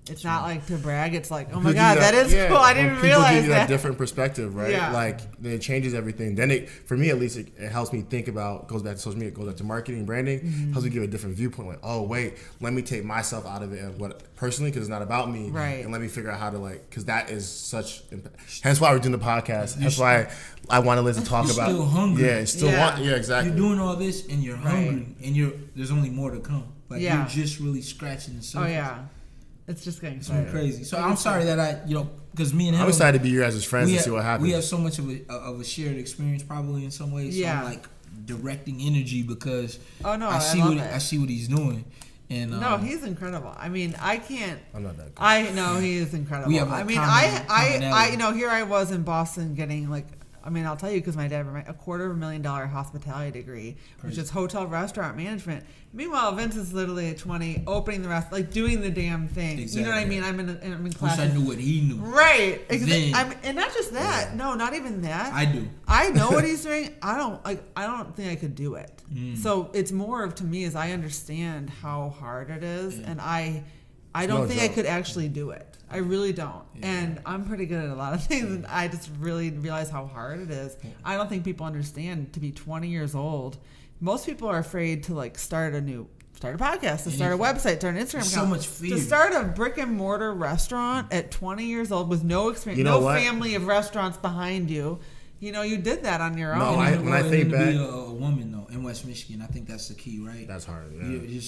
Speaker 2: It's not like to brag. It's like, oh my God, that is cool. I didn't realize
Speaker 3: people give you
Speaker 2: that.
Speaker 3: different perspective, right?
Speaker 2: Yeah.
Speaker 3: Like it changes everything. Then for me at least, it helps me think about. Goes back to social media. It goes back to marketing, branding.
Speaker 2: Mm-hmm.
Speaker 3: Helps me give a different viewpoint. Like, oh wait, let me take myself out of it and what personally because it's not about me.
Speaker 2: Right.
Speaker 3: And let me figure out how to because that is such. Hence why we're doing the podcast. That's why I want to listen talk
Speaker 4: you're
Speaker 3: about.
Speaker 4: Still hungry.
Speaker 3: Yeah. Exactly.
Speaker 4: You're doing all this and you're hungry and there's only more to come. Like you're just really scratching the surface.
Speaker 2: Oh yeah. It's just getting
Speaker 4: crazy. So I'm sorry that because me and him.
Speaker 3: I'm excited to be you guys as friends and see what happens.
Speaker 4: We have so much of a shared experience, probably in some ways.
Speaker 2: Yeah.
Speaker 4: So I'm like directing energy because
Speaker 2: I
Speaker 4: see what he's doing. And
Speaker 2: no, he's incredible. I mean, I can't.
Speaker 3: I'm not that good.
Speaker 2: I know he is incredible.
Speaker 4: We have
Speaker 2: I here I was in Boston getting I'll tell you because my dad had a $250,000 hospitality degree, which is hotel restaurant management. Meanwhile, Vince is literally at 20, opening the restaurant, doing the damn thing.
Speaker 4: Exactly.
Speaker 2: You know what I mean? I'm in class.
Speaker 4: Wish I knew what he knew.
Speaker 2: Right. Exactly. And not just that. Yeah. No, not even that.
Speaker 4: I do.
Speaker 2: I know what he's doing. I don't think I could do it. So it's more of, to me, is I understand how hard it is, and I don't think I could actually do it. I really don't. Yeah. And I'm pretty good at a lot of things, and I just really realize how hard it is. I don't think people understand to be 20 years old. Most people are afraid to start a podcast, to start a website, start an Instagram account.
Speaker 4: So much fear.
Speaker 2: To start a brick and mortar restaurant at 20 years old with no experience, family of restaurants behind you. You did that on your own.
Speaker 3: When I think back,
Speaker 4: to be a woman though in West Michigan, I think that's the key, right?
Speaker 3: That's hard. Yeah.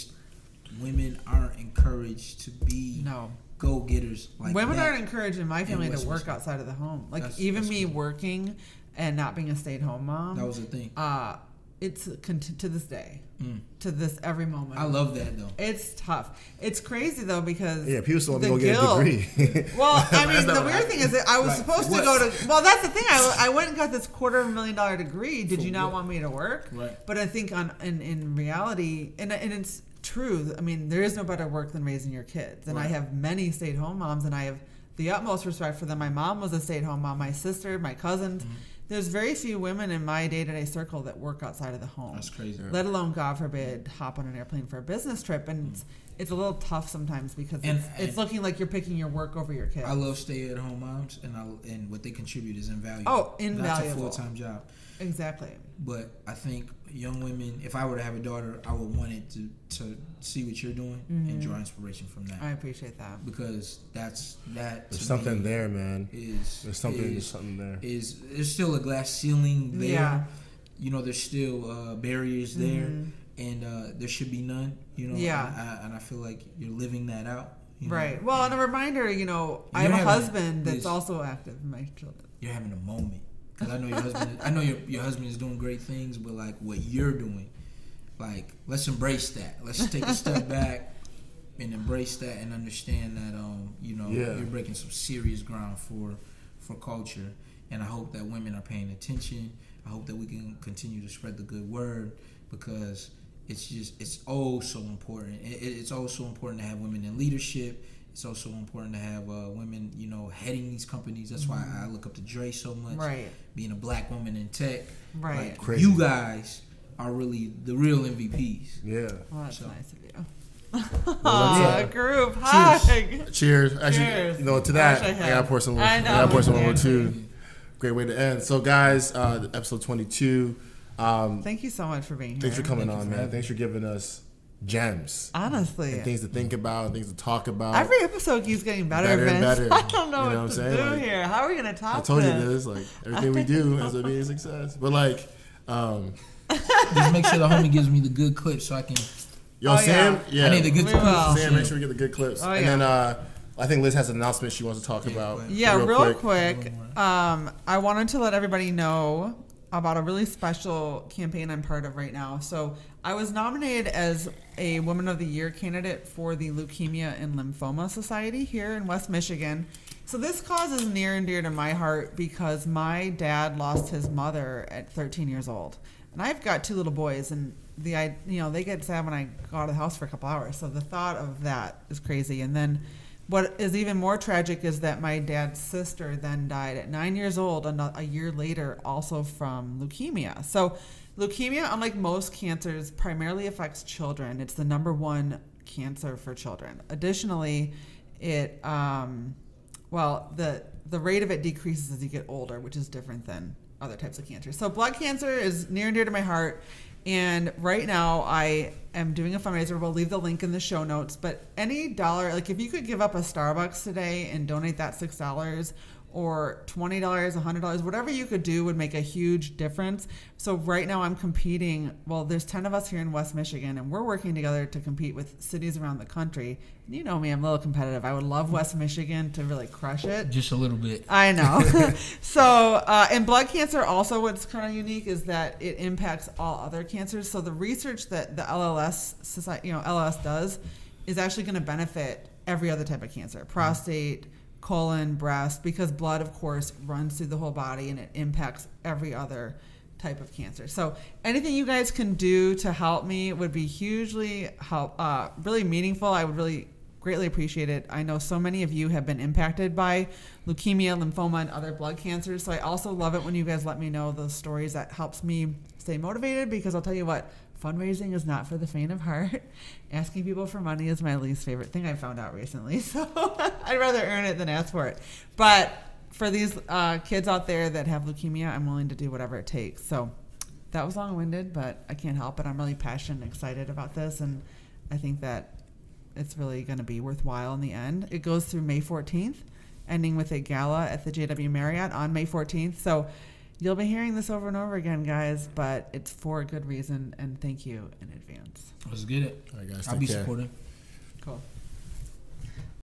Speaker 4: Women aren't encouraged to be go-getters like
Speaker 2: women
Speaker 4: that.
Speaker 2: aren't encouraged in my family to work outside of the home. That's me working and not being a stay-at-home mom.
Speaker 4: That was the thing.
Speaker 2: It's to this day. To this every moment.
Speaker 4: I love that though.
Speaker 2: It's tough. It's crazy though because
Speaker 3: people still want to go get a degree.
Speaker 2: Well, I mean, the weird thing is that I was supposed to go to. Well, that's the thing. I went and got this $250,000 degree. Did you not want me to work?
Speaker 4: Right.
Speaker 2: But I think in reality, and it's true. I mean, there is no better work than raising your kids, and I have many stay-at-home moms, and I have the utmost respect for them. My mom was a stay-at-home mom. My sister, my cousins. Mm-hmm. There's very few women in my day-to-day circle that work outside of the home.
Speaker 4: That's crazy.
Speaker 2: Let alone, God forbid, hop on an airplane for a business trip. And it's a little tough sometimes because it's looking like you're picking your work over your kids.
Speaker 4: I love stay-at-home moms, and what they contribute is invaluable.
Speaker 2: Oh, invaluable.
Speaker 4: That's a full-time job.
Speaker 2: Exactly.
Speaker 4: But I think young women, if I were to have a daughter, I would want it to see what you're doing and draw inspiration from that.
Speaker 2: I appreciate that.
Speaker 4: Because there's
Speaker 3: something there, man. There's something there.
Speaker 4: There's still a glass ceiling there.
Speaker 2: Yeah.
Speaker 4: There's still barriers there, and there should be none.
Speaker 2: Yeah.
Speaker 4: And I feel like you're living that out.
Speaker 2: Right. Well, and a reminder, I have a husband that's also active in my children.
Speaker 4: You're having a moment. Because I know your husband. I know your husband is doing great things, but what you're doing, let's embrace that. Let's take a step back and embrace that and understand that you're breaking some serious ground for culture. And I hope that women are paying attention. I hope that we can continue to spread the good word, because it's so important. It's also important to have women in leadership. It's also important to have women, heading these companies. That's why I look up to Dre so much.
Speaker 2: Right.
Speaker 4: Being a black woman in tech.
Speaker 2: Right.
Speaker 4: Like, you guys are really the real MVPs.
Speaker 3: Yeah.
Speaker 2: Well, that's nice of you.
Speaker 3: Group
Speaker 2: hug.
Speaker 3: Cheers. Actually,
Speaker 2: Cheers.
Speaker 3: To that, I gotta pour some. I gotta pour some more too. Great way to end. So, guys, episode 22.
Speaker 2: Thank you so much for being here.
Speaker 3: Thanks for coming on, man. Thanks for giving us gems.
Speaker 2: Honestly.
Speaker 3: And things to think about, things to talk about.
Speaker 2: Every episode keeps getting better,
Speaker 3: and better.
Speaker 2: I don't know what to
Speaker 3: saying?
Speaker 2: do here. How are we going to top this?
Speaker 3: I told you this. Like, everything we do has to be a success. But, like,
Speaker 4: just make sure the homie gives me the good clips so I can.
Speaker 3: Yo, Sam? Yeah.
Speaker 4: I need the good clips.
Speaker 3: Sam, make sure we get the good clips. And then I think Liz has an announcement she wants to talk about.
Speaker 2: Yeah, real quick. I wanted to let everybody know about a really special campaign I'm part of right now. So I was nominated as a Woman of the Year candidate for the Leukemia and Lymphoma Society here in West Michigan. So this cause is near and dear to my heart because my dad lost his mother at 13 years old. And I've got 2 little boys, and they get sad when I go out of the house for a couple hours. So the thought of that is crazy. And then what is even more tragic is that my dad's sister then died at 9 years old, a year later, also from leukemia. So leukemia, unlike most cancers, primarily affects children. It's the #1 cancer for children. Additionally, it the rate of it decreases as you get older, which is different than other types of cancer. So blood cancer is near and dear to my heart. And right now I am doing a fundraiser. We'll leave the link in the show notes. But any dollar, like if you could give up a Starbucks today and donate that $6 or $20, $100, whatever you could do would make a huge difference. So right now I'm competing. Well, there's 10 of us here in West Michigan, and we're working together to compete with cities around the country. And you know me, I'm a little competitive. I would love West Michigan to really crush it.
Speaker 4: Just a little bit.
Speaker 2: I know. So, and blood cancer also, what's kind of unique is that it impacts all other cancers. So the research that the LLS society, LLS does is actually going to benefit every other type of cancer, prostate, colon, breast, because blood, of course, runs through the whole body and it impacts every other type of cancer. So anything you guys can do to help me would be hugely really meaningful. I would really greatly appreciate it. I know so many of you have been impacted by leukemia, lymphoma, and other blood cancers. So I also love it when you guys let me know those stories. That helps me stay motivated, because I'll tell you what, fundraising is not for the faint of heart. Asking people for money is my least favorite thing I found out recently. So I'd rather earn it than ask for it. But for these kids out there that have leukemia, I'm willing to do whatever it takes. So that was long-winded, but I can't help it. I'm really passionate and excited about this, and I think that it's really going to be worthwhile in the end. It goes through May 14th, ending with a gala at the JW Marriott on May 14th. So you'll be hearing this over and over again, guys, but it's for a good reason, and thank you in advance.
Speaker 4: Let's get it.
Speaker 3: All right, guys,
Speaker 4: I'll be supportive.
Speaker 2: Cool.